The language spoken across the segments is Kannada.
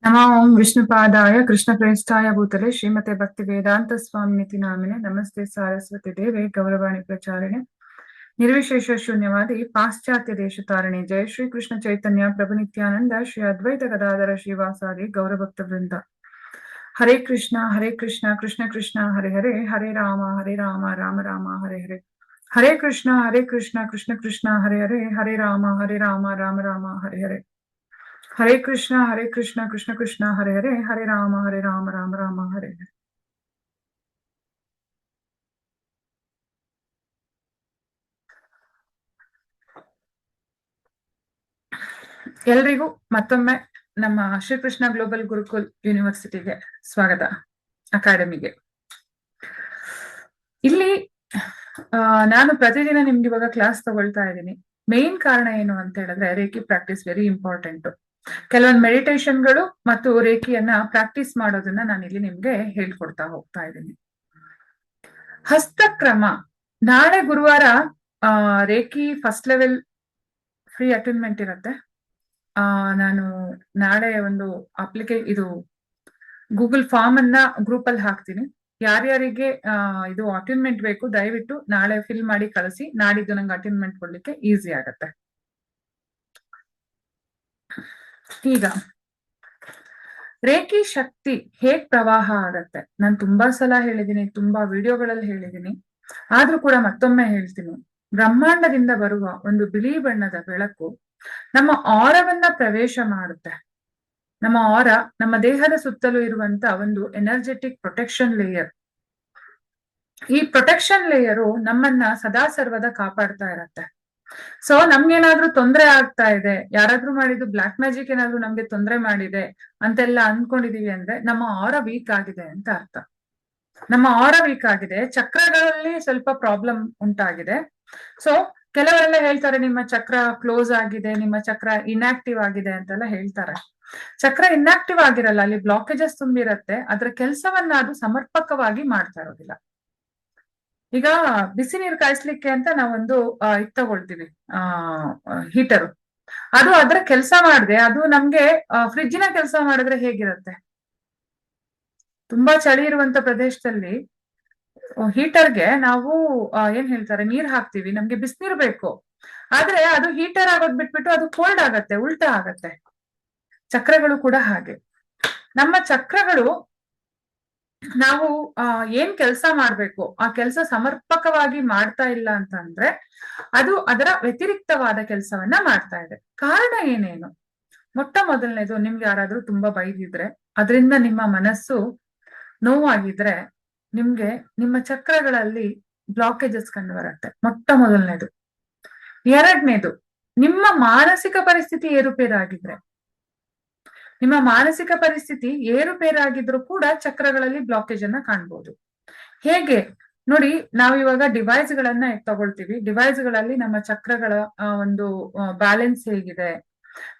नमो ओं विष्णुपादाय कृष्णप्रेष्ठाय भूतले श्रीमते भक्ति वेदांत स्वामिनिति नामिने नमस्ते सारस्वती देवे गौरवाणी प्रचारिणे निर्विशेष शून्यवादी पाश्चात्य देश तारिणे जय श्री कृष्ण चैतन्य प्रभु नित्यानंद श्री अद्वैत गदाधर श्रीवासादि गौरभक्त वृंद हरे कृष्ण कृष्ण कृष्ण हरे हरे हरे राम राम राम हरे हरे हरे कृष्ण कृष्ण कृष्ण हरे हरे राम राम हरे हरे हरे कृष्ण कृष्ण कृष्ण हरे राम राम हरे हरे ಎಲ್ರಿಗೂ ಮತ್ತೊಮ್ಮೆ ನಮ್ಮ ಶ್ರೀಕೃಷ್ಣ ಗ್ಲೋಬಲ್ ಗುರುಕುಲ್ ಯೂನಿವರ್ಸಿಟಿಗೆ ಸ್ವಾಗತ. ಅಕಾಡೆಮಿಗೆ ಇಲ್ಲಿ ನಾನು ಪ್ರತಿದಿನ ನಿಮ್ಗೆ ಇವಾಗ ಕ್ಲಾಸ್ ತಗೊಳ್ತಾ ಇದ್ದೀನಿ. ಮೇನ್ ಕಾರಣ ಏನು ಅಂತ ಹೇಳಿದ್ರೆ ರೇಖಿ ಪ್ರಾಕ್ಟೀಸ್ ವೆರಿ ಇಂಪಾರ್ಟೆಂಟ್. ಕೆಲವೊಂದು ಮೆಡಿಟೇಷನ್ಗಳು ಮತ್ತು ರೇಖಿಯನ್ನ ಪ್ರಾಕ್ಟೀಸ್ ಮಾಡೋದನ್ನ ನಾನು ಇಲ್ಲಿ ನಿಮ್ಗೆ ಹೇಳ್ಕೊಡ್ತಾ ಹೋಗ್ತಾ ಇದ್ದೀನಿ. ಹಸ್ತಕ್ರಮ ನಾಳೆ ಗುರುವಾರ ರೇಖಿ ಫಸ್ಟ್ ಲೆವೆಲ್ ಫ್ರೀ ಅಟೆಂಡ್ಮೆಂಟ್ ಇರುತ್ತೆ. ನಾನು ನಾಳೆ ಒಂದು ಇದು ಗೂಗಲ್ ಫಾರ್ಮ್ ಅನ್ನ ಗ್ರೂಪ್ ಅಲ್ಲಿ ಹಾಕ್ತೀನಿ. ಯಾರ್ಯಾರಿಗೆ ಇದು ಅಟೆಂಡ್ಮೆಂಟ್ ಬೇಕು ದಯವಿಟ್ಟು ನಾಳೆ ಫಿಲ್ ಮಾಡಿ ಕಳಿಸಿ. ನಾಡಿದ್ದು ನಂಗೆ ಅಟೆಂಡ್ಮೆಂಟ್ ಕೊಡ್ಲಿಕ್ಕೆ ಈಸಿ ಆಗತ್ತೆ. ಈಗ ರೇಖಿ ಶಕ್ತಿ ಹೇಗ್ ಪ್ರವಾಹ ಆಗತ್ತೆ ನಾನು ತುಂಬಾ ಸಲ ಹೇಳಿದೀನಿ, ತುಂಬಾ ವಿಡಿಯೋಗಳಲ್ಲಿ ಹೇಳಿದೀನಿ. ಆದ್ರೂ ಕೂಡ ಮತ್ತೊಮ್ಮೆ ಹೇಳ್ತೀನಿ. ಬ್ರಹ್ಮಾಂಡದಿಂದ ಬರುವ ಒಂದು ಬಿಳಿ ಬಣ್ಣದ ಬೆಳಕು ನಮ್ಮ ಆರವನ್ನ ಪ್ರವೇಶ ಮಾಡುತ್ತೆ. ನಮ್ಮ ಆರ ನಮ್ಮ ದೇಹದ ಸುತ್ತಲೂ ಇರುವಂತ ಒಂದು ಎನರ್ಜೆಟಿಕ್ ಪ್ರೊಟೆಕ್ಷನ್ ಲೇಯರ್. ಈ ಪ್ರೊಟೆಕ್ಷನ್ ಲೇಯರು ನಮ್ಮನ್ನ ಸದಾ ಸರ್ವದ ಕಾಪಾಡ್ತಾ ಇರತ್ತೆ. ಸೊ ನಮ್ಗೇನಾದ್ರೂ ತೊಂದರೆ ಆಗ್ತಾ ಇದೆ, ಯಾರಾದ್ರೂ ಮಾಡಿದ್ದು ಬ್ಲಾಕ್ ಮ್ಯಾಜಿಕ್ ಏನಾದ್ರೂ ನಮ್ಗೆ ತೊಂದರೆ ಮಾಡಿದೆ ಅಂತೆಲ್ಲ ಅನ್ಕೊಂಡಿದೀವಿ ಅಂದ್ರೆ ನಮ್ಮ ಆರ ವೀಕ್ ಆಗಿದೆ ಅಂತ ಅರ್ಥ. ನಮ್ಮ ಆರ ವೀಕ್ ಆಗಿದೆ, ಚಕ್ರಗಳಲ್ಲಿ ಸ್ವಲ್ಪ ಪ್ರಾಬ್ಲಮ್ ಉಂಟಾಗಿದೆ. ಸೊ ಕೆಲವರೆಲ್ಲ ಹೇಳ್ತಾರೆ ನಿಮ್ಮ ಚಕ್ರ ಕ್ಲೋಸ್ ಆಗಿದೆ, ನಿಮ್ಮ ಚಕ್ರ ಇನ್ಆಕ್ಟಿವ್ ಆಗಿದೆ ಅಂತೆಲ್ಲ ಹೇಳ್ತಾರೆ. ಚಕ್ರ ಇನ್ಆಕ್ಟಿವ್ ಆಗಿರಲ್ಲ, ಅಲ್ಲಿ ಬ್ಲಾಕೇಜಸ್ ತುಂಬಿರತ್ತೆ. ಅದ್ರ ಕೆಲಸವನ್ನ ಅದು ಸಮರ್ಪಕವಾಗಿ ಮಾಡ್ತಾ ಇರೋದಿಲ್ಲ. ಈಗ ಬಿಸಿ ನೀರು ಕಾಯಿಸ್ಲಿಕ್ಕೆ ಅಂತ ನಾವೊಂದು ಇದು ತಗೊಳ್ತೀವಿ, ಹೀಟರು. ಅದು ಅದ್ರ ಕೆಲಸ ಮಾಡದೆ ಅದು ನಮ್ಗೆ ಫ್ರಿಡ್ಜಿನ ಕೆಲಸ ಮಾಡಿದ್ರೆ ಹೇಗಿರುತ್ತೆ? ತುಂಬಾ ಚಳಿ ಇರುವಂತ ಪ್ರದೇಶದಲ್ಲಿ ಹೀಟರ್ಗೆ ನಾವು ಏನ್ ಹೇಳ್ತಾರೆ ನೀರ್ ಹಾಕ್ತಿವಿ, ನಮ್ಗೆ ಬಿಸಿನೀರ್ ಬೇಕು. ಆದ್ರೆ ಅದು ಹೀಟರ್ ಆಗೋದ್ ಬಿಟ್ಬಿಟ್ಟು ಅದು ಕೋಲ್ಡ್ ಆಗತ್ತೆ, ಉಲ್ಟಾ ಆಗತ್ತೆ. ಚಕ್ರಗಳು ಕೂಡ ಹಾಗೆ. ನಮ್ಮ ಚಕ್ರಗಳು ನಾವು ಏನ್ ಕೆಲಸ ಮಾಡ್ಬೇಕು ಆ ಕೆಲಸ ಸಮರ್ಪಕವಾಗಿ ಮಾಡ್ತಾ ಇಲ್ಲ ಅಂತಂದ್ರೆ ಅದು ಅದರ ವ್ಯತಿರಿಕ್ತವಾದ ಕೆಲಸವನ್ನ ಮಾಡ್ತಾ ಇದೆ. ಕಾರಣ ಏನೇನು? ಮೊಟ್ಟ ಮೊದಲನೇದು, ನಿಮ್ಗೆ ಯಾರಾದ್ರೂ ತುಂಬಾ ಬೈದಿದ್ರೆ, ಅದರಿಂದ ನಿಮ್ಮ ಮನಸ್ಸು ನೋವಾಗಿದ್ರೆ ನಿಮ್ಗೆ ನಿಮ್ಮ ಚಕ್ರಗಳಲ್ಲಿ ಬ್ಲಾಕೇಜಸ್ ಕಂಡು ಬರುತ್ತೆ. ಮೊಟ್ಟ ಮೊದಲನೇದು. ಎರಡನೇದು, ನಿಮ್ಮ ಮಾನಸಿಕ ಪರಿಸ್ಥಿತಿ ಏರುಪೇರಾಗಿದ್ರೆ. ನಿಮ್ಮ ಮಾನಸಿಕ ಪರಿಸ್ಥಿತಿ ಏರುಪೇರಾಗಿದ್ರು ಕೂಡ ಚಕ್ರಗಳಲ್ಲಿ ಬ್ಲಾಕೇಜ್ ಅನ್ನ ಕಾಣ್ಬೋದು. ಹೇಗೆ ನೋಡಿ, ನಾವಿವಾಗ ಡಿವೈಸ್ ಗಳನ್ನ ತಗೊಳ್ತೀವಿ. ಡಿವೈಸ್ ಗಳಲ್ಲಿ ನಮ್ಮ ಚಕ್ರಗಳ ಒಂದು ಬ್ಯಾಲೆನ್ಸ್ ಹೇಗಿದೆ,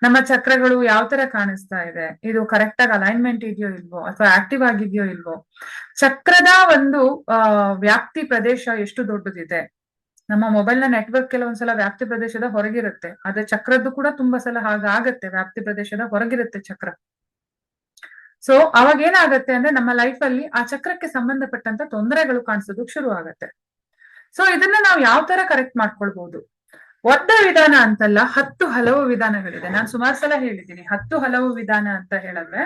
ನಮ್ಮ ಚಕ್ರಗಳು ಯಾವ ತರ ಕಾಣಿಸ್ತಾ ಇದೆ, ಇದು ಕರೆಕ್ಟ್ ಆಗಿ ಅಲೈನ್ಮೆಂಟ್ ಇದೆಯೋ ಇಲ್ವೋ, ಅಥವಾ ಆಕ್ಟಿವ್ ಆಗಿದೆಯೋ ಇಲ್ವೋ, ಚಕ್ರದ ಒಂದು ವ್ಯಾಪ್ತಿ ಪ್ರದೇಶ ಎಷ್ಟು ದೊಡ್ಡದಿದೆ. ನಮ್ಮ ಮೊಬೈಲ್ ನ ನೆಟ್ವರ್ಕ್ ಕೆಲವೊಂದ್ಸಲ ವ್ಯಾಪ್ತಿ ಪ್ರದೇಶದ ಹೊರಗಿರುತ್ತೆ, ಆದ್ರೆ ಚಕ್ರದ್ದು ಕೂಡ ತುಂಬಾ ಸಲ ಹಾಗಾಗತ್ತೆ, ವ್ಯಾಪ್ತಿ ಪ್ರದೇಶದ ಹೊರಗಿರುತ್ತೆ ಚಕ್ರ. ಸೊ ಅವಾಗ ಏನಾಗತ್ತೆ ಅಂದ್ರೆ ನಮ್ಮ ಲೈಫ್ ಅಲ್ಲಿ ಆ ಚಕ್ರಕ್ಕೆ ಸಂಬಂಧಪಟ್ಟಂತ ತೊಂದರೆಗಳು ಕಾಣಿಸೋದಕ್ಕೆ ಶುರು ಆಗತ್ತೆ. ಸೊ ಇದನ್ನ ನಾವು ಯಾವ ತರ ಕರೆಕ್ಟ್ ಮಾಡ್ಕೊಳ್ಬಹುದು? ಒದ್ದ ವಿಧಾನ ಅಂತಲ್ಲ, 10 ಹಲವು ವಿಧಾನಗಳಿದೆ. ನಾನು ಸುಮಾರು ಸಲ ಹೇಳಿದ್ದೀನಿ 10 ಹಲವು ವಿಧಾನ ಅಂತ ಹೇಳಿದ್ರೆ,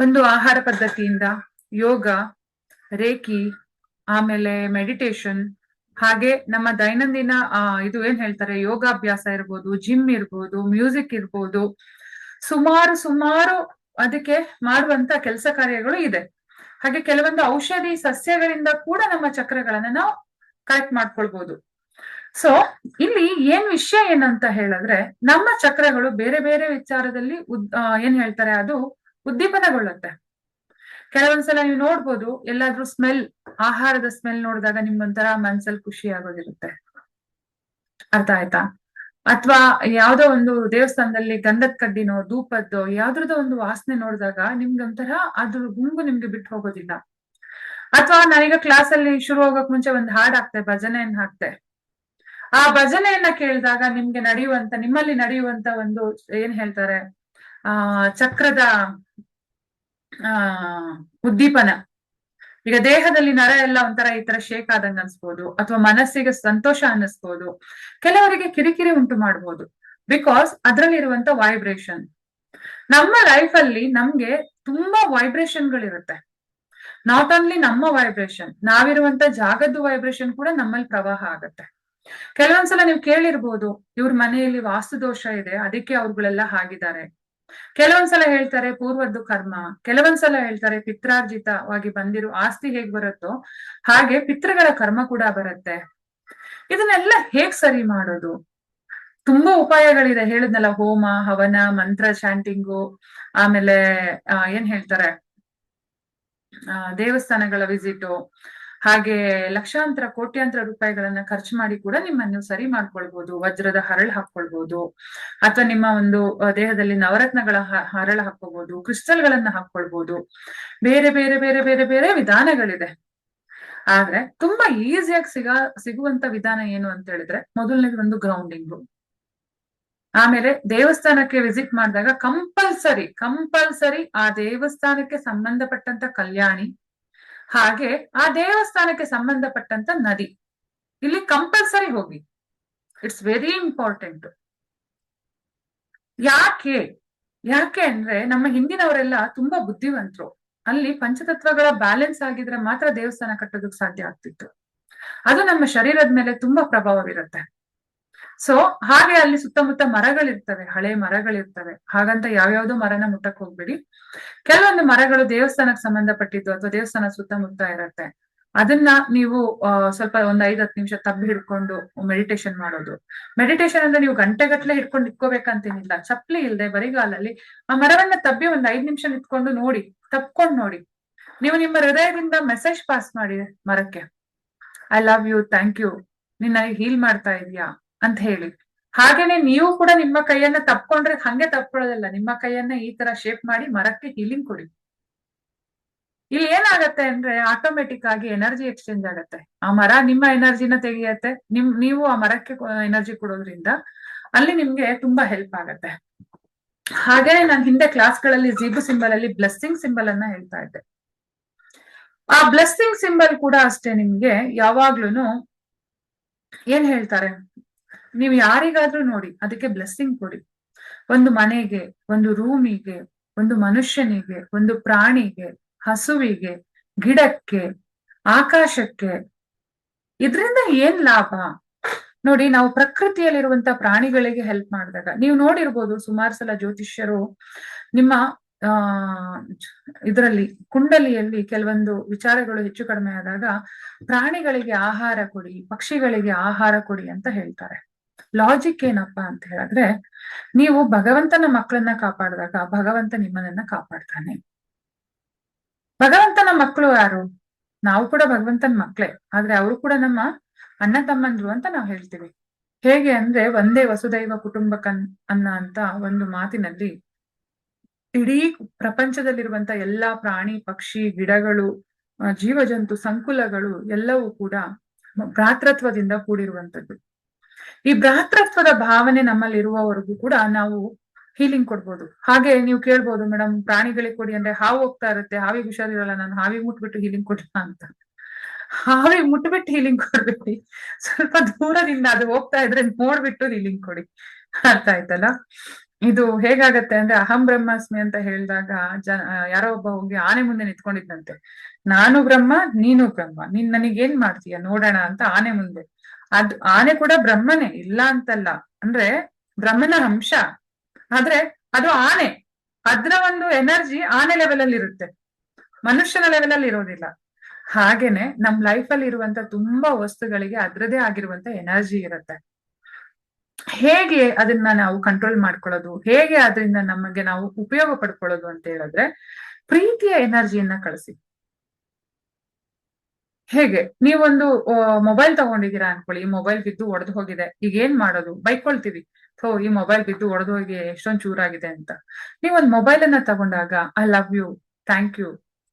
ಒಂದು ಆಹಾರ ಪದ್ಧತಿಯಿಂದ, ಯೋಗ, ರೇಖಿ, ಆಮೇಲೆ ಮೆಡಿಟೇಷನ್, ಹಾಗೆ ನಮ್ಮ ದೈನಂದಿನ ಇದು ಏನ್ ಹೇಳ್ತಾರೆ ಯೋಗಾಭ್ಯಾಸ ಇರ್ಬೋದು, ಜಿಮ್ ಇರ್ಬೋದು, ಮ್ಯೂಸಿಕ್ ಇರ್ಬೋದು, ಸುಮಾರು ಅದಕ್ಕೆ ಮಾಡುವಂತ ಕೆಲಸ ಕಾರ್ಯಗಳು ಇದೆ. ಹಾಗೆ ಕೆಲವೊಂದು ಔಷಧಿ ಸಸ್ಯಗಳಿಂದ ಕೂಡ ನಮ್ಮ ಚಕ್ರಗಳನ್ನ ನಾವು ಕರೆಕ್ಟ್ ಮಾಡ್ಕೊಳ್ಬಹುದು. ಸೊ ಇಲ್ಲಿ ಏನ್ ವಿಷಯ ಏನಂತ ಹೇಳಿದ್ರೆ, ನಮ್ಮ ಚಕ್ರಗಳು ಬೇರೆ ಬೇರೆ ವಿಚಾರದಲ್ಲಿ ಏನ್ ಹೇಳ್ತಾರೆ ಅದು ಉದ್ದೀಪನಗೊಳ್ಳುತ್ತೆ. ಕೆಲವೊಂದ್ಸಲ ನೀವು ನೋಡ್ಬೋದು, ಎಲ್ಲಾದ್ರೂ ಸ್ಮೆಲ್, ಆಹಾರದ ಸ್ಮೆಲ್ ನೋಡಿದಾಗ ನಿಮ್ಗೊಂಥರ ಮನ್ಸಲ್ಲಿ ಖುಷಿ ಆಗೋದಿರುತ್ತೆ. ಅರ್ಥ ಆಯ್ತಾ? ಅಥವಾ ಯಾವ್ದೋ ಒಂದು ದೇವಸ್ಥಾನದಲ್ಲಿ ಗಂಧದ ಕಡ್ಡಿನೋ ಧೂಪದ್ದೋ ಯಾವ್ದ್ರದ್ದು ಒಂದು ವಾಸನೆ ನೋಡಿದಾಗ ನಿಮ್ಗೊಂಥರ ಅದ್ರ ಗುಂಗು ನಿಮ್ಗೆ ಬಿಟ್ಟು ಹೋಗೋದಿಲ್ಲ. ಅಥವಾ ನಾನೀಗ ಕ್ಲಾಸ್ ಅಲ್ಲಿ ಶುರು ಹೋಗಕ್ ಮುಂಚೆ ಒಂದು ಹಾಡ್ ಹಾಕ್ತೆ, ಭಜನೆಯನ್ನ ಹಾಕ್ತೆ. ಆ ಭಜನೆಯನ್ನ ಕೇಳಿದಾಗ ನಿಮ್ಗೆ ನಿಮ್ಮಲ್ಲಿ ನಡೆಯುವಂತ ಒಂದು ಏನ್ ಹೇಳ್ತಾರೆ ಚಕ್ರದ ಆ ಉದ್ದೀಪನ. ಈಗ ದೇಹದಲ್ಲಿ ನರ ಎಲ್ಲ ಒಂಥರ ಈ ತರ ಶೇಕ್ ಆದಂಗ ಅನ್ಸ್ಬೋದು, ಅಥವಾ ಮನಸ್ಸಿಗೆ ಸಂತೋಷ ಅನ್ನಿಸ್ಬೋದು, ಕೆಲವರಿಗೆ ಕಿರಿಕಿರಿ ಉಂಟು ಮಾಡ್ಬೋದು. ಬಿಕಾಸ್ ಅದ್ರಲ್ಲಿರುವಂತ ವೈಬ್ರೇಷನ್. ನಮ್ಮ ಲೈಫ್ ಅಲ್ಲಿ ನಮ್ಗೆ ತುಂಬಾ ವೈಬ್ರೇಷನ್ಗಳಿರುತ್ತೆ. ನಾಟ್ ಓನ್ಲಿ ನಮ್ಮ ವೈಬ್ರೇಷನ್, ನಾವಿರುವಂತ ಜಾಗದ್ದು ವೈಬ್ರೇಷನ್ ಕೂಡ ನಮ್ಮಲ್ಲಿ ಪ್ರವಾಹ ಆಗತ್ತೆ. ಕೆಲವೊಂದ್ಸಲ ನೀವು ಕೇಳಿರ್ಬೋದು, ಇವ್ರ ಮನೆಯಲ್ಲಿ ವಾಸ್ತು ದೋಷ ಇದೆ, ಅದಕ್ಕೆ ಅವ್ರುಗಳೆಲ್ಲ ಹಾಗಿದ್ದಾರೆ. ಕೆಲವೊಂದ್ಸಲ ಹೇಳ್ತಾರೆ ಪೂರ್ವದ್ದು ಕರ್ಮ, ಕೆಲವೊಂದ್ಸಲ ಹೇಳ್ತಾರೆ ಪಿತ್ರಾರ್ಜಿತವಾಗಿ ಬಂದಿರೋ ಆಸ್ತಿ ಹೇಗ್ ಬರುತ್ತೋ ಹಾಗೆ ಪಿತೃಗಳ ಕರ್ಮ ಕೂಡ ಬರುತ್ತೆ. ಇದನ್ನೆಲ್ಲ ಹೇಗ್ ಸರಿ ಮಾಡೋದು? ತುಂಬಾ ಉಪಾಯಗಳಿದೆ. ಹೇಳಿದ್ನಲ್ಲ, ಹೋಮ, ಹವನ, ಮಂತ್ರ ಚಾಂಟಿಂಗು, ಆಮೇಲೆ ಏನ್ ಹೇಳ್ತಾರೆ, ದೇವಸ್ಥಾನಗಳ ವಿಸಿಟು, ಹಾಗೆ ಲಕ್ಷಾಂತರ ಕೋಟ್ಯಾಂತರ ರೂಪಾಯಿಗಳನ್ನ ಖರ್ಚು ಮಾಡಿ ಕೂಡ ನಿಮ್ಮನ್ನು ನೀವು ಸರಿ ಮಾಡ್ಕೊಳ್ಬಹುದು. ವಜ್ರದ ಹರಳು ಹಾಕೊಳ್ಬಹುದು, ಅಥವಾ ನಿಮ್ಮ ಒಂದು ದೇಹದಲ್ಲಿ ನವರತ್ನಗಳ ಹರಳು ಹಾಕೋಬಹುದು, ಕ್ರಿಸ್ಟಲ್ ಗಳನ್ನ ಹಾಕೊಳ್ಬಹುದು. ಬೇರೆ ಬೇರೆ ಬೇರೆ ಬೇರೆ ಬೇರೆ ವಿಧಾನಗಳಿದೆ. ಆದ್ರೆ ತುಂಬಾ ಈಸಿಯಾಗಿ ಸಿಗುವಂತ ವಿಧಾನ ಏನು ಅಂತ ಹೇಳಿದ್ರೆ, ಮೊದಲನೇದು ಒಂದು ಗ್ರೌಂಡಿಂಗು. ಆಮೇಲೆ ದೇವಸ್ಥಾನಕ್ಕೆ ವಿಸಿಟ್ ಮಾಡಿದಾಗ ಕಂಪಲ್ಸರಿ ಆ ದೇವಸ್ಥಾನಕ್ಕೆ ಸಂಬಂಧಪಟ್ಟಂತ ಕಲ್ಯಾಣಿ, ಹಾಗೆ ಆ ದೇವಸ್ಥಾನಕ್ಕೆ ಸಂಬಂಧಪಟ್ಟಂತ ನದಿ, ಇಲ್ಲಿ ಕಂಪಲ್ಸರಿ ಹೋಗಿ. It's very important. ಯಾಕೆ ಅಂದ್ರೆ ನಮ್ಮ ಹಿಂದಿನವರೆಲ್ಲ ತುಂಬಾ ಬುದ್ಧಿವಂತರು. ಅಲ್ಲಿ ಪಂಚತತ್ವಗಳ ಬ್ಯಾಲೆನ್ಸ್ ಆಗಿದ್ರೆ ಮಾತ್ರ ದೇವಸ್ಥಾನ ಕಟ್ಟೋದಕ್ಕೆ ಸಾಧ್ಯ ಆಗ್ತಿತ್ತು. ಅದು ನಮ್ಮ ಶರೀರದ ಮೇಲೆ ತುಂಬಾ ಪ್ರಭಾವ ಬೀರುತ್ತೆ. ಸೊ ಹಾಗೆ ಅಲ್ಲಿ ಸುತ್ತಮುತ್ತ ಮರಗಳಿರ್ತವೆ, ಹಳೆ ಮರಗಳಿರ್ತವೆ. ಹಾಗಂತ ಯಾವ್ಯಾವ್ದೋ ಮರನ ಮುಟ್ಟಕ್ ಹೋಗ್ಬೇಡಿ. ಕೆಲವೊಂದು ಮರಗಳು ದೇವಸ್ಥಾನಕ್ಕೆ ಸಂಬಂಧಪಟ್ಟಿದ್ದು ಅಥವಾ ದೇವಸ್ಥಾನ ಸುತ್ತಮುತ್ತ ಇರತ್ತೆ. ಅದನ್ನ ನೀವು ಸ್ವಲ್ಪ ಒಂದ್ 5-10 ನಿಮಿಷ ತಬ್ಬಿ ಹಿಡ್ಕೊಂಡು ಮೆಡಿಟೇಷನ್ ಮಾಡೋದು. ಮೆಡಿಟೇಷನ್ ಅಂದ್ರೆ ನೀವು ಗಂಟೆಗಟ್ಲೆ ಹಿಡ್ಕೊಂಡು ಇಟ್ಕೋಬೇಕಂತೇನಿಲ್ಲ. ಚಪ್ಪಲಿ ಇಲ್ದೆ ಬರಿಗಾಲಲ್ಲಿ ಆ ಮರವನ್ನ ತಬ್ಬಿ ಒಂದ್ 5 ನಿಮಿಷ ನಿಂತ್ಕೊಂಡು ನೋಡಿ, ತಪ್ಕೊಂಡ್ ನೋಡಿ. ನೀವು ನಿಮ್ಮ ಹೃದಯದಿಂದ ಮೆಸೇಜ್ ಪಾಸ್ ಮಾಡಿ ಮರಕ್ಕೆ, I love you, thank you, ನಿನ್ನ ಹೀಲ್ ಮಾಡ್ತಾ ಇದೀಯಾ ಅಂತ ಹೇಳಿ. ಹಾಗೇನೆ ನೀವು ಕೂಡ ನಿಮ್ಮ ಕೈಯನ್ನ ತಪ್ಕೊಂಡ್ರೆ ಹಂಗೆ ತಪ್ಕೊಳ್ಳೋದಲ್ಲ, ನಿಮ್ಮ ಕೈಯನ್ನ ಈ ತರ ಶೇಪ್ ಮಾಡಿ ಮರಕ್ಕೆ ಹೀಲಿಂಗ್ ಕೊಡಿ. ಇಲ್ಲಿ ಏನಾಗತ್ತೆ ಅಂದ್ರೆ ಆಟೋಮೆಟಿಕ್ ಆಗಿ ಎನರ್ಜಿ ಎಕ್ಸ್ಚೇಂಜ್ ಆಗತ್ತೆ. ಆ ಮರ ನಿಮ್ಮ ಎನರ್ಜಿನ ತೆಗಿಯತ್ತೆ, ನೀವು ಆ ಮರಕ್ಕೆ ಎನರ್ಜಿ ಕೊಡೋದ್ರಿಂದ ಅಲ್ಲಿ ನಿಮ್ಗೆ ತುಂಬಾ ಹೆಲ್ಪ್ ಆಗತ್ತೆ. ಹಾಗೆ ನಾನು ಹಿಂದೆ ಕ್ಲಾಸ್ಗಳಲ್ಲಿ ಝೀಬು ಸಿಂಬಲ್ ಅಲ್ಲಿ ಬ್ಲೆಸ್ಸಿಂಗ್ ಸಿಂಬಲ್ ಅನ್ನ ಹೇಳ್ತಾ ಇದ್ದೆ. ಆ ಬ್ಲೆಸ್ಸಿಂಗ್ ಸಿಂಬಲ್ ಕೂಡ ಅಷ್ಟೇ, ನಿಮ್ಗೆ ಯಾವಾಗ್ಲೂನು ಏನ್ ಹೇಳ್ತಾರೆ, ನೀವು ಯಾರಿಗಾದ್ರೂ ನೋಡಿ ಅದಕ್ಕೆ ಬ್ಲೆಸ್ಸಿಂಗ್ ಕೊಡಿ. ಒಂದು ಮನೆಗೆ, ಒಂದು ರೂಮಿಗೆ, ಒಂದು ಮನುಷ್ಯನಿಗೆ, ಒಂದು ಪ್ರಾಣಿಗೆ, ಹಸುವಿಗೆ, ಗಿಡಕ್ಕೆ, ಆಕಾಶಕ್ಕೆ, ಇದ್ರಿಂದ ಏನ್ ಲಾಭ ನೋಡಿ. ನಾವು ಪ್ರಕೃತಿಯಲ್ಲಿರುವಂತ ಪ್ರಾಣಿಗಳಿಗೆ ಹೆಲ್ಪ್ ಮಾಡಿದಾಗ ನೀವು ನೋಡಿರ್ಬೋದು, ಸುಮಾರು ಸಲ ಜ್ಯೋತಿಷ್ಯರು ನಿಮ್ಮ ಇದರಲ್ಲಿ ಕುಂಡಲಿಯಲ್ಲಿ ಕೆಲವೊಂದು ವಿಚಾರಗಳು ಹೆಚ್ಚು ಕಡಿಮೆ ಆದಾಗ ಪ್ರಾಣಿಗಳಿಗೆ ಆಹಾರ ಕೊಡಿ, ಪಕ್ಷಿಗಳಿಗೆ ಆಹಾರ ಕೊಡಿ ಅಂತ ಹೇಳ್ತಾರೆ. ಲಾಜಿಕ್ ಏನಪ್ಪಾ ಅಂತ ಹೇಳಿದ್ರೆ, ನೀವು ಭಗವಂತನ ಮಕ್ಕಳನ್ನ ಕಾಪಾಡಿದಾಗ ಭಗವಂತ ನಿಮ್ಮನ್ನ ಕಾಪಾಡ್ತಾನೆ. ಭಗವಂತನ ಮಕ್ಕಳು ಯಾರು? ನಾವು ಕೂಡ ಭಗವಂತನ ಮಕ್ಕಳೇ, ಆದ್ರೆ ಅವರು ಕೂಡ ನಮ್ಮ ಅಣ್ಣ ತಮ್ಮಂದ್ರು ಅಂತ ನಾವು ಹೇಳ್ತೀವಿ. ಹೇಗೆ ಅಂದ್ರೆ, ಒಂದೇ ವಸುದೈವ ಕುಟುಂಬಕನ್ ಅಂತ ಒಂದು ಮಾತಿನಲ್ಲಿ ಇಡೀ ಪ್ರಪಂಚದಲ್ಲಿರುವಂತ ಎಲ್ಲಾ ಪ್ರಾಣಿ, ಪಕ್ಷಿ, ಗಿಡಗಳು, ಜೀವಜಂತು ಸಂಕುಲಗಳು ಎಲ್ಲವೂ ಕೂಡ ಭ್ರಾತೃತ್ವದಿಂದ ಕೂಡಿರುವಂತದ್ದು. ಈ ಭ್ರಾತೃತ್ವದ ಭಾವನೆ ನಮ್ಮಲ್ಲಿ ಇರುವವರೆಗೂ ಕೂಡ ನಾವು ಹೀಲಿಂಗ್ ಕೊಡ್ಬೋದು. ಹಾಗೆ ನೀವು ಕೇಳ್ಬೋದು, ಮೇಡಮ್ ಪ್ರಾಣಿಗಳಿಗೆ ಕೊಡಿ ಅಂದ್ರೆ ಹಾವು ಹೋಗ್ತಾ ಇರುತ್ತೆ, ಹಾವಿಗೆ ಹುಷಾರಿರಲ್ಲ, ನಾನು ಹಾವಿಗೆ ಮುಟ್ಬಿಟ್ಟು ಹೀಲಿಂಗ್ ಕೊಡ್ಲಾ ಅಂತ. ಹಾವಿಗೆ ಮುಟ್ಬಿಟ್ಟು ಹೀಲಿಂಗ್ ಕೊಡ್ಬೇಡಿ, ಸ್ವಲ್ಪ ದೂರದಿಂದ ಅದು ಹೋಗ್ತಾ ಇದ್ರೆ ನೋಡ್ಬಿಟ್ಟು ಹೀಲಿಂಗ್ ಕೊಡಿ. ಅರ್ಥ ಆಯ್ತಲ್ಲ? ಇದು ಹೇಗಾಗತ್ತೆ ಅಂದ್ರೆ, ಅಹಂ ಬ್ರಹ್ಮಾಸ್ಮಿ ಅಂತ ಹೇಳಿದಾಗ ಯಾರೋ ಒಬ್ಬ ಹೋಗಿ ಆನೆ ಮುಂದೆ ನಿಂತ್ಕೊಂಡಿದ್ದಂತೆ. ನಾನು ಬ್ರಹ್ಮ, ನೀನು ಬ್ರಹ್ಮ, ನೀನ್ ನನಗೇನ್ ಮಾಡ್ತೀಯ ನೋಡೋಣ ಅಂತ ಆನೆ ಮುಂದೆ. ಆನೆ ಕೂಡ ಬ್ರಹ್ಮನೇ, ಇಲ್ಲ ಅಂತಲ್ಲ, ಅಂದ್ರೆ ಬ್ರಹ್ಮನ ಅಂಶ. ಆದ್ರೆ ಅದು ಆನೆ, ಅದ್ರ ಒಂದು ಎನರ್ಜಿ ಆನೆ ಲೆವೆಲ್ ಅಲ್ಲಿ ಇರುತ್ತೆ, ಮನುಷ್ಯನ ಲೆವೆಲ್ ಅಲ್ಲಿ ಇರೋದಿಲ್ಲ. ಹಾಗೇನೆ ನಮ್ ಲೈಫ್ ಅಲ್ಲಿ ಇರುವಂತ ತುಂಬಾ ವಸ್ತುಗಳಿಗೆ ಅದ್ರದೇ ಆಗಿರುವಂತ ಎನರ್ಜಿ ಇರುತ್ತೆ. ಹೇಗೆ ಅದನ್ನ ನಾವು ಕಂಟ್ರೋಲ್ ಮಾಡ್ಕೊಳ್ಳೋದು, ಹೇಗೆ ಅದರಿಂದ ನಮಗೆ ನಾವು ಉಪಯೋಗ ಪಡ್ಕೊಳ್ಳೋದು ಅಂತ ಹೇಳಿದ್ರೆ, ಪ್ರೀತಿಯ ಎನರ್ಜಿಯನ್ನ ಕಳಿಸಿ. ಹೇಗೆ ನೀವೊಂದು ಮೊಬೈಲ್ ತಗೊಂಡಿದ್ದೀರಾ ಅನ್ಕೊಳ್ಳಿ, ಈ ಮೊಬೈಲ್ ಬಿದ್ದು ಒಡೆದು ಹೋಗಿದೆ, ಈಗ ಏನ್ ಮಾಡೋದು? ಬೈಕೊಳ್ತೀವಿ, ಈ ಮೊಬೈಲ್ ಬಿದ್ದು ಒಡೆದು ಹೋಗಿ ಎಷ್ಟೊಂದ್ ಚೂರಾಗಿದೆ ಅಂತ. ನೀವೊಂದ್ ಮೊಬೈಲ್ ಅನ್ನ ತಗೊಂಡಾಗ, I love you, thank you,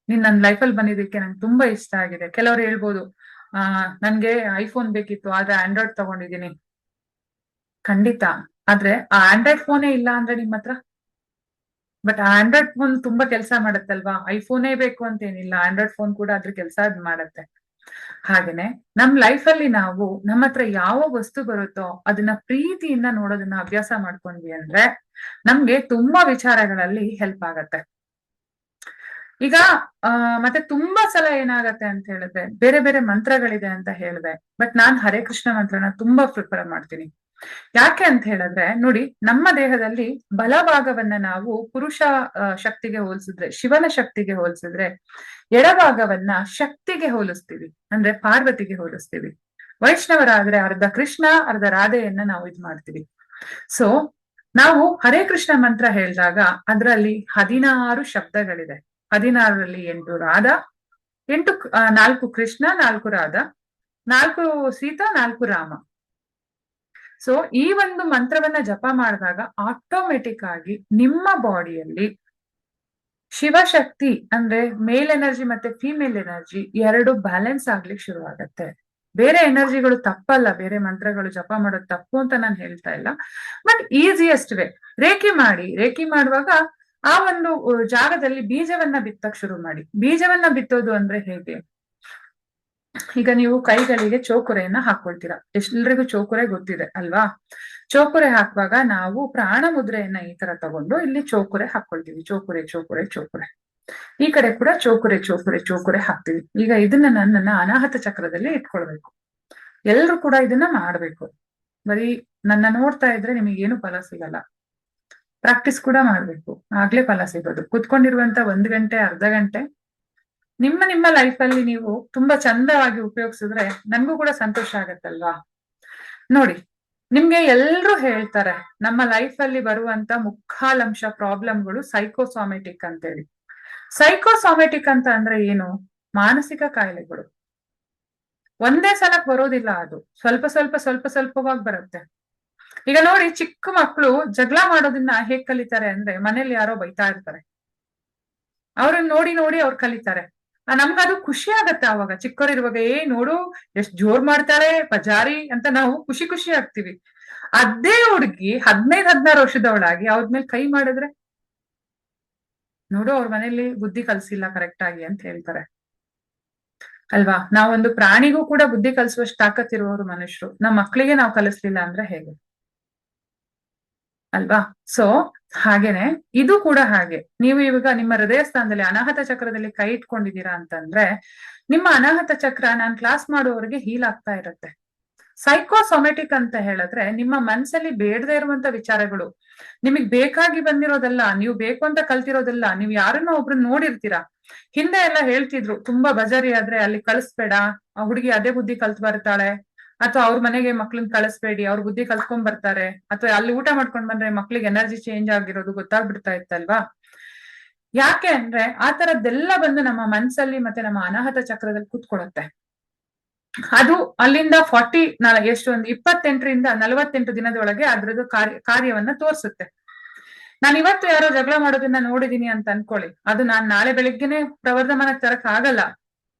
ನೀನ್ ನನ್ ಲೈಫಲ್ಲಿ ಬಂದಿದ್ದಕ್ಕೆ ನಂಗೆ ತುಂಬಾ ಇಷ್ಟ ಆಗಿದೆ. ಕೆಲವರು ಹೇಳ್ಬೋದು, ನನ್ಗೆ ಐಫೋನ್ ಬೇಕಿತ್ತು ಆದ್ರೆ ಆಂಡ್ರಾಯ್ಡ್ ತಗೊಂಡಿದ್ದೀನಿ. ಖಂಡಿತ. ಆದ್ರೆ ಆ ಆಂಡ್ರಾಯ್ಡ್ ಫೋನೇ ಇಲ್ಲ ಅಂದ್ರೆ ನಿಮ್ಮ ಹತ್ರ ಬಟ್ ಆಂಡ್ರಾಯ್ಡ್ ಫೋನ್ ತುಂಬಾ ಕೆಲಸ ಮಾಡತ್ತಲ್ವಾ, ಐಫೋನೇ ಬೇಕು ಅಂತ ಏನಿಲ್ಲ, ಆಂಡ್ರಾಯ್ಡ್ ಫೋನ್ ಕೂಡ ಅದ್ರ ಕೆಲಸ ಮಾಡತ್ತೆ. ಹಾಗೇನೆ ನಮ್ ಲೈಫ್ ಅಲ್ಲಿ ನಾವು ನಮ್ಮ ಹತ್ರ ಯಾವ ವಸ್ತು ಬರುತ್ತೋ ಅದನ್ನ ಪ್ರೀತಿಯಿಂದ ನೋಡೋದನ್ನ ಅಭ್ಯಾಸ ಮಾಡ್ಕೊಂಡ್ವಿ ಅಂದ್ರೆ ನಮ್ಗೆ ತುಂಬಾ ವಿಚಾರಗಳಲ್ಲಿ ಹೆಲ್ಪ್ ಆಗತ್ತೆ. ಈಗ ಮತ್ತೆ ತುಂಬಾ ಸಲ ಏನಾಗತ್ತೆ ಅಂತ ಹೇಳಿದ್ರೆ ಬೇರೆ ಬೇರೆ ಮಂತ್ರಗಳಿದೆ ಅಂತ ಹೇಳಿದೆ, ಬಟ್ ನಾನ್ ಹರೇ ಕೃಷ್ಣ ಮಂತ್ರನ ತುಂಬಾ ಪ್ರಿಫರ್ ಮಾಡ್ತೀನಿ. ಯಾಕೆ ಅಂತ ಹೇಳಿದ್ರೆ ನೋಡಿ, ನಮ್ಮ ದೇಹದಲ್ಲಿ ಬಲಭಾಗವನ್ನ ನಾವು ಪುರುಷ ಶಕ್ತಿಗೆ ಹೋಲಿಸಿದ್ರೆ, ಶಿವನ ಶಕ್ತಿಗೆ ಹೋಲಿಸಿದ್ರೆ, ಎಡಭಾಗವನ್ನ ಶಕ್ತಿಗೆ ಹೋಲಿಸ್ತೀವಿ, ಅಂದ್ರೆ ಪಾರ್ವತಿಗೆ ಹೋಲಿಸ್ತೀವಿ. ವೈಷ್ಣವರಾದ್ರೆ ಅರ್ಧ ಕೃಷ್ಣ ಅರ್ಧ ರಾಧೆಯನ್ನ ನಾವು ಇದ್ ಮಾಡ್ತೀವಿ. ಸೊ ನಾವು ಹರೇ ಕೃಷ್ಣ ಮಂತ್ರ ಹೇಳಿದಾಗ ಅದರಲ್ಲಿ 16 ಶಬ್ದಗಳಿದೆ. 16ರಲ್ಲಿ 8 ರಾಧಾ, 4 ಕೃಷ್ಣ, 4 ರಾಧಾ, 4 ಸೀತಾ, 4 ರಾಮ. ಸೊ ಈ ಒಂದು ಮಂತ್ರವನ್ನ ಜಪ ಮಾಡಿದಾಗ ಆಟೋಮೆಟಿಕ್ ಆಗಿ ನಿಮ್ಮ ಬಾಡಿಯಲ್ಲಿ ಶಿವಶಕ್ತಿ ಅಂದ್ರೆ ಮೇಲ್ ಎನರ್ಜಿ ಮತ್ತೆ ಫಿಮೇಲ್ ಎನರ್ಜಿ ಎರಡು ಬ್ಯಾಲೆನ್ಸ್ ಆಗ್ಲಿಕ್ಕೆ ಶುರು ಆಗತ್ತೆ. ಬೇರೆ ಎನರ್ಜಿಗಳು ತಪ್ಪಲ್ಲ, ಬೇರೆ ಮಂತ್ರಗಳು ಜಪ ಮಾಡೋದು ತಪ್ಪು ಅಂತ ನಾನು ಹೇಳ್ತಾ ಇಲ್ಲ, ಬಟ್ ಈಸಿಯೆಸ್ಟ್ ವೇ ರೇಖಿ ಮಾಡುವಾಗ ಆ ಒಂದು ಜಾಗದಲ್ಲಿ ಬೀಜವನ್ನ ಬಿತ್ತಕ್ ಶುರು ಮಾಡಿ. ಬೀಜವನ್ನ ಬಿತ್ತೋದು ಅಂದ್ರೆ ಹೇಗೆ? ಈಗ ನೀವು ಕೈಗಳಿಗೆ ಚೋಕುರೆಯನ್ನ ಹಾಕೊಳ್ತೀರಾ, ಎಲ್ರಿಗೂ ಚೋಕುರೆ ಗೊತ್ತಿದೆ ಅಲ್ವಾ? ಚೋಕುರೆ ಹಾಕುವಾಗ ನಾವು ಪ್ರಾಣ ಮುದ್ರೆಯನ್ನ ಈ ತರ ತಗೊಂಡು ಇಲ್ಲಿ ಚೋಕುರೆ ಹಾಕೊಳ್ತೀವಿ. ಚೋಕುರೆ ಚೋಕುರೆ ಚೋಕುರೆ, ಈ ಕಡೆ ಕೂಡ ಚೋಕುರೆ ಚೋಕುರೆ ಚೋಕುರೆ ಹಾಕ್ತಿವಿ. ಈಗ ಇದನ್ನ ನನ್ನ ಅನಾಹತ ಚಕ್ರದಲ್ಲಿ ಇಟ್ಕೊಳ್ಬೇಕು. ಎಲ್ರು ಕೂಡ ಇದನ್ನ ಮಾಡ್ಬೇಕು. ಬರೀ ನನ್ನ ನೋಡ್ತಾ ಇದ್ರೆ ನಿಮಗೇನು ಫಲ ಸಿಗಲ್ಲ, ಪ್ರಾಕ್ಟೀಸ್ ಕೂಡ ಮಾಡ್ಬೇಕು, ಆಗ್ಲೇ ಫಲ ಸಿಗೋದು. ಕುತ್ಕೊಂಡಿರುವಂತ 1 ಗಂಟೆ ಅರ್ಧ ಗಂಟೆ ನಿಮ್ಮ ಲೈಫ್ ಅಲ್ಲಿ ನೀವು ತುಂಬಾ ಚಂದವಾಗಿ ಉಪಯೋಗಿಸಿದ್ರೆ ನನ್ಗೂ ಕೂಡ ಸಂತೋಷ ಆಗತ್ತಲ್ವಾ? ನೋಡಿ, ನಿಮ್ಗೆ ಎಲ್ರು ಹೇಳ್ತಾರೆ ನಮ್ಮ ಲೈಫ್ ಅಲ್ಲಿ ಬರುವಂತ ಮುಕ್ಕಾಲಂಶ ಪ್ರಾಬ್ಲಮ್ಗಳು ಸೈಕೋಸೋಮೆಟಿಕ್ ಅಂತೇಳಿ. ಸೈಕೋಸೋಮೆಟಿಕ್ ಅಂತ ಅಂದ್ರೆ ಏನು? ಮಾನಸಿಕ ಕಾಯಿಲೆಗಳು. ಒಂದೇ ಸಲಕ್ ಬರೋದಿಲ್ಲ, ಅದು ಸ್ವಲ್ಪ ಸ್ವಲ್ಪ ಸ್ವಲ್ಪ ಸ್ವಲ್ಪವಾಗಿ ಬರುತ್ತೆ. ಈಗ ನೋಡಿ, ಚಿಕ್ಕ ಮಕ್ಕಳು ಜಗಳ ಮಾಡೋದನ್ನ ಹೇಗ್ ಕಲಿತಾರೆ ಅಂದ್ರೆ ಮನೇಲಿ ಯಾರೋ ಬೈತಾ ಇರ್ತಾರೆ, ಅವ್ರನ್ನ ನೋಡಿ ನೋಡಿ ಅವ್ರು ಕಲಿತಾರೆ. ನಮ್ಗದು ಖುಷಿ ಆಗತ್ತೆ ಅವಾಗ, ಚಿಕ್ಕವರಿರುವಾಗ ನೋಡು ಎಷ್ಟ್ ಜೋರ್ ಮಾಡ್ತಾಳೆ ಪಜಾರಿ ಅಂತ ನಾವು ಖುಷಿ ಖುಷಿ ಆಗ್ತೀವಿ. ಅದೇ ಹುಡುಗಿ 15-16 ವರ್ಷದವಳಾಗಿ ಅವ್ರ ಮೇಲೆ ಕೈ ಮಾಡಿದ್ರೆ ನೋಡು ಅವ್ರ ಮನೇಲಿ ಬುದ್ಧಿ ಕಲ್ಸಿಲ್ಲ ಕರೆಕ್ಟ್ ಆಗಿ ಅಂತ ಹೇಳ್ತಾರೆ ಅಲ್ವಾ? ನಾವೊಂದು ಪ್ರಾಣಿಗೂ ಕೂಡ ಬುದ್ಧಿ ಕಲಿಸುವಷ್ಟು ತಾಕತ್ತಿರುವವರು ಮನುಷ್ಯರು, ನಮ್ಮ ಮಕ್ಕಳಿಗೆ ನಾವು ಕಲಿಸ್ಲಿಲ್ಲ ಅಂದ್ರೆ ಹೇಗೆ ಅಲ್ವಾ? ಸೊ ಹಾಗೇನೆ ಇದು ಕೂಡ ಹಾಗೆ. ನೀವು ಇವಾಗ ನಿಮ್ಮ ಹೃದಯ ಸ್ಥಾನದಲ್ಲಿ ಅನಾಹತ ಚಕ್ರದಲ್ಲಿ ಕೈ ಇಟ್ಕೊಂಡಿದ್ದೀರಾ ಅಂತಂದ್ರೆ ನಿಮ್ಮ ಅನಾಹತ ಚಕ್ರ ನಾನ್ ಕ್ಲಾಸ್ ಮಾಡುವವರಿಗೆ ಹೀಲ್ ಆಗ್ತಾ ಇರತ್ತೆ. ಸೈಕೋಸೊಮೆಟಿಕ್ ಅಂತ ಹೇಳಿದ್ರೆ ನಿಮ್ಮ ಮನ್ಸಲ್ಲಿ ಬೇಡದೇ ಇರುವಂತ ವಿಚಾರಗಳು, ನಿಮಗ್ ಬೇಕಾಗಿ ಬಂದಿರೋದಲ್ಲ, ನೀವು ಬೇಕು ಅಂತ ಕಲ್ತಿರೋದಲ್ಲ. ನೀವು ಯಾರನ್ನ ಒಬ್ರನ್ನ ನೋಡಿರ್ತೀರಾ, ಹಿಂದೆ ಎಲ್ಲ ಹೇಳ್ತಿದ್ರು ತುಂಬಾ ಬಜಾರಿ ಆದ್ರೆ ಅಲ್ಲಿ ಕಳಿಸ್ಬೇಡ, ಆ ಹುಡುಗಿ ಅದೇ ಬುದ್ಧಿ ಕಲ್ತ್ ಬರ್ತಾಳೆ, ಅಥವಾ ಅವ್ರ ಮನೆಗೆ ಮಕ್ಳನ್ನ ಕಳಿಸ್ಬೇಡಿ, ಅವ್ರ ಬುದ್ಧಿ ಕಲ್ತ್ಕೊಂಡ್ ಬರ್ತಾರೆ, ಅಥವಾ ಅಲ್ಲಿ ಊಟ ಮಾಡ್ಕೊಂಡ್ ಬಂದ್ರೆ ಮಕ್ಳಿಗೆ ಎನರ್ಜಿ ಚೇಂಜ್ ಆಗಿರೋದು ಗೊತ್ತಾಗ್ಬಿಡ್ತಾ ಇತ್ತಲ್ವಾ? ಯಾಕೆ ಅಂದ್ರೆ ಆ ತರದ್ದೆಲ್ಲ ಬಂದು ನಮ್ಮ ಮನ್ಸಲ್ಲಿ ಮತ್ತೆ ನಮ್ಮ ಅನಾಹತ ಚಕ್ರದಲ್ಲಿ ಕೂತ್ಕೊಳ್ಳುತ್ತೆ. ಅದು ಅಲ್ಲಿಂದ 28ರಿಂದ 48 ದಿನದೊಳಗೆ ಅದ್ರದ್ದು ಕಾರ್ಯವನ್ನ ತೋರ್ಸುತ್ತೆ. ನಾನು ಇವತ್ತು ಯಾರೋ ಜಗಳ ಮಾಡೋದನ್ನ ನೋಡಿದೀನಿ ಅಂತ ಅನ್ಕೊಳ್ಳಿ, ಅದು ನಾನ್ ನಾಳೆ ಬೆಳಿಗ್ಗೆನೆ ಪ್ರವರ್ಧಮಾನಕ್ಕೆ ತರಕ್ ಆಗಲ್ಲ.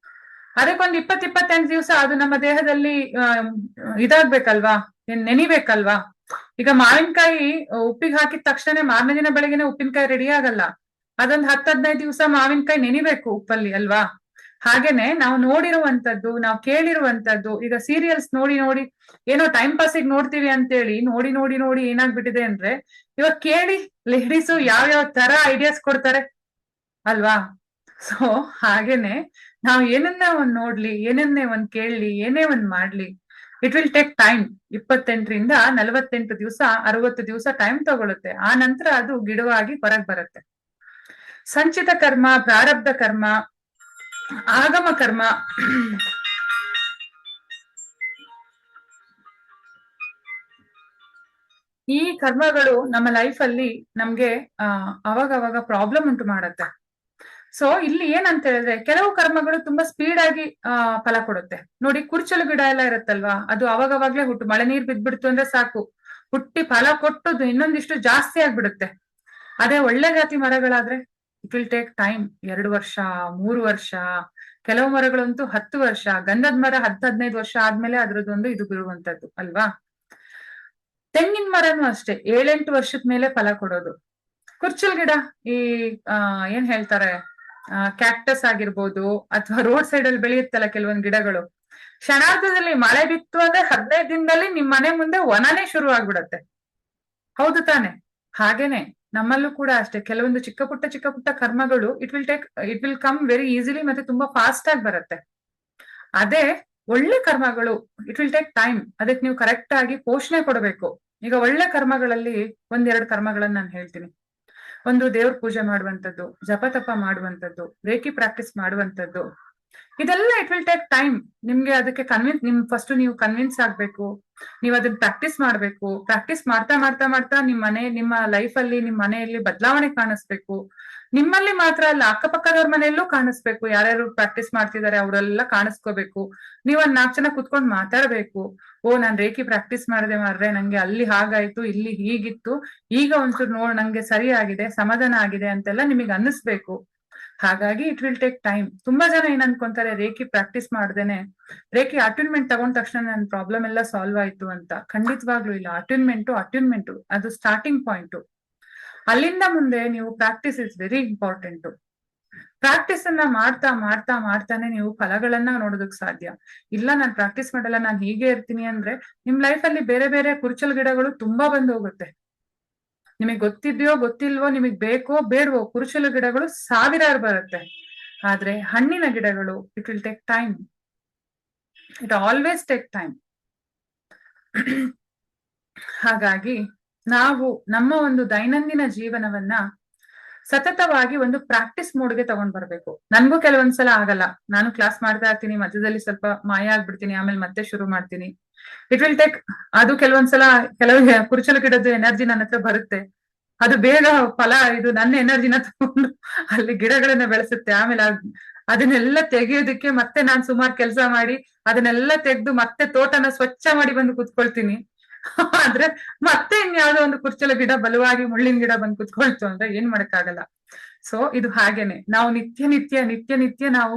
ಅದಕ್ಕೊಂದು 28 ದಿವಸ ಅದು ನಮ್ಮ ದೇಹದಲ್ಲಿ ಇದಾಗ್ಬೇಕಲ್ವಾ, ನೆನಿಬೇಕಲ್ವಾ? ಈಗ ಮಾವಿನಕಾಯಿ ಉಪ್ಪಿಗೆ ಹಾಕಿದ ತಕ್ಷಣ ಮಾರನೇ ದಿನ ಬೆಳಗ್ಗೆನೆ ಉಪ್ಪಿನಕಾಯಿ ರೆಡಿ ಆಗಲ್ಲ. ಅದೊಂದು 10-15 ದಿವಸ ಮಾವಿನಕಾಯಿ ನೆನಿಬೇಕು ಉಪ್ಪಲ್ಲಿ ಅಲ್ವಾ? ಹಾಗೇನೆ ನಾವು ನೋಡಿರುವಂತದ್ದು, ನಾವು ಕೇಳಿರುವಂತದ್ದು, ಈಗ ಸೀರಿಯಲ್ಸ್ ನೋಡಿ ನೋಡಿ ಏನೋ ಟೈಮ್ ಪಾಸಿಗೆ ನೋಡ್ತೀವಿ ಅಂತೇಳಿ ನೋಡಿ ನೋಡಿ ನೋಡಿ ಏನಾಗ್ಬಿಟ್ಟಿದೆ ಅಂದ್ರೆ ಇವಾಗ ಕೇಳಿ ಲೇಡೀಸು ಯಾವ್ಯಾವ ತರ ಐಡಿಯಾಸ್ ಕೊಡ್ತಾರೆ ಅಲ್ವಾ? ಸೊ ಹಾಗೇನೆ ನಾವು ಏನನ್ನ ಒಂದ್ ನೋಡ್ಲಿ, ಏನನ್ನೇ ಒಂದ್ ಕೇಳಲಿ, ಏನೇ ಒಂದ್ ಮಾಡ್ಲಿ, ಇಟ್ ವಿಲ್ ಟೇಕ್ ಟೈಮ್. 28ರಿಂದ 48 ದಿವಸ 60 ದಿವಸ ಟೈಮ್ ತಗೊಳುತ್ತೆ. ಆ ನಂತರ ಅದು ಗಿಡವಾಗಿ ಹೊರಗ್ ಬರುತ್ತೆ. ಸಂಚಿತ ಕರ್ಮ, ಪ್ರಾರಬ್ಧ ಕರ್ಮ, ಆಗಮ ಕರ್ಮ, ಈ ಕರ್ಮಗಳು ನಮ್ಮ ಲೈಫ್ ಅಲ್ಲಿ ನಮ್ಗೆ ಅವಾಗ ಪ್ರಾಬ್ಲಮ್ ಉಂಟು ಮಾಡತ್ತೆ. ಸೊ ಇಲ್ಲಿ ಏನಂತ ಹೇಳಿದ್ರೆ ಕೆಲವು ಕರ್ಮಗಳು ತುಂಬಾ ಸ್ಪೀಡ್ ಆಗಿ ಫಲ ಕೊಡುತ್ತೆ. ನೋಡಿ, ಕುರ್ಚಲು ಗಿಡ ಎಲ್ಲ ಇರುತ್ತಲ್ವಾ, ಅದು ಅವಾಗವಾಗ್ಲೇ ಮಳೆ ನೀರ್ ಬಿದ್ಬಿಡ್ತು ಅಂದ್ರೆ ಸಾಕು, ಹುಟ್ಟಿ ಫಲ ಕೊಟ್ಟದ್ದು ಇನ್ನೊಂದಿಷ್ಟು ಜಾಸ್ತಿ ಆಗ್ಬಿಡುತ್ತೆ. ಅದೇ ಒಳ್ಳೆ ಜಾತಿ ಮರಗಳಾದ್ರೆ ಇಟ್ ವಿಲ್ ಟೇಕ್ ಟೈಮ್, 2 ವರ್ಷ 3 ವರ್ಷ, ಕೆಲವು ಮರಗಳಂತೂ 10 ವರ್ಷ. ಗಂಧದ ಮರ 10-15 ವರ್ಷ ಆದ್ಮೇಲೆ ಅದ್ರದ್ದೊಂದು ಇದು ಬಿಡುವಂತದ್ದು ಅಲ್ವಾ? ತೆಂಗಿನ ಮರನೂ ಅಷ್ಟೇ 7-8 ವರ್ಷದ ಮೇಲೆ ಫಲ ಕೊಡೋದು. ಕುರ್ಚಲ್ ಗಿಡ, ಈ ಏನ್ ಹೇಳ್ತಾರೆ, ಕ್ಯಾಕ್ಟಸ್ ಆಗಿರ್ಬೋದು, ಅಥವಾ ರೋಡ್ ಸೈಡ್ ಅಲ್ಲಿ ಬೆಳೆಯುತ್ತಲ್ಲ ಕೆಲವೊಂದು ಗಿಡಗಳು, ಕ್ಷಣಾರ್ಧದಲ್ಲಿ ಮಳೆ ಬಿತ್ತು ಅಂದ್ರೆ 15 ದಿನದಲ್ಲಿ ನಿಮ್ ಮನೆ ಮುಂದೆ ವನನೇ ಶುರು ಆಗ್ಬಿಡತ್ತೆ. ಹೌದು ತಾನೆ? ಹಾಗೇನೆ ನಮ್ಮಲ್ಲೂ ಕೂಡ ಅಷ್ಟೇ ಕೆಲವೊಂದು ಚಿಕ್ಕ ಪುಟ್ಟ ಕರ್ಮಗಳು it will come very easily, ಮತ್ತೆ ತುಂಬಾ ಫಾಸ್ಟ್ ಆಗಿ ಬರುತ್ತೆ. ಅದೇ ಒಳ್ಳೆ ಕರ್ಮಗಳು ಇಟ್ ವಿಲ್ ಟೇಕ್ ಟೈಮ್. ಅದಕ್ಕೆ ನೀವು ಕರೆಕ್ಟ್ ಆಗಿ ಪೋಷಣೆ ಕೊಡಬೇಕು. ಈಗ ಒಳ್ಳೆ ಕರ್ಮಗಳಲ್ಲಿ ಒಂದೆರಡು ಕರ್ಮಗಳನ್ನ ನಾನು ಹೇಳ್ತೀನಿ. ಒಂದು ದೇವ್ರ ಪೂಜೆ ಮಾಡುವಂತದ್ದು, ಜಪ ತಪ ಮಾಡುವಂತದ್ದು, ರೇಖಿ ಪ್ರಾಕ್ಟೀಸ್ ಮಾಡುವಂತದ್ದು, ಇದೆಲ್ಲ ಇಟ್ ವಿಲ್ ಟೇಕ್ ಟೈಮ್. ನಿಮ್ಗೆ ಅದಕ್ಕೆ ಫಸ್ಟ್ ನೀವು ಕನ್ವಿನ್ಸ್ ಆಗ್ಬೇಕು. ನೀವು ಅದನ್ನ ಪ್ರಾಕ್ಟೀಸ್ ಮಾಡ್ಬೇಕು. ಪ್ರಾಕ್ಟೀಸ್ ಮಾಡ್ತಾ ಮಾಡ್ತಾ ಮಾಡ್ತಾ ನಿಮ್ಮ ಲೈಫ್ ಅಲ್ಲಿ, ನಿಮ್ ಮನೆಯಲ್ಲಿ ಬದಲಾವಣೆ ಕಾಣಿಸ್ಬೇಕು. ನಿಮ್ಮಲ್ಲಿ ಮಾತ್ರ ಅಲ್ಲ, ಅಕ್ಕಪಕ್ಕದವ್ರ ಮನೆಯಲ್ಲೂ ಕಾಣಿಸ್ಬೇಕು. ಯಾರ್ಯಾರು ಪ್ರಾಕ್ಟೀಸ್ ಮಾಡ್ತಿದ್ದಾರೆ ಅವರೆಲ್ಲ ಕಾಣಿಸ್ಕೋಬೇಕು. ನೀವ್ ಒಂದ್ 4 ಜನ ಕುತ್ಕೊಂಡ್ ಮಾತಾಡ್ಬೇಕು. ಓ, ನಾನ್ ರೇಖಿ ಪ್ರಾಕ್ಟೀಸ್ ಮಾಡಿದೆ ಮಾರ್ರೆ, ನಂಗೆ ಅಲ್ಲಿ ಹಾಗಾಯ್ತು, ಇಲ್ಲಿ ಹೀಗಿತ್ತು, ಈಗ ಒಂಚೂರು ನಂಗೆ ಸರಿ ಆಗಿದೆ, ಸಮಾಧಾನ ಆಗಿದೆ ಅಂತೆಲ್ಲ ನಿಮಗೆ ಅನ್ನಿಸ್ಬೇಕು. ಹಾಗಾಗಿ ಇಟ್ ವಿಲ್ ಟೇಕ್ ಟೈಮ್. ತುಂಬಾ ಜನ ಏನ್ ಅನ್ಕೊಂತಾರೆ, ರೇಖಿ ಪ್ರಾಕ್ಟೀಸ್ ಮಾಡ್ದೇನೆ, ರೇಖಿ ಅಟ್ಯೂನ್ಮೆಂಟ್ ತಗೊಂಡ ತಕ್ಷಣ ನನ್ನ ಪ್ರಾಬ್ಲಮ್ ಎಲ್ಲ ಸಾಲ್ವ್ ಆಯ್ತು ಅಂತ. ಖಂಡಿತವಾಗ್ಲೂ ಇಲ್ಲ. ಅಟ್ಯೂನ್ಮೆಂಟ್ ಅದು ಸ್ಟಾರ್ಟಿಂಗ್ ಪಾಯಿಂಟ್. ಅಲ್ಲಿಂದ ಮುಂದೆ ನೀವು practice is very important. Practice ಅನ್ನ ಮಾಡ್ತಾ ಮಾಡ್ತಾ ಮಾಡ್ತಾನೆ ನೀವು ಫಲಗಳನ್ನ ನೋಡೋದಕ್ ಸಾಧ್ಯ. ಇಲ್ಲ ನಾನ್ ಪ್ರಾಕ್ಟೀಸ್ ಮಾಡಲ್ಲ, ನಾನ್ ಹೀಗೆ ಇರ್ತೀನಿ ಅಂದ್ರೆ ನಿಮ್ ಲೈಫ್ ಅಲ್ಲಿ ಬೇರೆ ಬೇರೆ ಕುರುಚಲ್ ಗಿಡಗಳು ತುಂಬಾ ಬಂದು ಹೋಗುತ್ತೆ. ನಿಮಗ್ ಗೊತ್ತಿದ್ಯೋ ಗೊತ್ತಿಲ್ವೋ, ನಿಮಗ್ ಬೇಕೋ ಬೇಡವೋ, ಕುರುಚಲು ಗಿಡಗಳು ಸಾವಿರಾರು ಬರುತ್ತೆ. ಆದ್ರೆ ಹಣ್ಣಿನ ಗಿಡಗಳು it will take time. It always take time. ಹಾಗಾಗಿ ನಾವು ನಮ್ಮ ಒಂದು ದೈನಂದಿನ ಜೀವನವನ್ನ ಸತತವಾಗಿ ಒಂದು ಪ್ರಾಕ್ಟೀಸ್ ಮೋಡ್ಗೆ ತಗೊಂಡ್ ಬರ್ಬೇಕು. ನನ್ಗೂ ಕೆಲವೊಂದ್ಸಲ ಆಗಲ್ಲ. ನಾನು ಕ್ಲಾಸ್ ಮಾಡ್ತಾ ಇರ್ತೀನಿ, ಮಧ್ಯದಲ್ಲಿ ಸ್ವಲ್ಪ ಮಾಯ ಆಗ್ಬಿಡ್ತೀನಿ, ಆಮೇಲೆ ಮತ್ತೆ ಶುರು ಮಾಡ್ತೀನಿ. It will take. ಅದು ಕೆಲವೊಂದ್ಸಲ ಕೆಲವು ಕುರುಚಲು ಗಿಡದ ಎನರ್ಜಿ ನನ್ನ ಹತ್ರ ಬರುತ್ತೆ. ಅದು ಬೇಗ ಫಲ, ಇದು ನನ್ನ ಎನರ್ಜಿನ ತಗೊಂಡು ಅಲ್ಲಿ ಗಿಡಗಳನ್ನ ಬೆಳೆಸುತ್ತೆ. ಆಮೇಲೆ ಅದನ್ನೆಲ್ಲ ತೆಗೆಯೋದಕ್ಕೆ ಮತ್ತೆ ನಾನ್ ಸುಮಾರು ಕೆಲಸ ಮಾಡಿ ಅದನ್ನೆಲ್ಲ ತೆಗೆದು ಮತ್ತೆ ತೋಟನ ಸ್ವಚ್ಛ ಮಾಡಿ ಬಂದು ಕುತ್ಕೊಳ್ತೀನಿ. ಆದ್ರೆ ಮತ್ತೆ ಇನ್ಯಾವುದೋ ಒಂದು ಕುರ್ಚಲ ಗಿಡ ಬಲವಾಗಿ ಮುಳ್ಳಿನ ಗಿಡ ಬಂದು ಕುತ್ಕೊಳ್ತು ಅಂದ್ರೆ ಏನ್ ಮಾಡಕ್ಕಾಗಲ್ಲ. ಸೊ ಇದು ಹಾಗೇನೆ ನಾವು ನಿತ್ಯ ನಾವು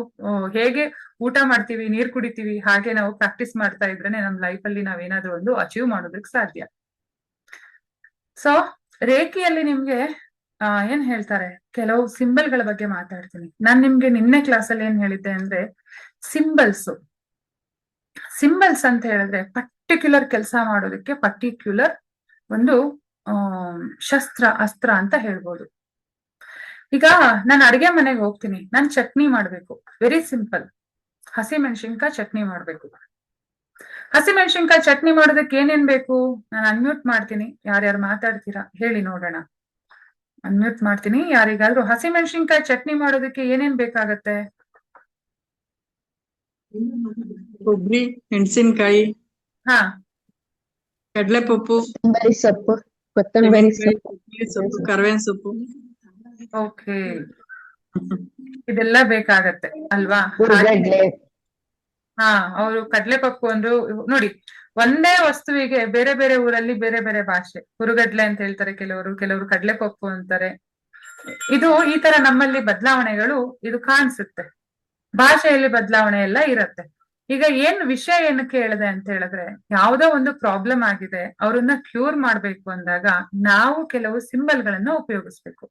ಹೇಗೆ ಊಟ ಮಾಡ್ತೀವಿ, ನೀರ್ ಕುಡಿತೀವಿ, ಹಾಗೆ ನಾವು ಪ್ರಾಕ್ಟೀಸ್ ಮಾಡ್ತಾ ಇದ್ರೇನೆ ನಮ್ ಲೈಫ್ ಅಲ್ಲಿ ನಾವೇನಾದ್ರೂ ಒಂದು ಅಚೀವ್ ಮಾಡೋದಕ್ಕೆ ಸಾಧ್ಯ. ಸೊ ರೇಖಿಯಲ್ಲಿ ನಿಮ್ಗೆ ಏನ್ ಹೇಳ್ತಾರೆ, ಕೆಲವು ಸಿಂಬಲ್ಗಳ ಬಗ್ಗೆ ಮಾತಾಡ್ತೀನಿ. ನಾನ್ ನಿಮ್ಗೆ ನಿನ್ನೆ ಕ್ಲಾಸಲ್ಲಿ ಏನ್ ಹೇಳಿದ್ದೆ ಅಂದ್ರೆ, ಸಿಂಬಲ್ಸ್ ಅಂತ ಹೇಳಿದ್ರೆ ಪರ್ಟಿಕ್ಯುಲರ್ ಕೆಲಸ ಮಾಡೋದಕ್ಕೆ ಪರ್ಟಿಕ್ಯುಲರ್ ಒಂದು ಅಸ್ತ್ರ ಅಂತ ಹೇಳ್ಬೋದು. ಈಗ ನಾನು ಅಡಿಗೆ ಮನೆಗೆ ಹೋಗ್ತೀನಿ, ನಾನ್ ಚಟ್ನಿ ಮಾಡ್ಬೇಕು. Very simple. ಹಸಿಮೆಣಸಿನ್ಕಾಯಿ ಚಟ್ನಿ ಮಾಡ್ಬೇಕು. ಹಸಿಮೆಣಸಿನ್ಕಾಯಿ ಚಟ್ನಿ ಮಾಡೋದಕ್ಕೆ ಏನೇನ್ ಬೇಕು? ನಾನು ಅನ್ಮ್ಯೂಟ್ ಮಾಡ್ತೀನಿ, ಯಾರ್ಯಾರು ಮಾತಾಡ್ತೀರಾ ಹೇಳಿ ನೋಡೋಣ. ಅನ್ಮ್ಯೂಟ್ ಮಾಡ್ತೀನಿ. ಯಾರಿಗಾದ್ರೂ ಹಸಿಮೆಣಸಿನ್ಕಾಯಿ ಚಟ್ನಿ ಮಾಡೋದಕ್ಕೆ ಏನೇನ್ ಬೇಕಾಗತ್ತೆ? ಕೊಬ್ಬರಿ, ಮೆಣಸಿನಕಾಯಿ, ಹಾ, ಕಡಲೆಪಪ್ಪು, ಕೊತ್ತಂಬರಿ ಸೊಪ್ಪು, ಕೊತ್ತಂಬರಿ ಸೊಪ್ಪು, ಸೊಪ್ಪು, ಕರ್ಬೇವಿನ ಸೊಪ್ಪು. ಓಕೆ, ಇದೆಲ್ಲ ಬೇಕಾಗತ್ತೆ ಅಲ್ವಾ? ಹುರ್ಗಡ್ಲೆ. ಹಾ, ಅವರು ಕಡ್ಲೆಪಪ್ಪು ಅಂದ್ರು ನೋಡಿ. ಒಂದೇ ವಸ್ತುವಿಗೆ ಬೇರೆ ಬೇರೆ ಊರಲ್ಲಿ ಬೇರೆ ಬೇರೆ ಭಾಷೆ. ಹುರುಗಡ್ಲೆ ಅಂತ ಹೇಳ್ತಾರೆ ಕೆಲವರು ಕಡ್ಲೆಪಪ್ಪು ಅಂತಾರೆ. ಇದು ಈ ತರ ನಮ್ಮಲ್ಲಿ ಬದಲಾವಣೆಗಳು ಇದು ಕಾಣಿಸುತ್ತೆ. ಭಾಷೆಯಲ್ಲಿ ಬದಲಾವಣೆ ಎಲ್ಲ ಇರತ್ತೆ. ಈಗ ವಿಷಯ ಏನಕ್ಕೆ ಹೇಳಿದೆ ಅಂತ ಹೇಳಿದ್ರೆ, ಯಾವ್ದೋ ಒಂದು ಪ್ರಾಬ್ಲಮ್ ಆಗಿದೆ, ಅವ್ರನ್ನ ಕ್ಯೂರ್ ಮಾಡ್ಬೇಕು ಅಂದಾಗ ನಾವು ಕೆಲವು ಸಿಂಬಲ್ಗಳನ್ನ ಉಪಯೋಗಿಸ್ಬೇಕು.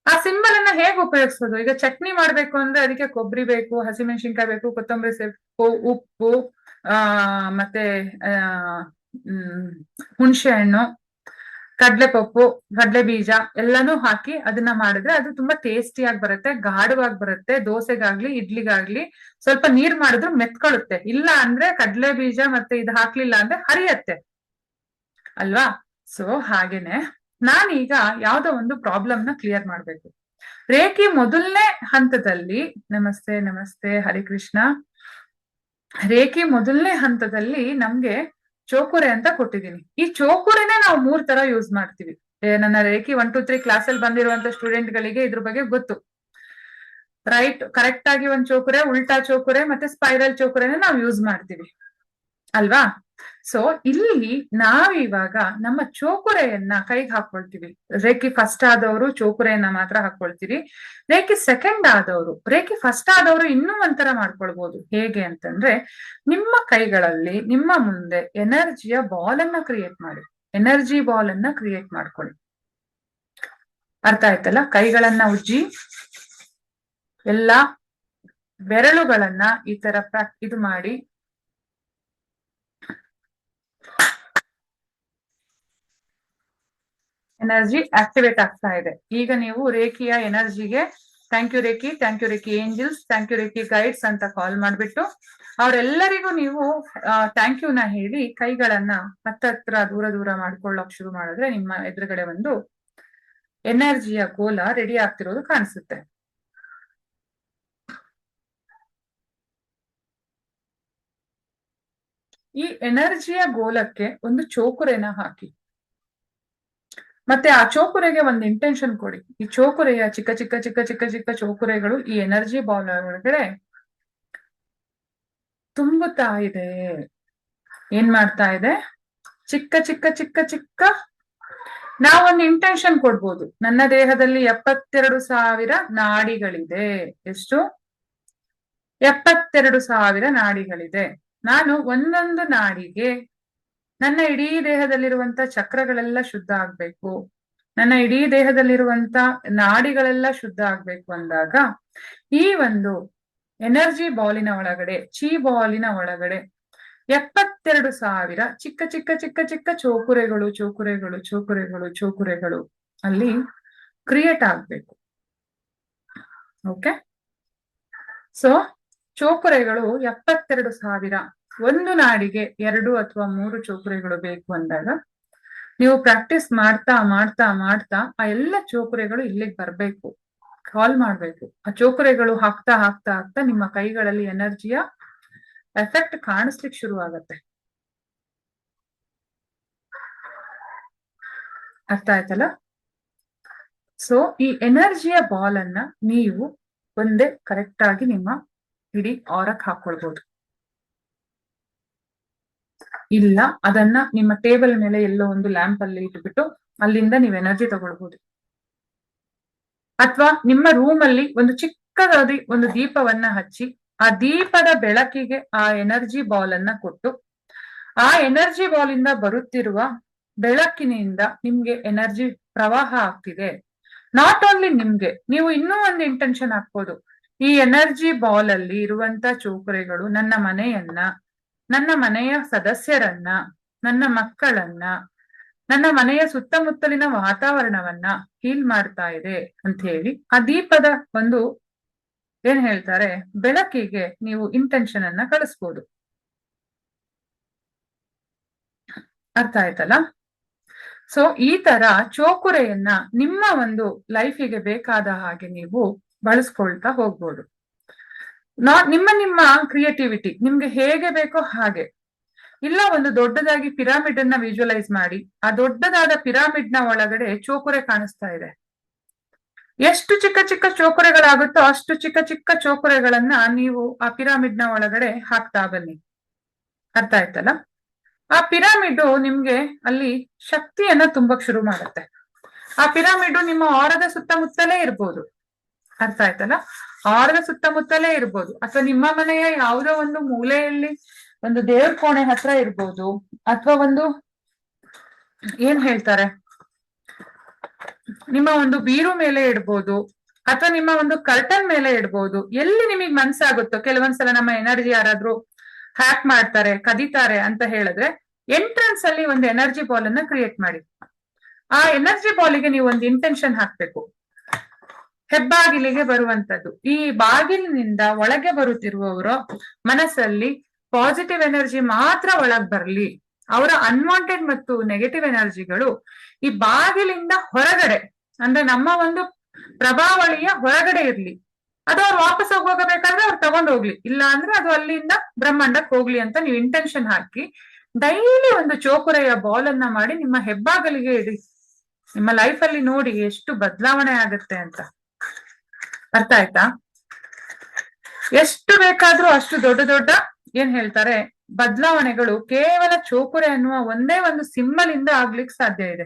ಆ ಸಿಂಬಲ್ ಅನ್ನ ಹೇಗೆ ಉಪಯೋಗಿಸೋದು? ಈಗ ಚಟ್ನಿ ಮಾಡ್ಬೇಕು ಅಂದ್ರೆ ಅದಕ್ಕೆ ಕೊಬ್ಬರಿ ಬೇಕು, ಹಸಿಮೆಣಸಿನ್ಕಾಯಿ ಬೇಕು, ಕೊತ್ತಂಬರಿ ಸೊಪ್ಪು, ಉಪ್ಪು, ಮತ್ತೆ ಹುಣಸೆ ಹಣ್ಣು, ಕಡ್ಲೆಪಪ್ಪು, ಕಡ್ಲೆ ಬೀಜ ಎಲ್ಲಾನು ಹಾಕಿ ಅದನ್ನ ಮಾಡಿದ್ರೆ ಅದು ತುಂಬಾ ಟೇಸ್ಟಿಯಾಗಿ ಬರುತ್ತೆ, ಗಾಢವಾಗಿ ಬರುತ್ತೆ. ದೋಸೆಗಾಗ್ಲಿ ಇಡ್ಲಿಗಾಗ್ಲಿ ಸ್ವಲ್ಪ ನೀರ್ ಮಾಡಿದ್ರು ಮೆತ್ಕೊಳ್ಳುತ್ತೆ. ಇಲ್ಲ ಅಂದ್ರೆ ಕಡ್ಲೆ ಬೀಜ ಮತ್ತೆ ಇದು ಹಾಕ್ಲಿಲ್ಲ ಅಂದ್ರೆ ಹರಿಯತ್ತೆ ಅಲ್ವಾ? ಸೊ ಹಾಗೇನೆ ನಾನೀಗ ಯಾವ್ದೋ ಒಂದು ಪ್ರಾಬ್ಲಮ್ ನ ಕ್ಲಿಯರ್ ಮಾಡ್ಬೇಕು. ರೇಖಿ ಮೊದಲನೇ ಹಂತದಲ್ಲಿ, ನಮಸ್ತೆ ಹರಿಕೃಷ್ಣ. ರೇಖಿ ಮೊದಲನೇ ಹಂತದಲ್ಲಿ ನಮ್ಗೆ ಚೋಕುರೆ ಅಂತ ಕೊಟ್ಟಿದ್ದೀನಿ. ಈ ಚೋಕುರೆನೆ ನಾವು 3 ತರ ಯೂಸ್ ಮಾಡ್ತೀವಿ. ನನ್ನ ರೇಖಿ 1 2 3 ಕ್ಲಾಸ್ ಅಲ್ಲಿ ಬಂದಿರುವಂತ ಸ್ಟೂಡೆಂಟ್ ಗಳಿಗೆ ಇದ್ರ ಬಗ್ಗೆ ಗೊತ್ತು. ಕರೆಕ್ಟ್ ಆಗಿ ಒಂದ್ ಚೋಕುರೆ, ಉಲ್ಟಾ ಚೋಕುರೆ ಮತ್ತೆ ಸ್ಪೈರಲ್ ಚೋಕುರೆನ ನಾವು ಯೂಸ್ ಮಾಡ್ತೀವಿ ಅಲ್ವಾ? ಸೊ ಇಲ್ಲಿ ನಾವಿವಾಗ ನಮ್ಮ ಚೋಕುರೆಯನ್ನ ಕೈಗೆ ಹಾಕೊಳ್ತೀವಿ. ರೇಖಿ ಫಸ್ಟ್ ಆದವರು ಚೋಕುರೆಯನ್ನ ಮಾತ್ರ ಹಾಕೊಳ್ತೀವಿ. ರೇಖಿ ಫಸ್ಟ್ ಆದವರು ಇನ್ನೂ ಒಂಥರ ಮಾಡ್ಕೊಳ್ಬಹುದು. ಹೇಗೆ ಅಂತಂದ್ರೆ, ನಿಮ್ಮ ಕೈಗಳಲ್ಲಿ ನಿಮ್ಮ ಮುಂದೆ ಎನರ್ಜಿಯ ಬಾಲ್ ಅನ್ನ ಕ್ರಿಯೇಟ್ ಮಾಡಿ. ಎನರ್ಜಿ ಬಾಲ್ ಅನ್ನ ಕ್ರಿಯೇಟ್ ಮಾಡ್ಕೊಳ್ಳಿ. ಅರ್ಥ ಆಯ್ತಲ್ಲ? ಕೈಗಳನ್ನ ಉಜ್ಜಿ ಎಲ್ಲಾ ಬೆರಳುಗಳನ್ನ ಈ ತರ ಇದು ಮಾಡಿ ಎನರ್ಜಿ ಆಕ್ಟಿವೇಟ್ ಆಗ್ತಾ ಇದೆ. ಈಗ ನೀವು ರೇಖಿಯ ಎನರ್ಜಿಗೆ thank you reiki, thank you reiki angels, thank you reiki guides ಅಂತ ಕಾಲ್ ಮಾಡ್ಬಿಟ್ಟು ಅವರೆಲ್ಲರಿಗೂ ನೀವು ಥ್ಯಾಂಕ್ ಯುನ ಹೇಳಿ ಕೈಗಳನ್ನ ಹತ್ತತ್ರ ದೂರ ದೂರ ಮಾಡ್ಕೊಳ್ಳೋಕ್ ಶುರು ಮಾಡಿದ್ರೆ ನಿಮ್ಮ ಎದುರುಗಡೆ ಒಂದು ಎನರ್ಜಿಯ ಗೋಲ ರೆಡಿ ಆಗ್ತಿರೋದು ಕಾಣಿಸುತ್ತೆ. ಈ ಎನರ್ಜಿಯ ಗೋಲಕ್ಕೆ ಒಂದು ಚೋಕುರೆನ ಹಾಕಿ, ಮತ್ತೆ ಆ ಚೋಕುರೆಗೆ ಒಂದು ಇಂಟೆನ್ಷನ್ ಕೊಡಿ. ಈ ಚೋಕುರೆಯ ಚಿಕ್ಕ ಚಿಕ್ಕ ಚಿಕ್ಕ ಚಿಕ್ಕ ಚಿಕ್ಕ ಚೋಕುರೆಗಳು ಈ ಎನರ್ಜಿ ಬಾಲ್ ಒಳಗಡೆ ತುಂಬುತ್ತಾ ಇದೆ. ಏನ್ ಮಾಡ್ತಾ ಇದೆ? ಚಿಕ್ಕ ಚಿಕ್ಕ ಚಿಕ್ಕ ಚಿಕ್ಕ ನಾವೊಂದು ಇಂಟೆನ್ಷನ್ ಕೊಡ್ಬೋದು. ನನ್ನ ದೇಹದಲ್ಲಿ 72,000 ನಾಡಿಗಳಿದೆ. ಎಷ್ಟು? 72,000 ನಾಡಿಗಳಿದೆ. ನಾನು ಒಂದೊಂದು ನಾಡಿಗೆ ನನ್ನ ಇಡೀ ದೇಹದಲ್ಲಿರುವಂತ ಚಕ್ರಗಳೆಲ್ಲ ಶುದ್ಧ ಆಗ್ಬೇಕು, ನನ್ನ ಇಡೀ ದೇಹದಲ್ಲಿರುವಂತ ನಾಡಿಗಳೆಲ್ಲ ಶುದ್ಧ ಆಗ್ಬೇಕು ಅಂದಾಗ ಈ ಒಂದು ಎನರ್ಜಿ ಬಾಲಿನ ಒಳಗಡೆ, ಚಿ ಬಾಲಿನ ಒಳಗಡೆ 72,000 ಚಿಕ್ಕ ಚಿಕ್ಕ ಚಿಕ್ಕ ಚಿಕ್ಕ ಚೋಕುರೆಗಳು ಚೋಕುರೆಗಳು ಚೋಕುರೆಗಳು ಚೋಕುರೆಗಳು ಅಲ್ಲಿ ಕ್ರಿಯೇಟ್ ಆಗ್ಬೇಕು. ಓಕೆ, ಸೊ ಚೋಕುರೆಗಳು 72,000. ಒಂದು ನಾಡಿಗೆ 2 ಅಥವಾ 3 ಚೋಕುರೆಗಳು ಬೇಕು ಅಂದಾಗ ನೀವು ಪ್ರಾಕ್ಟೀಸ್ ಮಾಡ್ತಾ ಮಾಡ್ತಾ ಮಾಡ್ತಾ ಆ ಎಲ್ಲ ಚೋಕುರೆಗಳು ಇಲ್ಲಿಗೆ ಬರ್ಬೇಕು, ಕಾಲ್ ಮಾಡ್ಬೇಕು. ಆ ಚೋಕುರೆಗಳು ಹಾಕ್ತಾ ಹಾಕ್ತಾ ಹಾಕ್ತಾ ನಿಮ್ಮ ಕೈಗಳಲ್ಲಿ ಎನರ್ಜಿಯ ಎಫೆಕ್ಟ್ ಕಾಣಿಸ್ಲಿಕ್ಕೆ ಶುರು ಆಗತ್ತೆ. ಅರ್ಥ ಆಯ್ತಲ್ಲ? ಸೊ ಈ ಎನರ್ಜಿಯ ಬಾಲ್ ಅನ್ನ ನೀವು ಒಂದೇ ಕರೆಕ್ಟ್ ಆಗಿ ನಿಮ್ಮ ಇಡೀ ಆರಕ್ಕೆ ಹಾಕೊಳ್ಬಹುದು. ಇಲ್ಲ ಅದನ್ನ ನಿಮ್ಮ ಟೇಬಲ್ ಮೇಲೆ ಎಲ್ಲೋ ಒಂದು ಲ್ಯಾಂಪ್ ಅಲ್ಲಿ ಇಟ್ಬಿಟ್ಟು ಅಲ್ಲಿಂದ ನೀವು ಎನರ್ಜಿ ತಗೊಳ್ಬಹುದು. ಅಥವಾ ನಿಮ್ಮ ರೂಮ್ ಅಲ್ಲಿ ಒಂದು ಚಿಕ್ಕದಾಗಿ ಒಂದು ದೀಪವನ್ನ ಹಚ್ಚಿ ಆ ದೀಪದ ಬೆಳಕಿಗೆ ಆ ಎನರ್ಜಿ ಬಾಲ್ ಅನ್ನ ಕೊಟ್ಟು ಆ ಎನರ್ಜಿ ಬಾಲ್ ಇಂದ ಬರುತ್ತಿರುವ ಬೆಳಕಿನಿಂದ ನಿಮ್ಗೆ ಎನರ್ಜಿ ಪ್ರವಾಹ ಆಗ್ತಿದೆ. ನಾಟ್ ಓನ್ಲಿ ನಿಮ್ಗೆ, ನೀವು ಇನ್ನೂ ಒಂದು ಇಂಟೆನ್ಷನ್ ಹಾಕ್ಬೋದು. ಈ ಎನರ್ಜಿ ಬಾಲ್ ಅಲ್ಲಿ ಇರುವಂತ ಚೋಕುರೆಗಳು ನನ್ನ ಮನೆಯನ್ನ, ನನ್ನ ಮನೆಯ ಸದಸ್ಯರನ್ನ, ನನ್ನ ಮಕ್ಕಳನ್ನ, ನನ್ನ ಮನೆಯ ಸುತ್ತಮುತ್ತಲಿನ ವಾತಾವರಣವನ್ನ ಹೀಲ್ ಮಾಡ್ತಾ ಇದೆ ಅಂತ ಹೇಳಿ ಆ ದೀಪದ ಒಂದು ಏನ್ ಹೇಳ್ತಾರೆ ಬೆಳಕಿಗೆ ನೀವು ಇಂಟೆನ್ಷನ್ ಅನ್ನ ಕಳಿಸ್ಬೋದು. ಅರ್ಥ ಆಯ್ತಲ್ಲ? ಸೊ ಈ ತರ ಚೋಕುರೆಯನ್ನ ನಿಮ್ಮ ಒಂದು ಲೈಫಿಗೆ ಬೇಕಾದ ಹಾಗೆ ನೀವು ಬಳಸ್ಕೊಳ್ತಾ ಹೋಗ್ಬೋದು. ನಿಮ್ಮ ಕ್ರಿಯೇಟಿವಿಟಿ ನಿಮ್ಗೆ ಹೇಗೆ ಬೇಕೋ ಹಾಗೆ. ಇಲ್ಲ ಒಂದು ದೊಡ್ಡದಾಗಿ ಪಿರಾಮಿಡ್ ಅನ್ನ ವಿಜುವಲೈಸ್ ಮಾಡಿ ಆ ದೊಡ್ಡದಾದ ಪಿರಾಮಿಡ್ ನ ಒಳಗಡೆ ಚೋಕುರೆ ಕಾಣಿಸ್ತಾ ಇದೆ. ಎಷ್ಟು ಚಿಕ್ಕ ಚಿಕ್ಕ ಚೋಕುರೆಗಳಾಗುತ್ತೋ ಅಷ್ಟು ಚಿಕ್ಕ ಚಿಕ್ಕ ಚೋಕುರೆಗಳನ್ನ ನೀವು ಆ ಪಿರಾಮಿಡ್ ನ ಒಳಗಡೆ ಹಾಕ್ತಾ ಬನ್ನಿ. ಅರ್ಥ ಆಯ್ತಲ್ಲ? ಆ ಪಿರಾಮಿಡ್ ನಿಮ್ಗೆ ಅಲ್ಲಿ ಶಕ್ತಿಯನ್ನ ತುಂಬಕ್ ಶುರು ಮಾಡುತ್ತೆ. ಆ ಪಿರಾಮಿಡ್ ನಿಮ್ಮ ಆರದ ಸುತ್ತಮುತ್ತಲೇ ಇರ್ಬೋದು. ಅರ್ಥ ಆಯ್ತಲ್ಲ? ಆರದ ಸುತ್ತಮುತ್ತಲೇ ಇರ್ಬೋದು, ಅಥವಾ ನಿಮ್ಮ ಮನೆಯ ಯಾವುದೋ ಒಂದು ಮೂಲೆಯಲ್ಲಿ ಒಂದು ದೇವ್ರ ಕೋಣೆ ಹತ್ರ ಇರ್ಬೋದು, ಅಥವಾ ಒಂದು ಏನ್ ಹೇಳ್ತಾರೆ ನಿಮ್ಮ ಒಂದು ಬೀರು ಮೇಲೆ ಇಡ್ಬೋದು, ಅಥವಾ ನಿಮ್ಮ ಒಂದು ಕರ್ಟನ್ ಮೇಲೆ ಇಡ್ಬೋದು. ಎಲ್ಲಿ ನಿಮಗ್ ಮನ್ಸಾಗುತ್ತೋ. ಕೆಲವೊಂದ್ಸಲ ನಮ್ಮ ಎನರ್ಜಿ ಯಾರಾದ್ರೂ ಹ್ಯಾಕ್ ಮಾಡ್ತಾರೆ, ಕದೀತಾರೆ ಅಂತ ಹೇಳಿದ್ರೆ ಎಂಟ್ರೆನ್ಸ್ ಅಲ್ಲಿ ಒಂದು ಎನರ್ಜಿ ಬಾಲ್ ಅನ್ನ ಕ್ರಿಯೇಟ್ ಮಾಡಿ. ಆ ಎನರ್ಜಿ ಬಾಲಿಗೆ ನೀವು ಒಂದು ಇಂಟೆನ್ಷನ್ ಹಾಕ್ಬೇಕು. ಹೆಬ್ಬಾಗಿಲಿಗೆ ಬರುವಂತದ್ದು, ಈ ಬಾಗಿಲಿನಿಂದ ಒಳಗೆ ಬರುತ್ತಿರುವವರ ಮನಸ್ಸಲ್ಲಿ ಪಾಸಿಟಿವ್ ಎನರ್ಜಿ ಮಾತ್ರ ಒಳಗ್ ಬರ್ಲಿ. ಅವರ ಅನ್ವಾಂಟೆಡ್ ಮತ್ತು ನೆಗೆಟಿವ್ ಎನರ್ಜಿಗಳು ಈ ಬಾಗಿಲಿಂದ ಹೊರಗಡೆ, ಅಂದ್ರೆ ನಮ್ಮ ಒಂದು ಪ್ರಭಾವಳಿಯ ಹೊರಗಡೆ ಇರ್ಲಿ. ಅದು ಅವ್ರು ವಾಪಸ್ ಹೋಗಬೇಕಾದ್ರೆ ಅವ್ರು ತಗೊಂಡ್ ಹೋಗ್ಲಿ, ಇಲ್ಲ ಅಂದ್ರೆ ಅದು ಅಲ್ಲಿಂದ ಬ್ರಹ್ಮಾಂಡಕ್ಕೆ ಹೋಗ್ಲಿ ಅಂತ ನೀವು ಇಂಟೆನ್ಷನ್ ಹಾಕಿ ಡೈಲಿ ಒಂದು ಚೋಕುರೆಯ ಬಾಲ್ ಅನ್ನ ಮಾಡಿ ನಿಮ್ಮ ಹೆಬ್ಬಾಗಲಿಗೆ ಇಡಿ. ನಿಮ್ಮ ಲೈಫ್ ಅಲ್ಲಿ ನೋಡಿ ಎಷ್ಟು ಬದಲಾವಣೆ ಆಗುತ್ತೆ ಅಂತ. ಅರ್ಥ ಆಯ್ತಾ? ಎಷ್ಟು ಬೇಕಾದ್ರೂ ಅಷ್ಟು ದೊಡ್ಡ ದೊಡ್ಡ ಏನ್ ಹೇಳ್ತಾರೆ ಬದಲಾವಣೆಗಳು ಕೇವಲ ಚೋಕುರೆ ಅನ್ನುವ ಒಂದೇ ಒಂದು ಸಿಂಬಲ್ ಇಂದ ಆಗ್ಲಿಕ್ಕೆ ಸಾಧ್ಯ ಇದೆ.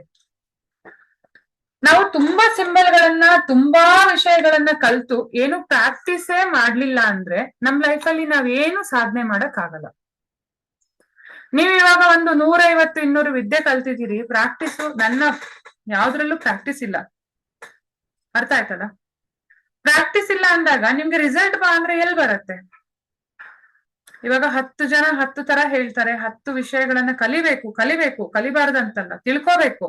ನಾವು ತುಂಬಾ ಸಿಂಬಲ್ಗಳನ್ನ, ತುಂಬಾ ವಿಷಯಗಳನ್ನ ಕಲ್ತು ಏನು ಪ್ರಾಕ್ಟೀಸೇ ಮಾಡ್ಲಿಲ್ಲ ಅಂದ್ರೆ ನಮ್ ಲೈಫಲ್ಲಿ ನಾವೇನು ಸಾಧನೆ ಮಾಡಕ್ ಆಗಲ್ಲ. ನೀವ್ ಇವಾಗ ಒಂದು 150-200 ವಿದ್ಯೆ ಕಲ್ತಿದ್ದೀರಿ, ಪ್ರಾಕ್ಟೀಸು ನನ್ನ ಯಾವ್ದ್ರಲ್ಲೂ ಪ್ರಾಕ್ಟೀಸ್ ಇಲ್ಲ. ಅರ್ಥ ಆಯ್ತಲ್ಲ? ಪ್ರಾಕ್ಟೀಸ್ ಇಲ್ಲ ಅಂದಾಗ ನಿಮ್ಗೆ ರಿಸಲ್ಟ್ ಬಾ ಅಂದ್ರೆ ಎಲ್ ಬರುತ್ತೆ? ಇವಾಗ 10 ಜನ 10 ತರ ಹೇಳ್ತಾರೆ, 10 ವಿಷಯಗಳನ್ನ ಕಲಿಬೇಕು, ಕಲಿಬಾರ್ದಂತಲ್ಲ, ತಿಳ್ಕೋಬೇಕು.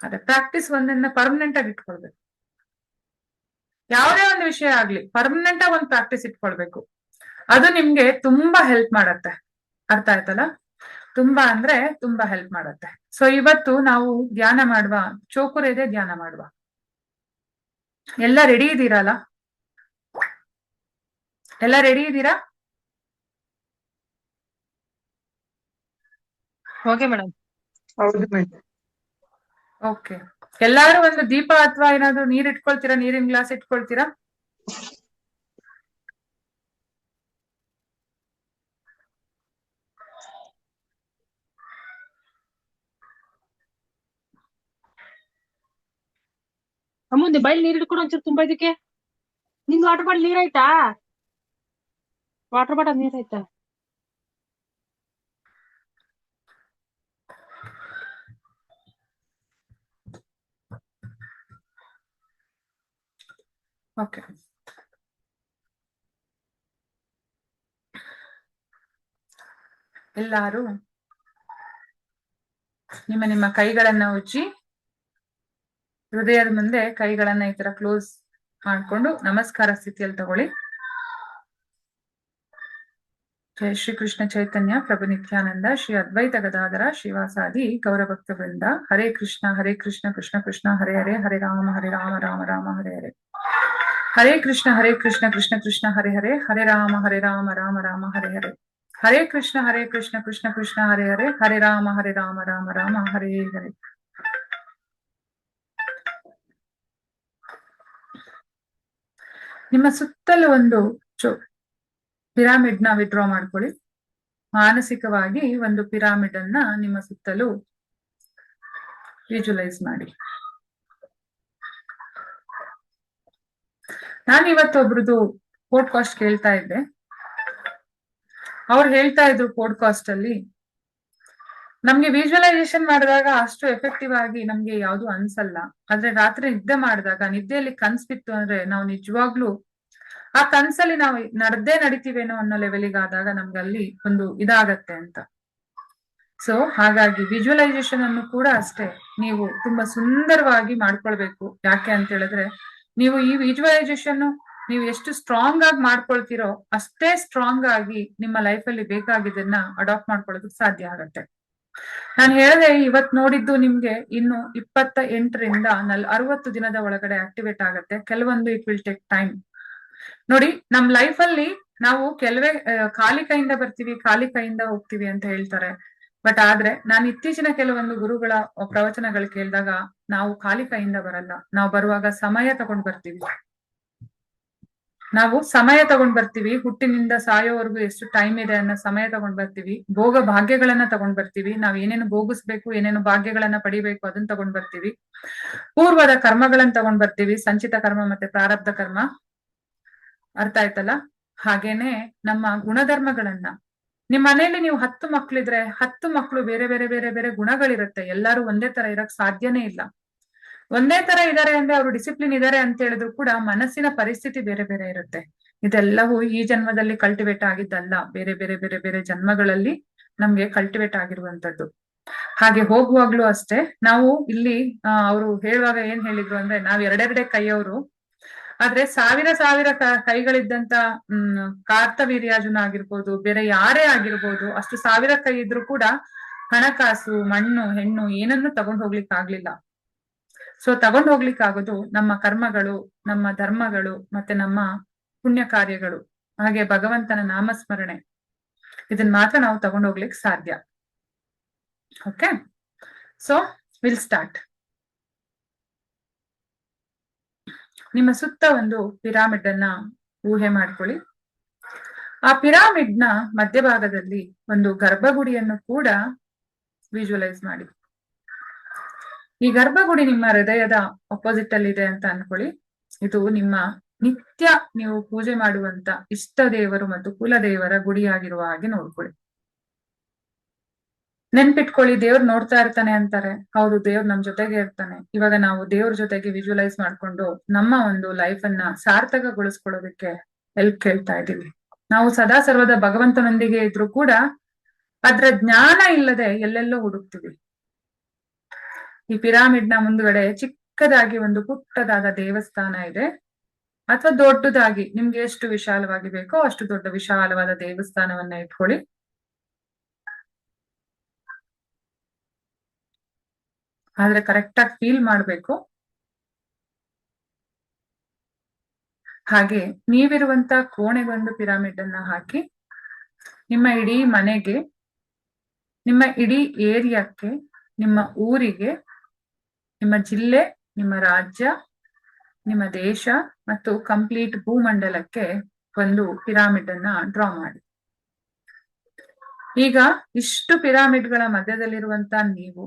ಅದೇ ಪ್ರಾಕ್ಟೀಸ್ ಒಂದನ್ನ ಪರ್ಮನೆಂಟ್ ಆಗಿ ಇಟ್ಕೊಳ್ಬೇಕು. ಯಾವುದೇ ಒಂದು ವಿಷಯ ಆಗ್ಲಿ ಪರ್ಮನೆಂಟ್ ಆಗಿ ಒಂದು ಪ್ರಾಕ್ಟೀಸ್ ಇಟ್ಕೊಳ್ಬೇಕು. ಅದು ನಿಮ್ಗೆ ತುಂಬಾ ಹೆಲ್ಪ್ ಮಾಡತ್ತೆ. ಅರ್ಥ ಆಯ್ತಲ್ಲ? ತುಂಬಾ ಅಂದ್ರೆ ತುಂಬಾ ಹೆಲ್ಪ್ ಮಾಡತ್ತೆ. ಸೊ ಇವತ್ತು ನಾವು ಧ್ಯಾನ ಮಾಡುವ, ಚೋಕುರೆದೆ ಧ್ಯಾನ ಮಾಡುವ. ಎಲ್ಲ ರೆಡಿ ಇದ್ದೀರಲ್ಲ? ಎಲ್ಲ ರೆಡಿ ಇದ್ದೀರಾ? Okay madam. ಹೌದು ಮೇಡಮ್. ಓಕೆ. ಎಲ್ಲಾರು ಒಂದು ದೀಪ ಅಥವಾ ಏನಾದ್ರು ನೀರ್ ಇಟ್ಕೊಳ್ತೀರಾ? ನೀರಿನ ಗ್ಲಾಸ್ ಇಟ್ಕೊಳ್ತೀರಾ? ಮುಂದೆ ಬೈಲ್ ನೀರ್ ಇಟ್ಕೊಡು ಒಂಚೂರು ತುಂಬಾ ಇದಕ್ಕೆ. ನಿಂದ್ ವಾಟರ್ ಬಾಟಲ್ ನೀರ್ ಆಯ್ತಾ? ವಾಟರ್ ಬಾಟಲ್ ನೀರ್ ಆಯ್ತಾ? ಓಕೆ. ಎಲ್ಲಾರು ನಿಮ್ಮ ಕೈಗಳನ್ನ ಉಜ್ಜಿ ಹೃದಯದ ಮುಂದೆ ಕೈಗಳನ್ನ ಈ ತರ ಕ್ಲೋಸ್ ಮಾಡ್ಕೊಂಡು ನಮಸ್ಕಾರ ಸ್ಥಿತಿಯಲ್ಲಿ ತಗೊಳ್ಳಿ. ಜೈ ಶ್ರೀ ಕೃಷ್ಣ ಚೈತನ್ಯ ಪ್ರಭು ನಿತ್ಯಾನಂದ ಶ್ರೀ ಅದ್ವೈತ ಗದಾಧರ ಶ್ರೀವಾಸಾದಿ ಗೌರಭಕ್ತ ವೃಂದ. ಹರೇ ಕೃಷ್ಣ ಕೃಷ್ಣ ಕೃಷ್ಣ ಹರೇ ಹರೇ, ಹರೇ ರಾಮ ರಾಮ ರಾಮ ಹರೇ ಹರೇ. ಹರೇ ಕೃಷ್ಣ ಕೃಷ್ಣ ಕೃಷ್ಣ ಹರೇ ಹರೇ, ಹರೇ ರಾಮ ರಾಮ ರಾಮ ಹರೇ ಹರೇ. ಹರೇ ಕೃಷ್ಣ ಕೃಷ್ಣ ಕೃಷ್ಣ ಹರೇ ಹರೇ, ಹರೇ ರಾಮ ರಾಮ ರಾಮ ಹರೇ ಹರೇ. ನಿಮ್ಮ ಸುತ್ತಲೂ ಒಂದು ಪಿರಾಮಿಡ್ ನ ವಿಡ್ರಾ ಮಾಡ್ಕೊಳ್ಳಿ. ಮಾನಸಿಕವಾಗಿ ಒಂದು ಪಿರಾಮಿಡ್ ಅನ್ನ ನಿಮ್ಮ ಸುತ್ತಲೂ ವಿಜುವಲೈಸ್ ಮಾಡಿ. ನಾನು ಇವತ್ತು ಒಬ್ರದ್ದು ಪಾಡ್ಕಾಸ್ಟ್ ಕೇಳ್ತಾ ಇದ್ದೆ. ಅವ್ರು ಹೇಳ್ತಾ ಇದ್ರು ಪಾಡ್ಕಾಸ್ಟ್ ಅಲ್ಲಿ, ನಮ್ಗೆ ವಿಜುವಲೈಸೇಷನ್ ಮಾಡಿದಾಗ ಅಷ್ಟು ಎಫೆಕ್ಟಿವ್ ಆಗಿ ನಮ್ಗೆ ಯಾವ್ದು ಅನ್ಸಲ್ಲ. ಆದ್ರೆ ರಾತ್ರಿ ನಿದ್ದೆ ಮಾಡಿದಾಗ, ನಿದ್ದೆಯಲ್ಲಿ ಕನ್ಸ್ ಬಿತ್ತು ಅಂದ್ರೆ ನಾವು ನಿಜವಾಗ್ಲೂ ಆ ಕನ್ಸಲ್ಲಿ ನಾವು ನಡಿತೀವೇನೋ ಅನ್ನೋ ಲೆವೆಲಿಗೆ ಆದಾಗ ನಮ್ಗೆ ಅಲ್ಲಿ ಒಂದು ಇದಾಗತ್ತೆ ಅಂತ. ಸೊ ಹಾಗಾಗಿ ವಿಜುವಲೈಸೇಷನ್ ಅನ್ನು ಕೂಡ ಅಷ್ಟೇ ನೀವು ತುಂಬಾ ಸುಂದರವಾಗಿ ಮಾಡ್ಕೊಳ್ಬೇಕು. ಯಾಕೆ ಅಂತ ಹೇಳಿದ್ರೆ, ನೀವು ಈ ವಿಜುವಲೈಸೇಷನ್ ನೀವು ಎಷ್ಟು ಸ್ಟ್ರಾಂಗ್ ಆಗಿ ಮಾಡ್ಕೊಳ್ತೀರೋ ಅಷ್ಟೇ ಸ್ಟ್ರಾಂಗ್ ಆಗಿ ನಿಮ್ಮ ಲೈಫ್ ಅಲ್ಲಿ ಬೇಕಾಗಿದ್ದನ್ನ ಅಡಾಪ್ಟ್ ಮಾಡ್ಕೊಳ್ಳೋದಕ್ಕೆ ಸಾಧ್ಯ ಆಗತ್ತೆ. ನಾನು ಹೇಳಿದೆ, ಇವತ್ ನೋಡಿದ್ದು ನಿಮ್ಗೆ ಇನ್ನು 28ರಿಂದ 60 ದಿನದ ಒಳಗಡೆ ಆಕ್ಟಿವೇಟ್ ಆಗತ್ತೆ. ಕೆಲವೊಂದು ಇಟ್ ವಿಲ್ ಟೇಕ್ ಟೈಮ್. ನೋಡಿ, ನಮ್ ಲೈಫ್ ಅಲ್ಲಿ ನಾವು ಕೆಲವೇ ಖಾಲಿ ಕೈಯಿಂದ ಬರ್ತೀವಿ, ಖಾಲಿ ಕೈಯಿಂದ ಹೋಗ್ತೀವಿ ಅಂತ ಹೇಳ್ತಾರೆ. ಬಟ್ ಆದ್ರೆ ನಾನು ಇತ್ತೀಚಿನ ಕೆಲವೊಂದು ಗುರುಗಳ ಪ್ರವಚನಗಳು ಕೇಳಿದಾಗ, ನಾವು ಖಾಲಿ ಕೈಯಿಂದ ಬರಲ್ಲ, ನಾವು ಬರುವಾಗ ಸಮಯ ತಗೊಂಡ್ ಬರ್ತೀವಿ. ನಾವು ಸಮಯ ತಗೊಂಡ್ ಬರ್ತೀವಿ. ಹುಟ್ಟಿನಿಂದ ಸಾಯೋವರೆಗೂ ಎಷ್ಟು ಟೈಮ್ ಇದೆ ಅನ್ನೋ ಸಮಯ ತಗೊಂಡ್ ಬರ್ತೀವಿ. ಭೋಗ ಭಾಗ್ಯಗಳನ್ನ ತಗೊಂಡ್ ಬರ್ತೀವಿ. ನಾವ್ ಏನೇನು ಭೋಗಿಸ್ಬೇಕು, ಏನೇನು ಭಾಗ್ಯಗಳನ್ನ ಪಡಿಬೇಕು ಅದನ್ನ ತಗೊಂಡ್ ಬರ್ತೀವಿ. ಪೂರ್ವದ ಕರ್ಮಗಳನ್ನ ತಗೊಂಡ್ ಬರ್ತೀವಿ, ಸಂಚಿತ ಕರ್ಮ ಮತ್ತೆ ಪ್ರಾರಬ್ಧ ಕರ್ಮ. ಅರ್ಥ ಆಯ್ತಲ್ಲ? ಹಾಗೇನೆ ನಮ್ಮ ಗುಣಧರ್ಮಗಳನ್ನ, ನಿಮ್ ಮನೆಯಲ್ಲಿ ನೀವು 10 ಮಕ್ಳಿದ್ರೆ 10 ಮಕ್ಳು ಬೇರೆ ಬೇರೆ ಬೇರೆ ಬೇರೆ ಗುಣಗಳಿರುತ್ತೆ. ಎಲ್ಲರೂ ಒಂದೇ ತರ ಇರಕ್ ಸಾಧ್ಯನೇ ಇಲ್ಲ. ಒಂದೇ ತರ ಇದಾರೆ ಅಂದ್ರೆ ಅವರು ಡಿಸಿಪ್ಲಿನ್ ಇದಾರೆ ಅಂತ ಹೇಳಿದ್ರು ಕೂಡ ಮನಸ್ಸಿನ ಪರಿಸ್ಥಿತಿ ಬೇರೆ ಬೇರೆ ಇರುತ್ತೆ. ಇದೆಲ್ಲವೂ ಈ ಜನ್ಮದಲ್ಲಿ ಕಲ್ಟಿವೇಟ್ ಆಗಿದ್ದಲ್ಲ, ಬೇರೆ ಬೇರೆ ಬೇರೆ ಬೇರೆ ಜನ್ಮಗಳಲ್ಲಿ ನಮ್ಗೆ ಕಲ್ಟಿವೇಟ್ ಆಗಿರುವಂತದ್ದು. ಹಾಗೆ ಹೋಗುವಾಗ್ಲೂ ಅಷ್ಟೇ, ನಾವು ಇಲ್ಲಿ ಅವರು ಹೇಳುವಾಗ ಏನ್ ಹೇಳಿದ್ರು ಅಂದ್ರೆ, ನಾವ್ ಎರಡೆರಡೆ ಕೈಯವರು, ಆದ್ರೆ ಸಾವಿರ ಕೈಗಳಿದ್ದಂತ ಕಾರ್ತವೀರ್ಯಾರ್ಜುನ ಆಗಿರ್ಬೋದು, ಬೇರೆ ಯಾರೇ ಆಗಿರ್ಬೋದು, ಅಷ್ಟು 1000 ಕೈ ಇದ್ರು ಕೂಡ ಹಣಕಾಸು, ಮಣ್ಣು, ಹೆಣ್ಣು ಏನನ್ನು ತಗೊಂಡ್ ಹೋಗ್ಲಿಕ್ಕೆ ಆಗ್ಲಿಲ್ಲ. ಸೊ ತಗೊಂಡ್ ಹೋಗ್ಲಿಕ್ಕೆ ಆಗೋದು ನಮ್ಮ ಕರ್ಮಗಳು, ನಮ್ಮ ಧರ್ಮಗಳು, ಮತ್ತೆ ನಮ್ಮ ಪುಣ್ಯ ಕಾರ್ಯಗಳು, ಹಾಗೆ ಭಗವಂತನ ನಾಮಸ್ಮರಣೆ. ಇದನ್ ಮಾತ್ರ ನಾವು ತಗೊಂಡ್ ಹೋಗ್ಲಿಕ್ಕೆ ಸಾಧ್ಯ. Okay, so will start. ನಿಮ್ಮ ಸುತ್ತ ಒಂದು ಪಿರಾಮಿಡ್ ಅನ್ನ ಊಹೆ ಮಾಡ್ಕೊಳ್ಳಿ. ಆ ಪಿರಾಮಿಡ್ ನ ಮಧ್ಯಭಾಗದಲ್ಲಿ ಒಂದು ಗರ್ಭಗುಡಿಯನ್ನು ಕೂಡ ವಿಜುವಲೈಸ್ ಮಾಡಿ. ಈ ಗರ್ಭಗುಡಿ ನಿಮ್ಮ ಹೃದಯದ ಅಪೋಸಿಟ್ ಅಲ್ಲಿ ಇದೆ ಅಂತ ಅನ್ಕೊಳ್ಳಿ. ಇದು ನಿಮ್ಮ ನಿತ್ಯ ನೀವು ಪೂಜೆ ಮಾಡುವಂತ ಇಷ್ಟ ದೇವರು ಮತ್ತು ಕುಲದೇವರ ಗುಡಿಯಾಗಿರುವ ಹಾಗೆ ನೋಡ್ಕೊಳ್ಳಿ. ನೆನ್ಪಿಟ್ಕೊಳ್ಳಿ, ದೇವ್ರು ನೋಡ್ತಾ ಇರ್ತಾನೆ ಅಂತಾರೆ. ಹೌದು, ದೇವ್ರು ನಮ್ ಜೊತೆಗೆ ಇರ್ತಾನೆ. ಇವಾಗ ನಾವು ದೇವ್ರ ಜೊತೆಗೆ ವಿಜುವಲೈಸ್ ಮಾಡ್ಕೊಂಡು ನಮ್ಮ ಒಂದು ಲೈಫ್ ಅನ್ನ ಸಾರ್ಥಕಗೊಳಿಸ್ಕೊಳ್ಳೋದಕ್ಕೆ ಹೆಲ್ಪ್ ಕೇಳ್ತಾ ಇದೀವಿ. ನಾವು ಸದಾ ಸರ್ವದ ಭಗವಂತನೊಂದಿಗೆ ಇದ್ರು ಕೂಡ ಅದ್ರ ಜ್ಞಾನ ಇಲ್ಲದೆ ಎಲ್ಲೆಲ್ಲೋ ಹುಡುಕ್ತಿವಿ. ಈ ಪಿರಾಮಿಡ್ ನ ಮುಂದ್ಗಡೆ ಚಿಕ್ಕದಾಗಿ ಒಂದು ಪುಟ್ಟದಾದ ದೇವಸ್ಥಾನ ಇದೆ, ಅಥವಾ ದೊಡ್ಡದಾಗಿ ನಿಮ್ಗೆ ಎಷ್ಟು ವಿಶಾಲವಾಗಿ ಬೇಕೋ ಅಷ್ಟು ದೊಡ್ಡ ವಿಶಾಲವಾದ ದೇವಸ್ಥಾನವನ್ನ ಇಟ್ಕೊಳ್ಳಿ. ಆದ್ರೆ ಕರೆಕ್ಟ್ ಆಗಿ ಫೀಲ್ ಮಾಡ್ಬೇಕು. ಹಾಗೆ ನೀವಿರುವಂತ ಕೋಣೆಗೊಂದು ಪಿರಾಮಿಡ್ ಅನ್ನ ಹಾಕಿ, ನಿಮ್ಮ ಇಡೀ ಮನೆಗೆ, ನಿಮ್ಮ ಇಡೀ ಏರಿಯಾಕ್ಕೆ, ನಿಮ್ಮ ಊರಿಗೆ, ನಿಮ್ಮ ಜಿಲ್ಲೆ, ನಿಮ್ಮ ರಾಜ್ಯ, ನಿಮ್ಮ ದೇಶ ಮತ್ತು ಕಂಪ್ಲೀಟ್ ಭೂಮಂಡಲಕ್ಕೆ ಒಂದು ಪಿರಾಮಿಡ್ ಅನ್ನ ಡ್ರಾ ಮಾಡಿ. ಈಗ ಇಷ್ಟು ಪಿರಾಮಿಡ್ಗಳ ಮಧ್ಯದಲ್ಲಿರುವಂತ ನೀವು,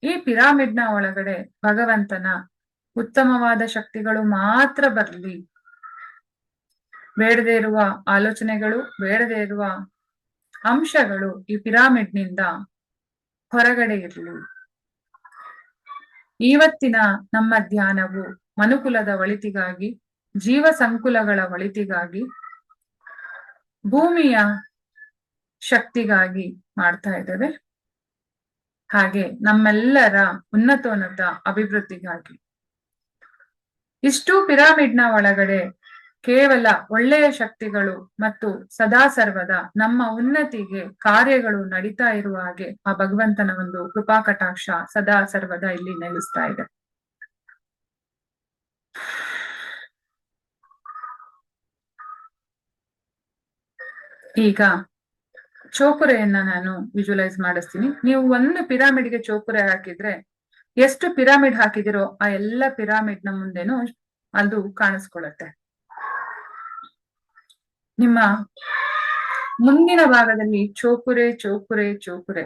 ಈ ಪಿರಾಮಿಡ್ ನ ಒಳಗಡೆ ಭಗವಂತನ ಉತ್ತಮವಾದ ಶಕ್ತಿಗಳು ಮಾತ್ರ ಬರ್ಲಿ, ಬೇಡದೇ ಇರುವ ಆಲೋಚನೆಗಳು, ಬೇಡದೇ ಇರುವ ಅಂಶಗಳು ಈ ಪಿರಾಮಿಡ್ ನಿಂದ ಹೊರಗಡೆ ಇರಲಿ. ಇವತ್ತಿನ ನಮ್ಮ ಧ್ಯಾನವು ಮನುಕುಲದ ಒಳಿತಿಗಾಗಿ, ಜೀವ ಸಂಕುಲಗಳ ಒಳಿತಿಗಾಗಿ, ಭೂಮಿಯ ಶಕ್ತಿಗಾಗಿ ಮಾಡ್ತಾ ಇದ್ದೇವೆ. ಹಾಗೆ ನಮ್ಮೆಲ್ಲರ ಉನ್ನತೋನ್ನತ ಅಭಿವೃದ್ಧಿಗಾಗಿ. ಇಷ್ಟು ಪಿರಾಮಿಡ್ ನ ಒಳಗಡೆ ಕೇವಲ ಒಳ್ಳೆಯ ಶಕ್ತಿಗಳು ಮತ್ತು ಸದಾ ಸರ್ವದ ನಮ್ಮ ಉನ್ನತಿಗೆ ಕಾರ್ಯಗಳು ನಡೀತಾ ಇರುವ ಹಾಗೆ ಆ ಭಗವಂತನ ಒಂದು ಕೃಪಾ ಕಟಾಕ್ಷ ಸದಾ ಸರ್ವದ ಇಲ್ಲಿ ನೆಲೆಸ್ತಾ ಇದೆ. ಈಗ ಚೋಕುರೆಯನ್ನ ನಾನು ವಿಜುವಲೈಸ್ ಮಾಡಿಸ್ತೀನಿ. ನೀವು ಒಂದು ಪಿರಾಮಿಡ್ಗೆ ಚೋಕುರೆ ಹಾಕಿದ್ರೆ ಎಷ್ಟು ಪಿರಾಮಿಡ್ ಹಾಕಿದಿರೋ ಆ ಎಲ್ಲ ಪಿರಾಮಿಡ್ ನ ಮುಂದೆನೂ ಅದು ಕಾಣಿಸ್ಕೊಳ್ಳುತ್ತೆ. ನಿಮ್ಮ ಮುಂದಿನ ಭಾಗದಲ್ಲಿ ಚೋಕುರೆ ಚೋಕುರೆ ಚೋಕುರೆ,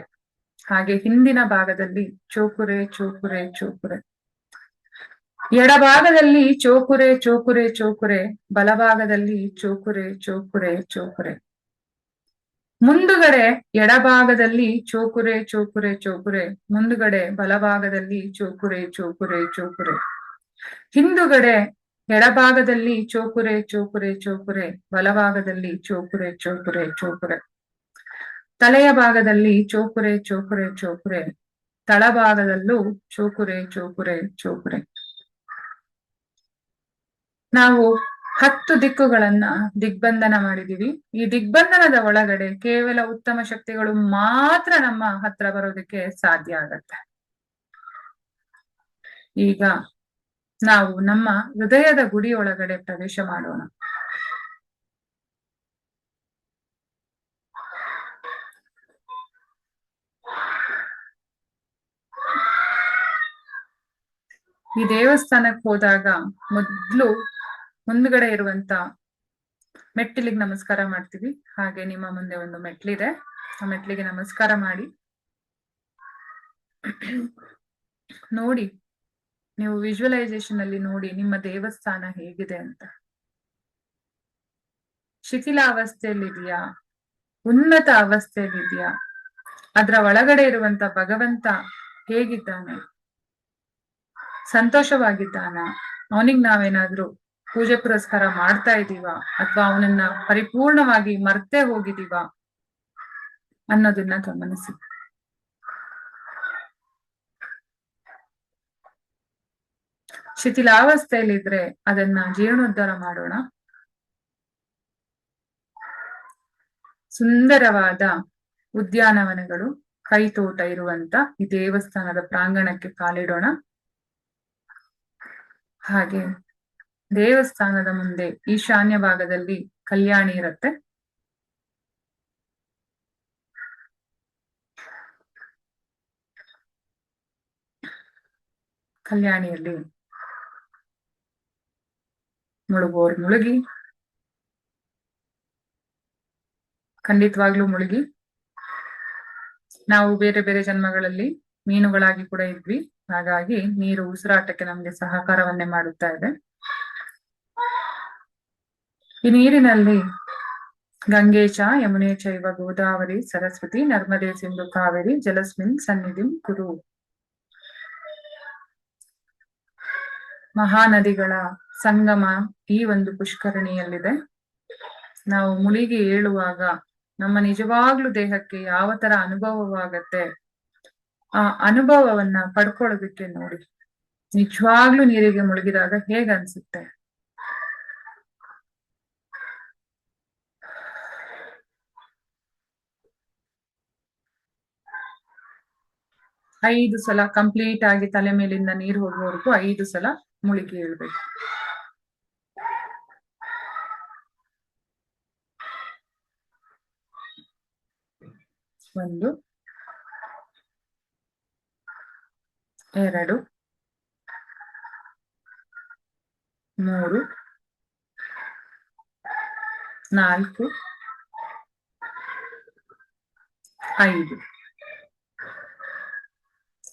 ಹಾಗೆ ಹಿಂದಿನ ಭಾಗದಲ್ಲಿ ಚೋಕುರೆ ಚೋಕುರೆ ಚೋಕುರೆ, ಎಡಭಾಗದಲ್ಲಿ ಚೋಕುರೆ ಚೋಕುರೆ ಚೋಕುರೆ, ಬಲಭಾಗದಲ್ಲಿ ಚೋಕುರೆ ಚೋಕುರೆ ಚೋಕುರೆ, ಮುಂದುಗಡೆ ಎಡಭಾಗದಲ್ಲಿ ಚೋಕುರೆ ಚೋಕುರೆ ಚೋಕುರೆ, ಮುಂದುಗಡೆ ಬಲಭಾಗದಲ್ಲಿ ಚೋಕುರೆ ಚೋಕುರೆ ಚೋಕುರೆ, ಹಿಂದುಗಡೆ ಎಡಭಾಗದಲ್ಲಿ ಚೋಕುರೆ ಚೋಕುರೆ ಚೋಕುರೆ, ಬಲಭಾಗದಲ್ಲಿ ಚೋಕುರೆ ಚೋಕುರೆ ಚೋಕುರೆ, ತಲೆಯ ಭಾಗದಲ್ಲಿ ಚೋಕುರೆ ಚೋಕುರೆ ಚೋಕುರೆ, ತಳಭಾಗದಲ್ಲೂ ಚೋಕುರೆ ಚೋಕುರೆ ಚೋಕುರೆ. ನಾವು 10 ದಿಕ್ಕುಗಳನ್ನ ದಿಗ್ಬಂಧನ ಮಾಡಿದೀವಿ. ಈ ದಿಗ್ಬಂಧನದ ಒಳಗಡೆ ಕೇವಲ ಉತ್ತಮ ಶಕ್ತಿಗಳು ಮಾತ್ರ ನಮ್ಮ ಹತ್ರ ಬರೋದಕ್ಕೆ ಸಾಧ್ಯ ಆಗತ್ತೆ. ಈಗ ನಾವು ನಮ್ಮ ಹೃದಯದ ಗುಡಿ ಒಳಗಡೆ ಪ್ರವೇಶ ಮಾಡೋಣ. ಈ ದೇವಸ್ಥಾನಕ್ಕೆ ಹೋದಾಗ ಮೊದ್ಲು ಮುಂದ್ಗಡೆ ಇರುವಂತ ಮೆಟ್ಟಿಲಿಗೆ ನಮಸ್ಕಾರ ಮಾಡ್ತೀವಿ. ಹಾಗೆ ನಿಮ್ಮ ಮುಂದೆ ಒಂದು ಮೆಟ್ಲಿದೆ, ಆ ಮೆಟ್ಲಿಗೆ ನಮಸ್ಕಾರ ಮಾಡಿ. ನೋಡಿ, ನೀವು ವಿಜುವಲೈಸೇಷನ್ ಅಲ್ಲಿ ನೋಡಿ ನಿಮ್ಮ ದೇವಸ್ಥಾನ ಹೇಗಿದೆ ಅಂತ. ಶಿಥಿಲಾವಸ್ಥೆಯಲ್ಲಿದೆಯಾ, ಉನ್ನತ ಅವಸ್ಥೆಯಲ್ಲಿದೆಯಾ, ಅದ್ರ ಒಳಗಡೆ ಇರುವಂತ ಭಗವಂತ ಹೇಗಿದ್ದಾನೆ, ಸಂತೋಷವಾಗಿದ್ದಾನ, ಅವನಿಗೆ ನಾವೇನಾದ್ರೂ ಪೂಜೆ ಪುರಸ್ಕಾರ ಮಾಡ್ತಾ ಇದೀವ, ಅಥವಾ ಅವನನ್ನ ಪರಿಪೂರ್ಣವಾಗಿ ಮರ್ತೇ ಹೋಗಿದೀವ ಅನ್ನೋದನ್ನ ಗಮನಿಸಿ. ಶಿಥಿಲಾವಸ್ಥೆಯಲ್ಲಿದ್ರೆ ಅದನ್ನ ಜೀರ್ಣೋದ್ಧಾರ ಮಾಡೋಣ. ಸುಂದರವಾದ ಉದ್ಯಾನವನಗಳು, ಕೈತೋಟ ಇರುವಂತ ಈ ದೇವಸ್ಥಾನದ ಪ್ರಾಂಗಣಕ್ಕೆ ಕಾಲಿಡೋಣ. ಹಾಗೆ ದೇವಸ್ಥಾನದ ಮುಂದೆ ಈಶಾನ್ಯ ಭಾಗದಲ್ಲಿ ಕಲ್ಯಾಣಿ ಇರುತ್ತೆ. ಕಲ್ಯಾಣಿಯಲ್ಲಿ ಮುಳುಗೋರು ಮುಳುಗಿ, ಖಂಡಿತವಾಗ್ಲೂ ಮುಳುಗಿ. ನಾವು ಬೇರೆ ಬೇರೆ ಜನ್ಮಗಳಲ್ಲಿ ಮೀನುಗಳಾಗಿ ಕೂಡ ಇದ್ವಿ, ಹಾಗಾಗಿ ನೀರು ಉಸಿರಾಟಕ್ಕೆ ನಮ್ಗೆ ಸಹಕಾರವನ್ನೇ ಮಾಡುತ್ತಾ ಇದೆ. ಈ ನೀರಿನಲ್ಲಿ ಗಂಗೆ ಚ ಯಮುನೆ ಚೈವ ಗೋದಾವರಿ ಸರಸ್ವತಿ ನರ್ಮದೆ ಸಿಂಧು ಕಾವೇರಿ ಜಲಸ್ಮಿನ್ ಸನ್ನಿಧಿಂ ಕುರು. ಮಹಾನದಿಗಳ ಸಂಗಮ ಈ ಒಂದು ಪುಷ್ಕರಣಿಯಲ್ಲಿದೆ. ನಾವು ಮುಳುಗಿ ಏಳುವಾಗ ನಮ್ಮ ನಿಜವಾಗ್ಲೂ ದೇಹಕ್ಕೆ ಯಾವ ತರ ಅನುಭವವಾಗತ್ತೆ, ಆ ಅನುಭವವನ್ನ ಪಡ್ಕೊಳ್ಳೋದಕ್ಕೆ ನೋಡಿ. ನಿಜವಾಗ್ಲೂ ನೀರಿಗೆ ಮುಳುಗಿದಾಗ ಹೇಗ ಅನ್ಸುತ್ತೆ? 5 ಸಲ ಕಂಪ್ಲೀಟ್ ಆಗಿ ತಲೆ ಮೇಲಿಂದ ನೀರು ಹೋಗುವವರೆಗೂ 5 ಸಲ ಮುಳುಗಿ ಏಳ್ಬೇಕು. ಒಂದು, ಎರಡು, ಮೂರು, ನಾಲ್ಕು, 5.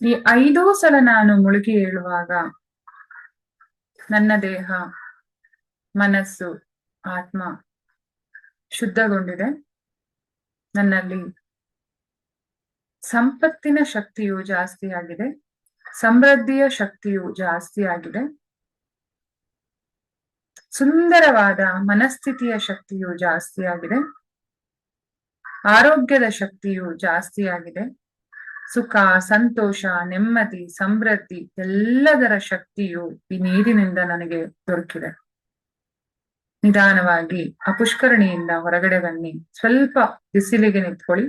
ಈ 5 ಸಲ ನಾನು ಮುಳುಗಿ ಏಳುವಾಗ ನನ್ನ ದೇಹ, ಮನಸ್ಸು, ಆತ್ಮ ಶುದ್ಧಗೊಂಡಿದೆ. ನನ್ನಲ್ಲಿ ಸಂಪತ್ತಿನ ಶಕ್ತಿಯು ಜಾಸ್ತಿ ಆಗಿದೆ, ಸಮೃದ್ಧಿಯ ಶಕ್ತಿಯು ಜಾಸ್ತಿ ಆಗಿದೆ, ಸುಂದರವಾದ ಮನಸ್ಥಿತಿಯ ಶಕ್ತಿಯು ಜಾಸ್ತಿ ಆಗಿದೆ, ಆರೋಗ್ಯದ ಶಕ್ತಿಯು ಜಾಸ್ತಿ ಆಗಿದೆ, ಸುಖ, ಸಂತೋಷ, ನೆಮ್ಮದಿ, ಸಮೃದ್ಧಿ ಎಲ್ಲದರ ಶಕ್ತಿಯು ಈ ನೀರಿನಿಂದ ನನಗೆ ದೊರಕಿದೆ. ನಿಧಾನವಾಗಿ ಆ ಪುಷ್ಕರಣಿಯಿಂದ ಹೊರಗಡೆ ಬನ್ನಿ. ಸ್ವಲ್ಪ ಬಿಸಿಲಿಗೆ ನಿಂತ್ಕೊಳ್ಳಿ.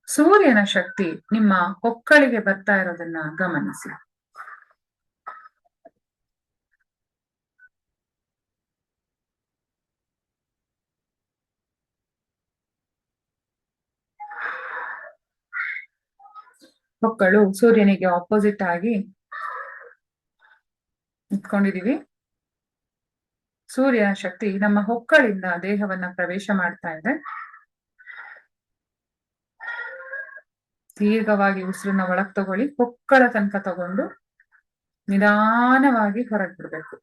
ಸೂರ್ಯನ ಶಕ್ತಿ ನಿಮ್ಮ ಹೊಕ್ಕಳಿಗೆ ಬರ್ತಾ ಇರೋದನ್ನ ಗಮನಿಸಿ. ಹೊಕ್ಕಳು ಸೂರ್ಯನಿಗೆ ಆಪೋಸಿಟ್ ಆಗಿ ನಿಂತ್ಕೊಂಡಿದೀವಿ. ಸೂರ್ಯನ ಶಕ್ತಿ ನಮ್ಮ ಹೊಕ್ಕಳಿಂದ ದೇಹವನ್ನ ಪ್ರವೇಶ ಮಾಡ್ತಾ ಇದೆ. ದೀರ್ಘವಾಗಿ ಉಸಿರನ್ನ ಒಳಗ್ ತಗೊಳ್ಳಿ. ಹೊಕ್ಕಳ ತನಕ ತಗೊಂಡು ನಿಧಾನವಾಗಿ ಹೊರಗ್ ಬಿಡ್ಬೇಕು.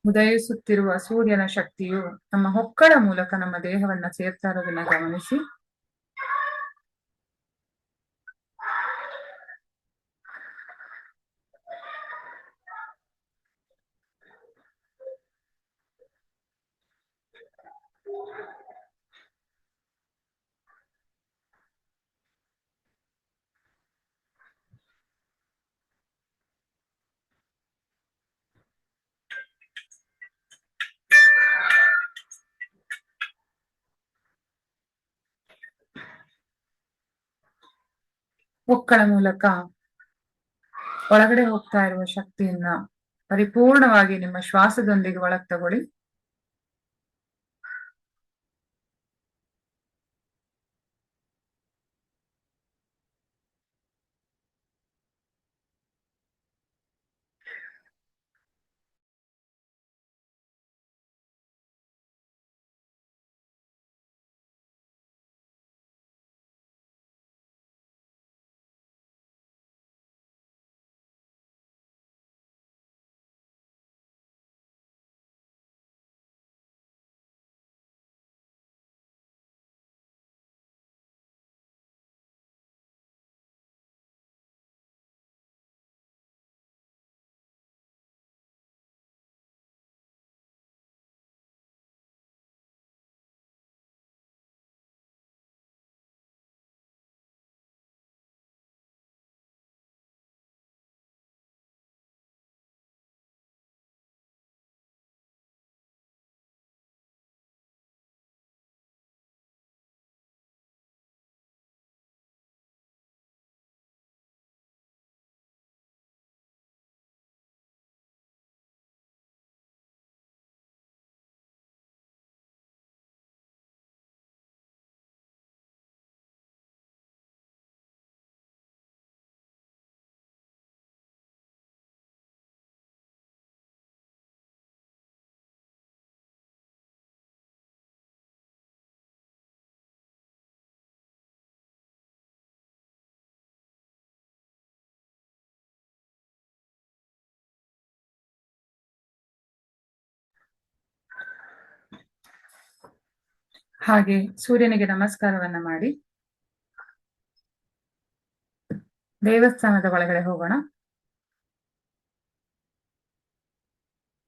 ಉದಯಿಸುತ್ತಿರುವ ಸೂರ್ಯನ ಶಕ್ತಿಯು ನಮ್ಮ ಹೊಕ್ಕಳ ಮೂಲಕ ನಮ್ಮ ದೇಹವನ್ನ ಸೇರ್ತಾ ಇರೋದನ್ನ ಗಮನಿಸಿ. ಹೊಕ್ಕಳ ಮೂಲಕ ಒಳಗಡೆ ಹೋಗ್ತಾ ಇರುವ ಶಕ್ತಿಯನ್ನ ಪರಿಪೂರ್ಣವಾಗಿ ನಿಮ್ಮ ಶ್ವಾಸದೊಂದಿಗೆ ಒಳಗ್ ತಗೊಳ್ಳಿ. ಹಾಗೆ ಸೂರ್ಯನಿಗೆ ನಮಸ್ಕಾರವನ್ನ ಮಾಡಿ ದೇವಸ್ಥಾನದ ಒಳಗಡೆ ಹೋಗೋಣ.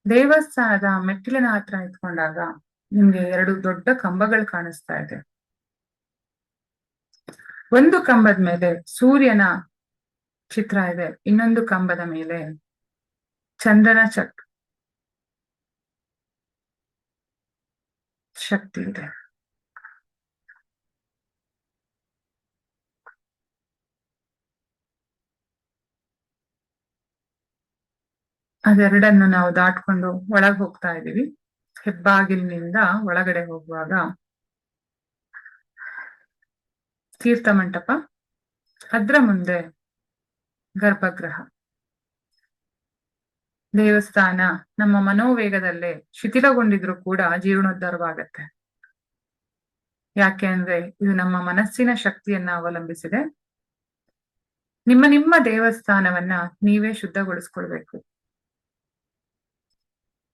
ದೇವಸ್ಥಾನದ ಮೆಟ್ಟಿಲಿನ ಹತ್ರ ನಿಂತ್ಕೊಂಡಾಗ ನಿಮ್ಗೆ 2 ದೊಡ್ಡ ಕಂಬಗಳು ಕಾಣಿಸ್ತಾ ಇದೆ. ಒಂದು ಕಂಬದ ಮೇಲೆ ಸೂರ್ಯನ ಚಿತ್ರ ಇದೆ, ಇನ್ನೊಂದು ಕಂಬದ ಮೇಲೆ ಚಂದ್ರನ ಶಕ್ತಿ ಇದೆ. ಅದೆರಡನ್ನು ನಾವು ದಾಟ್ಕೊಂಡು ಒಳಗ್ ಹೋಗ್ತಾ ಇದ್ದೀವಿ. ಹೆಬ್ಬಾಗಿಲಿನಿಂದ ಒಳಗಡೆ ಹೋಗುವಾಗ ತೀರ್ಥ ಮಂಟಪ, ಅದ್ರ ಮುಂದೆ ಗರ್ಭಗೃಹ. ದೇವಸ್ಥಾನ ನಮ್ಮ ಮನೋವೇಗದಲ್ಲೇ ಶಿಥಿಲಗೊಂಡಿದ್ರು ಕೂಡ ಜೀರ್ಣೋದ್ಧಾರವಾಗತ್ತೆ. ಯಾಕೆ ಅಂದ್ರೆ ಇದು ನಮ್ಮ ಮನಸ್ಸಿನ ಶಕ್ತಿಯನ್ನ ಅವಲಂಬಿಸಿದೆ. ನಿಮ್ಮ ದೇವಸ್ಥಾನವನ್ನ ನೀವೇ ಶುದ್ಧಗೊಳಿಸ್ಕೊಳ್ಬೇಕು.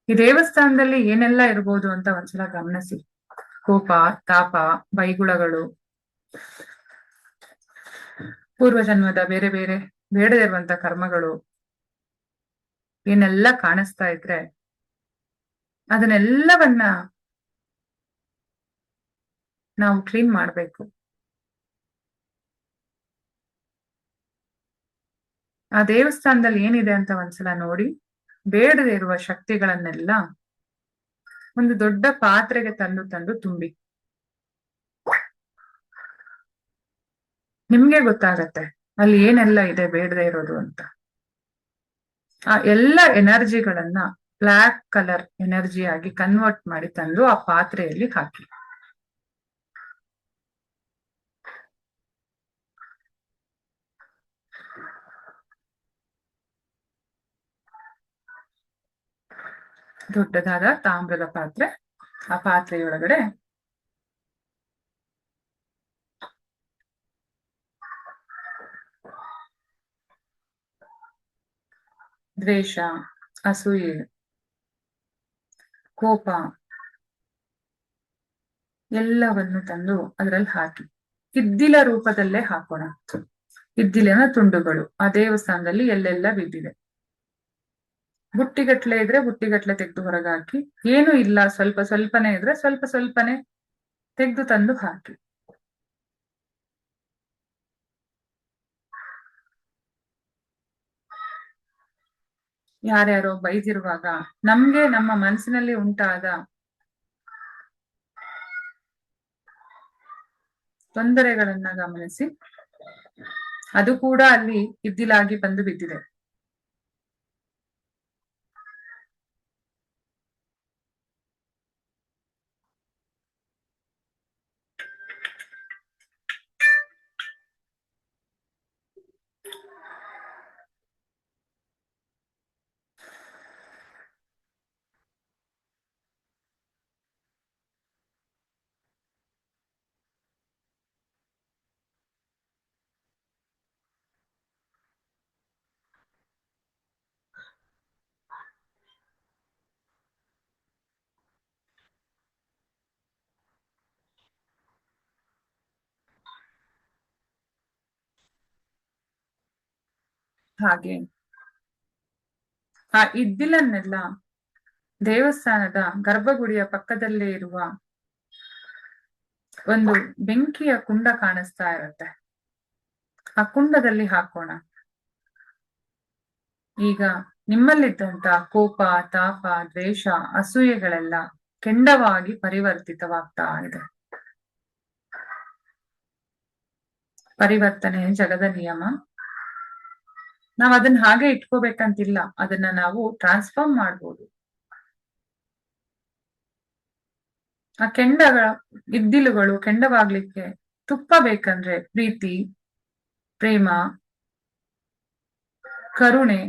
ಈ ದೇವಸ್ಥಾನದಲ್ಲಿ ಏನೆಲ್ಲ ಇರ್ಬೋದು ಅಂತ ಒಂದ್ಸಲ ಗಮನಿಸಿ. ಕೋಪ, ತಾಪ, ಬೈಗುಳಗಳು, ಪೂರ್ವಜನ್ಮದ ಬೇರೆ ಬೇರೆ ಬೇಡದೇ ಇರುವಂತ ಕರ್ಮಗಳು ಏನೆಲ್ಲ ಕಾಣಿಸ್ತಾ ಇದ್ರೆ ಅದನ್ನೆಲ್ಲವನ್ನ ನಾವು ಕ್ಲೀನ್ ಮಾಡ್ಬೇಕು. ಆ ದೇವಸ್ಥಾನದಲ್ಲಿ ಏನಿದೆ ಅಂತ ಒಂದ್ಸಲ ನೋಡಿ, ಬೇಡದೇ ಇರುವ ಶಕ್ತಿಗಳನ್ನೆಲ್ಲ ಒಂದು ದೊಡ್ಡ ಪಾತ್ರೆಗೆ ತಂದು ತುಂಬಿ. ನಿಮ್ಗೆ ಗೊತ್ತಾಗತ್ತೆ ಅಲ್ಲಿ ಏನೆಲ್ಲ ಇದೆ ಬೇಡದೇ ಇರೋದು ಅಂತ. ಆ ಎಲ್ಲ ಎನರ್ಜಿಗಳನ್ನ ಬ್ಲ್ಯಾಕ್ ಕಲರ್ ಎನರ್ಜಿ ಆಗಿ ಕನ್ವರ್ಟ್ ಮಾಡಿ ತಂದು ಆ ಪಾತ್ರೆಯಲ್ಲಿ ಹಾಕಿ. ದೊಡ್ಡದಾದ ತಾಮ್ರದ ಪಾತ್ರೆ, ಆ ಪಾತ್ರೆಯೊಳಗಡೆ ದ್ವೇಷ, ಅಸೂಯೆ, ಕೋಪ ಎಲ್ಲವನ್ನು ತಂದು ಅದರಲ್ಲಿ ಹಾಕಿ ಇದ್ದಿಲ ರೂಪದಲ್ಲೇ ಹಾಕೋಣ. ಇದ್ದಿಲಿನ ತುಂಡುಗಳು ಆ ದೇವಸ್ಥಾನದಲ್ಲಿ ಎಲ್ಲೆಲ್ಲ ಬಿದ್ದಿದೆ. ಬುಟ್ಟಿಗಟ್ಲೆ ಇದ್ರೆ ಬುಟ್ಟಿಗಟ್ಲೆ ತೆಗೆದು ಹೊರಗೆ ಹಾಕಿ, ಏನು ಇಲ್ಲ ಸ್ವಲ್ಪ ಸ್ವಲ್ಪನೇ ಇದ್ರೆ ಸ್ವಲ್ಪ ಸ್ವಲ್ಪನೇ ತೆಗೆದು ತಂದು ಹಾಕಿ. ಯಾರ್ಯಾರೋ ಬೈದಿರುವಾಗ ನಮ್ಗೆ ನಮ್ಮ ಮನಸ್ಸಿನಲ್ಲಿ ಉಂಟಾದ ತೊಂದರೆಗಳನ್ನ ಗಮನಿಸಿ. ಅದು ಕೂಡ ಅಲ್ಲಿ ಇದ್ದಿಲಾಗಿ ಬಂದು ಬಿದ್ದಿದೆ. ಹಾಗೆ ಆ ಇದ್ದಿಲನ್ನೆಲ್ಲ ದೇವಸ್ಥಾನದ ಗರ್ಭಗುಡಿಯ ಪಕ್ಕದಲ್ಲೇ ಇರುವ ಒಂದು ಬೆಂಕಿಯ ಕುಂಡ ಕಾಣಿಸ್ತಾ ಇರುತ್ತೆ, ಆ ಕುಂಡದಲ್ಲಿ ಹಾಕೋಣ. ಈಗ ನಿಮ್ಮಲ್ಲಿದ್ದಂತ ಕೋಪ, ತಾಪ, ದ್ವೇಷ, ಅಸೂಯೆಗಳೆಲ್ಲ ಕೆಂಡವಾಗಿ ಪರಿವರ್ತಿತವಾಗ್ತಾ ಇದೆ. ಪರಿವರ್ತನೆ ಜಗದ ನಿಯಮ. ನಾವ್ ಅದನ್ನ ಹಾಗೆ ಇಟ್ಕೋಬೇಕಂತಿಲ್ಲ, ಅದನ್ನ ನಾವು ಟ್ರಾನ್ಸ್ಫಾರ್ಮ್ ಮಾಡ್ಬೋದು. ಆ ಇದ್ದಿಲುಗಳು ಕೆಂಡವಾಗ್ಲಿಕ್ಕೆ ತುಪ್ಪ ಬೇಕಂದ್ರೆ ಪ್ರೀತಿ, ಪ್ರೇಮ, ಕರುಣೆ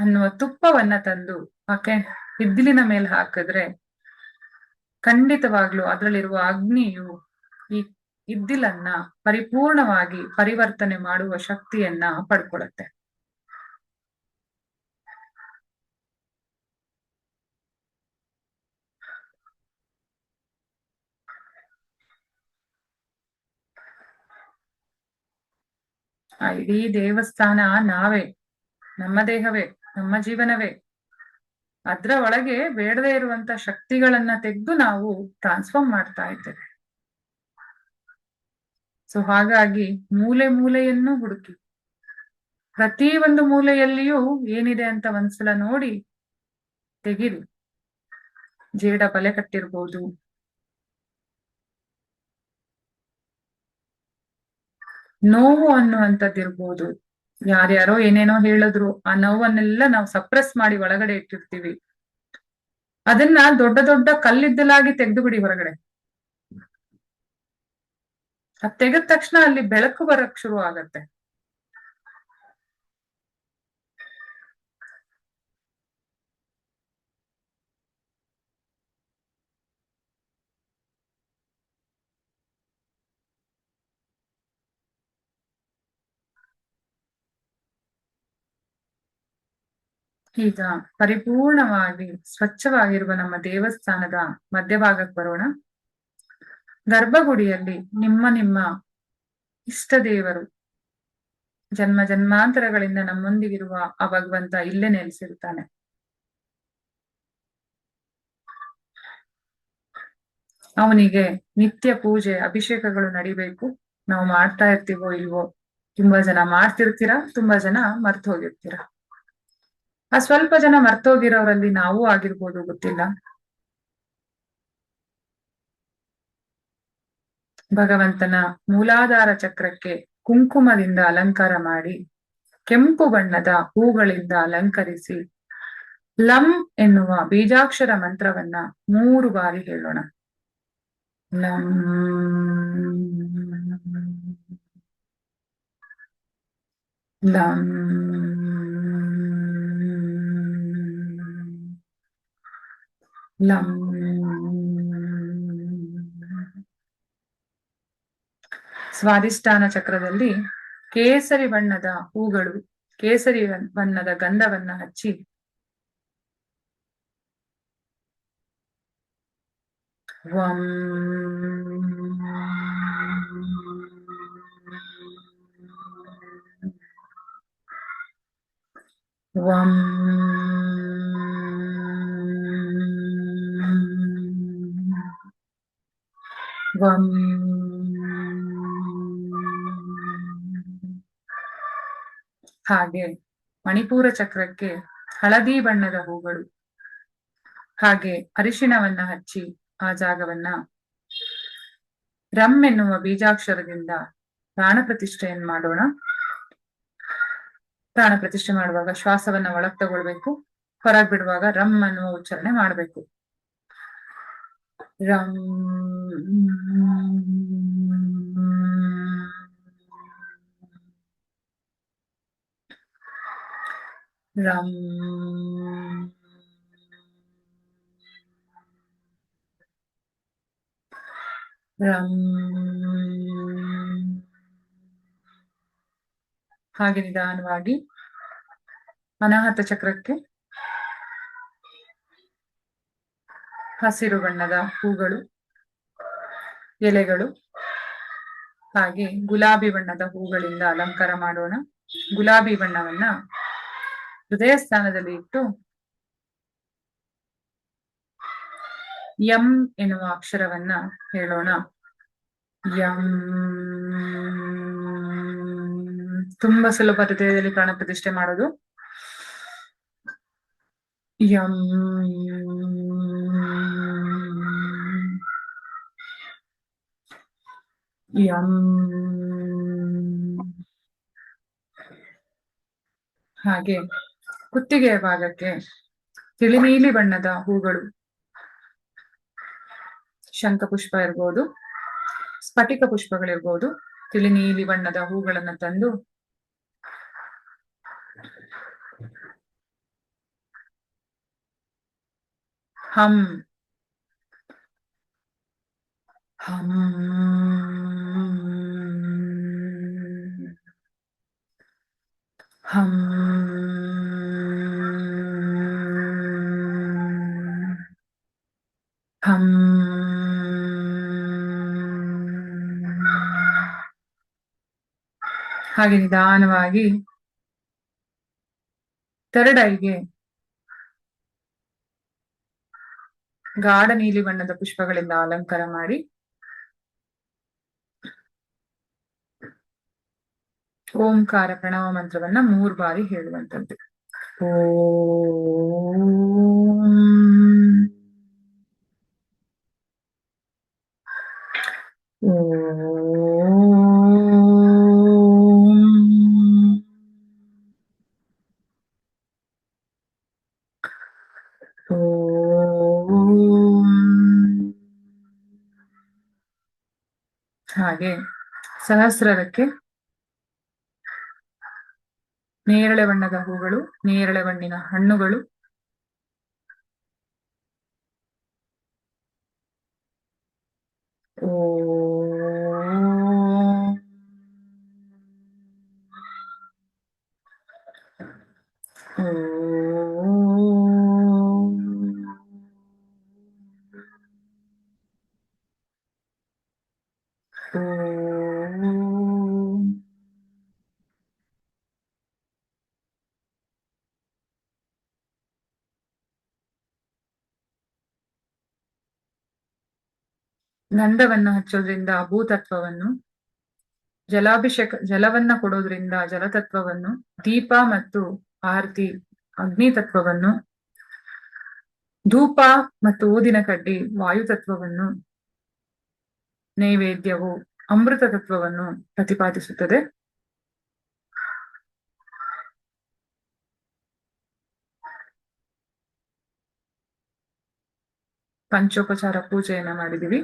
ಅನ್ನುವ ತುಪ್ಪವನ್ನ ತಂದು ಇದ್ದಿಲಿನ ಮೇಲೆ ಹಾಕಿದ್ರೆ ಖಂಡಿತವಾಗ್ಲೂ ಅದರಲ್ಲಿರುವ ಅಗ್ನಿಯು ಈ ಇದ್ದಿಲನ್ನ ಪರಿಪೂರ್ಣವಾಗಿ ಪರಿವರ್ತನೆ ಮಾಡುವ ಶಕ್ತಿಯನ್ನ ಪಡ್ಕೊಳತ್ತೆ. ಆ ಇಡೀ ದೇವಸ್ಥಾನ ನಾವೇ, ನಮ್ಮ ದೇಹವೇ, ನಮ್ಮ ಜೀವನವೇ. ಅದ್ರ ಒಳಗೆ ಬೇಡದೇ ಇರುವಂತ ಶಕ್ತಿಗಳನ್ನ ತೆಗೆದು ನಾವು ಟ್ರಾನ್ಸ್ಫಾರ್ಮ್ ಮಾಡ್ತಾ ಇದ್ದೇವೆ. ಸೊ ಹಾಗಾಗಿ ಮೂಲೆ ಮೂಲೆಯನ್ನು ಹುಡುಕಿ, ಪ್ರತಿ ಒಂದು ಮೂಲೆಯಲ್ಲಿಯೂ ಏನಿದೆ ಅಂತ ಒಂದ್ಸಲ ನೋಡಿ ತೆಗಿರಿ. ಜೇಡ ಬಲೆ ಕಟ್ಟಿರ್ಬೋದು, ನೋವು ಅನ್ನುವಂಥದ್ದಿರ್ಬೋದು. ಯಾರ್ಯಾರೋ ಏನೇನೋ ಹೇಳಿದ್ರು, ಆ ನೋವನ್ನೆಲ್ಲ ನಾವು ಸಪ್ರೆಸ್ ಮಾಡಿ ಒಳಗಡೆ ಇಟ್ಟಿರ್ತೀವಿ. ಅದನ್ನ ದೊಡ್ಡ ದೊಡ್ಡ ಕಲ್ಲಿದ್ದಲಾಗಿ ತೆಗೆದು ಬಿಡಿ ಹೊರಗಡೆ. ಅದ್ ತೆಗೆದ ತಕ್ಷಣ ಅಲ್ಲಿ ಬೆಳಕು ಬರಕ್ ಶುರು ಆಗತ್ತೆ. ಈಗ ಪರಿಪೂರ್ಣವಾಗಿ ಸ್ವಚ್ಛವಾಗಿರುವ ನಮ್ಮ ದೇವಸ್ಥಾನದ ಮಧ್ಯಭಾಗಕ್ಕೆ ಬರೋಣ. ಗರ್ಭಗುಡಿಯಲ್ಲಿ ನಿಮ್ಮ ನಿಮ್ಮ ಇಷ್ಟ ದೇವರು, ಜನ್ಮ ಜನ್ಮಾಂತರಗಳಿಂದ ನಮ್ಮೊಂದಿಗಿರುವ ಆ ಭಗವಂತ ಇಲ್ಲೇ ನೆಲೆಸಿರ್ತಾನೆ. ಅವನಿಗೆ ನಿತ್ಯ ಪೂಜೆ ಅಭಿಷೇಕಗಳು ನಡಿಬೇಕು. ನಾವು ಮಾಡ್ತಾ ಇರ್ತೀವೋ ಇಲ್ವೋ, ತುಂಬಾ ಜನ ಮಾಡ್ತಿರ್ತೀರಾ, ತುಂಬಾ ಜನ ಮರ್ತು ಹೋಗಿರ್ತೀರಾ. ಆ ಸ್ವಲ್ಪ ಜನ ಮರ್ತೋಗಿರೋರಲ್ಲಿ ನಾವು ಆಗಿರ್ಬೋದು, ಗೊತ್ತಿಲ್ಲ. ಭಗವಂತನ ಮೂಲಾಧಾರ ಚಕ್ರಕ್ಕೆ ಕುಂಕುಮದಿಂದ ಅಲಂಕಾರ ಮಾಡಿ, ಕೆಂಪು ಬಣ್ಣದ ಹೂಗಳಿಂದ ಅಲಂಕರಿಸಿ, ಲಂ ಎನ್ನುವ ಬೀಜಾಕ್ಷರ ಮಂತ್ರವನ್ನ 3 ಬಾರಿ ಹೇಳೋಣ. ಲಂ ಲಂ ಲಂ. ಸ್ವಾದಿಷ್ಠಾನ ಚಕ್ರದಲ್ಲಿ ಕೇಸರಿ ಬಣ್ಣದ ಹೂಗಳು, ಕೇಸರಿ ಬಣ್ಣದ ಗಂಧವನ್ನ ಹಚ್ಚಿ ವಂ ವಂ ವಂ ಹಾಗೆ ಮಣಿಪೂರ ಚಕ್ರಕ್ಕೆ ಹಳದಿ ಬಣ್ಣದ ಹೂಗಳು, ಹಾಗೆ ಅರಿಶಿಣವನ್ನ ಹಚ್ಚಿ ಆ ಜಾಗವನ್ನ ರಂ ಎನ್ನುವ ಬೀಜಾಕ್ಷರದಿಂದ ಪ್ರಾಣ ಪ್ರತಿಷ್ಠೆಯನ್ನು ಮಾಡೋಣ. ಪ್ರಾಣ ಪ್ರತಿಷ್ಠೆ ಮಾಡುವಾಗ ಶ್ವಾಸವನ್ನ ಒಳಗ್ ತಗೊಳ್ಬೇಕು, ಹೊರಗ್ ಬಿಡುವಾಗ ರಂ ಅನ್ನುವ ಉಚ್ಚಾರಣೆ ಮಾಡಬೇಕು. ರಂ ರಂ ರಂ. ಹಾಗೆ ನಿಧಾನವಾಗಿ ಅನಾಹತ ಚಕ್ರಕ್ಕೆ ಹಸಿರು ಬಣ್ಣದ ಹೂಗಳು, ಎಲೆಗಳು, ಹಾಗೆ ಗುಲಾಬಿ ಬಣ್ಣದ ಹೂಗಳಿಂದ ಅಲಂಕಾರ ಮಾಡೋಣ. ಗುಲಾಬಿ ಬಣ್ಣವನ್ನ ಹೃದಯ ಸ್ಥಾನದಲ್ಲಿ ಇಟ್ಟು ಯಂ ಎನ್ನುವ ಅಕ್ಷರವನ್ನ ಹೇಳೋಣ. ಯಂ. ತುಂಬಾ ಸುಲಭ ಹೃದಯದಲ್ಲಿ ಪ್ರಾಣ ಪ್ರತಿಷ್ಠೆ ಮಾಡೋದು. M M. ಹಾಗೆ ಕುತ್ತಿಗೆಯ ಭಾಗಕ್ಕೆ ತಿಳಿ ನೀಲಿ ಬಣ್ಣದ ಹೂಗಳು, ಶಂಖಪುಷ್ಪ ಇರ್ಬೋದು, ಸ್ಫಟಿಕ ಪುಷ್ಪಗಳಿರ್ಬೋದು, ತಿಳಿ ನೀಲಿ ಬಣ್ಣದ ಹೂಗಳನ್ನ ತಂದು ಹಂ ಹಂ ಹಂ ಹಂ. ಹಾಗೆ ನಿಧಾನವಾಗಿ ಥರ್ಡ್ ಐಗೆ ಗಾಢ ನೀಲಿ ಬಣ್ಣದ ಪುಷ್ಪಗಳಿಂದ ಅಲಂಕಾರ ಮಾಡಿ ಓಂಕಾರ ಪ್ರಣವ ಮಂತ್ರವನ್ನ 3 ಬಾರಿ ಹೇಳುವಂತದ್ದು. ಓಂ ಹಾಗೆ ಸಹಸ್ರಕ್ಕೆ ನೇರಳೆ ಬಣ್ಣದ ಹೂಗಳು, ನೇರಳೆ ಬಣ್ಣಿನ ಹಣ್ಣುಗಳು, ಗಂಧವನ್ನು ಹಚ್ಚೋದ್ರಿಂದ ಭೂತತ್ವವನ್ನು, ಜಲವನ್ನ ಕೊಡೋದ್ರಿಂದ ಜಲತತ್ವವನ್ನು, ದೀಪ ಮತ್ತು ಆರತಿ ಅಗ್ನಿ ತತ್ವವನ್ನು, ಧೂಪ ಮತ್ತು ಊದಿನ ಕಡ್ಡಿ ವಾಯು ತತ್ವವನ್ನು, ನೈವೇದ್ಯವು ಅಮೃತ ತತ್ವವನ್ನು ಪ್ರತಿಪಾದಿಸುತ್ತದೆ. ಪಂಚೋಪಚಾರ ಪೂಜೆಯನ್ನ ಮಾಡಿದೀವಿ.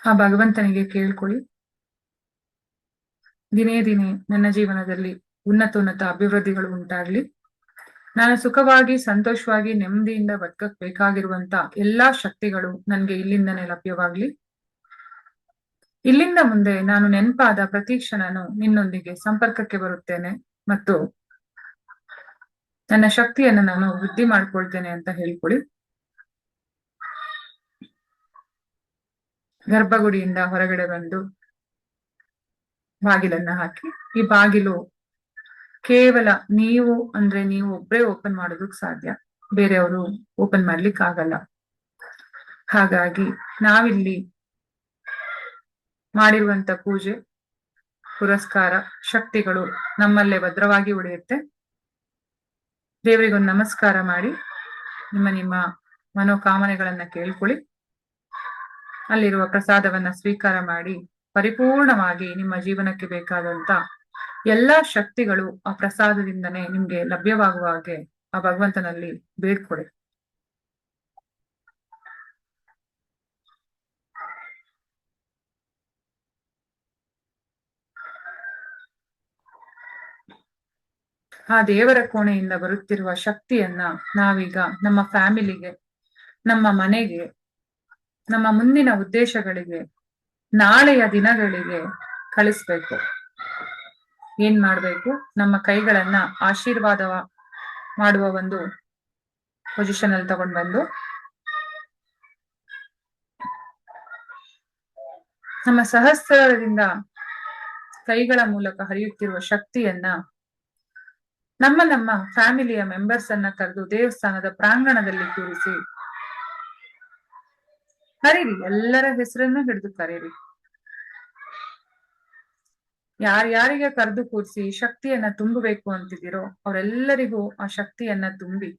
ಆ ಭಗವಂತನಿಗೆ ಕೇಳ್ಕೊಳ್ಳಿ, ದಿನೇ ದಿನೇ ನನ್ನ ಜೀವನದಲ್ಲಿ ಉನ್ನತ ಅಭಿವೃದ್ಧಿಗಳು ಉಂಟಾಗ್ಲಿ, ನಾನು ಸುಖವಾಗಿ ಸಂತೋಷವಾಗಿ ನೆಮ್ಮದಿಯಿಂದ ಬದುಕಕ್ ಬೇಕಾಗಿರುವಂತ ಎಲ್ಲಾ ಶಕ್ತಿಗಳು ನನ್ಗೆ ಇಲ್ಲಿಂದನೇ ಲಭ್ಯವಾಗ್ಲಿ. ಇಲ್ಲಿಂದ ಮುಂದೆ ನಾನು ನೆನಪಾದ ಪ್ರತಿ ಕ್ಷಣನು ನಿನ್ನೊಂದಿಗೆ ಸಂಪರ್ಕಕ್ಕೆ ಬರುತ್ತೇನೆ ಮತ್ತು ನನ್ನ ಶಕ್ತಿಯನ್ನು ನಾನು ವೃದ್ಧಿ ಮಾಡ್ಕೊಳ್ತೇನೆ ಅಂತ ಹೇಳ್ಕೊಳ್ಳಿ. ಗರ್ಭಗುಡಿಯಿಂದ ಹೊರಗಡೆ ಬಂದು ಬಾಗಿಲನ್ನ ಹಾಕಿ, ಈ ಬಾಗಿಲು ಕೇವಲ ನೀವು ಒಬ್ಬರೇ ಓಪನ್ ಮಾಡೋದಕ್ ಸಾಧ್ಯ, ಬೇರೆಯವರು ಓಪನ್ ಮಾಡ್ಲಿಕ್ಕೆ ಆಗಲ್ಲ. ಹಾಗಾಗಿ ನಾವಿಲ್ಲಿ ಮಾಡಿರುವಂತ ಪೂಜೆ ಪುರಸ್ಕಾರ ಶಕ್ತಿಗಳು ನಮ್ಮಲ್ಲೇ ಭದ್ರವಾಗಿ ಉಳಿಯುತ್ತೆ. ದೇವರಿಗೊಂದು ನಮಸ್ಕಾರ ಮಾಡಿ ನಿಮ್ಮ ಮನೋಕಾಮನೆಗಳನ್ನ ಕೇಳ್ಕೊಳ್ಳಿ. ಅಲ್ಲಿರುವ ಪ್ರಸಾದವನ್ನ ಸ್ವೀಕಾರ ಮಾಡಿ ಪರಿಪೂರ್ಣವಾಗಿ ನಿಮ್ಮ ಜೀವನಕ್ಕೆ ಬೇಕಾದಂತ ಎಲ್ಲಾ ಶಕ್ತಿಗಳು ಆ ಪ್ರಸಾದದಿಂದನೇ ನಿಮ್ಗೆ ಲಭ್ಯವಾಗುವ ಹಾಗೆ ಆ ಭಗವಂತನಲ್ಲಿ ಬೇಡ್ಕೊಡಿ. ಆ ದೇವರ ಕೋಣೆಯಿಂದ ಬರುತ್ತಿರುವ ಶಕ್ತಿಯನ್ನ ನಾವೀಗ ನಮ್ಮ ಫ್ಯಾಮಿಲಿಗೆ, ನಮ್ಮ ಮನೆಗೆ, ನಮ್ಮ ಮುಂದಿನ ಉದ್ದೇಶಗಳಿಗೆ, ನಾಳೆಯ ದಿನಗಳಿಗೆ ಕಳಿಸ್ಬೇಕು. ಏನ್ ಮಾಡ್ಬೇಕು? ನಮ್ಮ ಕೈಗಳನ್ನ ಆಶೀರ್ವಾದ ಮಾಡುವ ಒಂದು ಪೊಸಿಷನ್ ಅಲ್ಲಿ ತಗೊಂಡ್ ಬಂದು ನಮ್ಮ ಸಹಸ್ರದಿಂದ ಕೈಗಳ ಮೂಲಕ ಹರಿಯುತ್ತಿರುವ ಶಕ್ತಿಯನ್ನ ನಮ್ಮ ಫ್ಯಾಮಿಲಿಯ ಮೆಂಬರ್ಸ್ ಅನ್ನ ಕರೆದು ದೇವಸ್ಥಾನದ ಪ್ರಾಂಗಣದಲ್ಲಿ ಕೂರಿಸಿ ಕರೀರಿ. ಎಲ್ಲರ ಹೆಸರನ್ನು ಹಿಡಿದು ಕರೀರಿ. ಯಾರ್ಯಾರಿಗೆ ಕರೆದು ಕೂರಿಸಿ ಶಕ್ತಿಯನ್ನ ತುಂಬಬೇಕು ಅಂತಿದ್ದೀರೋ ಅವರೆಲ್ಲರಿಗೂ ಆ ಶಕ್ತಿಯನ್ನ ತುಂಬಿ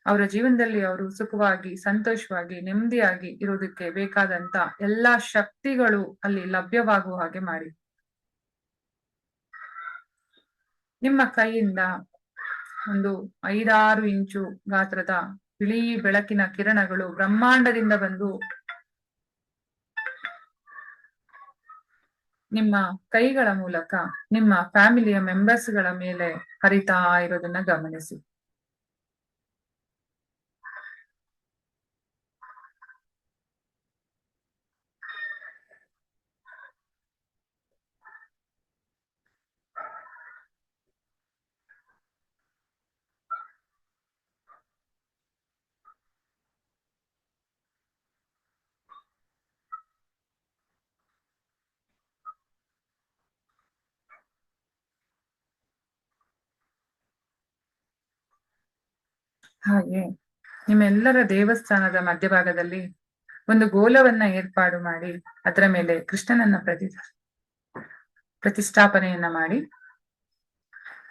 ಅವರ ಜೀವನದಲ್ಲಿ ಅವರು ಸುಖವಾಗಿ ಸಂತೋಷವಾಗಿ ನೆಮ್ಮದಿಯಾಗಿ ಇರೋದಕ್ಕೆ ಬೇಕಾದಂತ ಎಲ್ಲಾ ಶಕ್ತಿಗಳು ಅಲ್ಲಿ ಲಭ್ಯವಾಗುವ ಹಾಗೆ ಮಾಡಿ. ನಿಮ್ಮ ಕೈಯಿಂದ ಒಂದು 5-6 ಇಂಚು ಗಾತ್ರದ ಬಿಳಿ ಬೆಳಕಿನ ಕಿರಣಗಳು ಬ್ರಹ್ಮಾಂಡದಿಂದ ಬಂದು ನಿಮ್ಮ ಕೈಗಳ ಮೂಲಕ ನಿಮ್ಮ ಫ್ಯಾಮಿಲಿಯ ಮೆಂಬರ್ಸ್ಗಳ ಮೇಲೆ ಹರಿತಾ ಇರೋದನ್ನ ಗಮನಿಸಿ. ಹಾಗೆ ನಿಮ್ಮೆಲ್ಲರ ದೇವಸ್ಥಾನದ ಮಧ್ಯಭಾಗದಲ್ಲಿ ಒಂದು ಗೋಲವನ್ನ ಏರ್ಪಾಡು ಮಾಡಿ ಅದರ ಮೇಲೆ ಕೃಷ್ಣನನ್ನ ಪ್ರತಿಷ್ಠಾಪನೆಯನ್ನ ಮಾಡಿ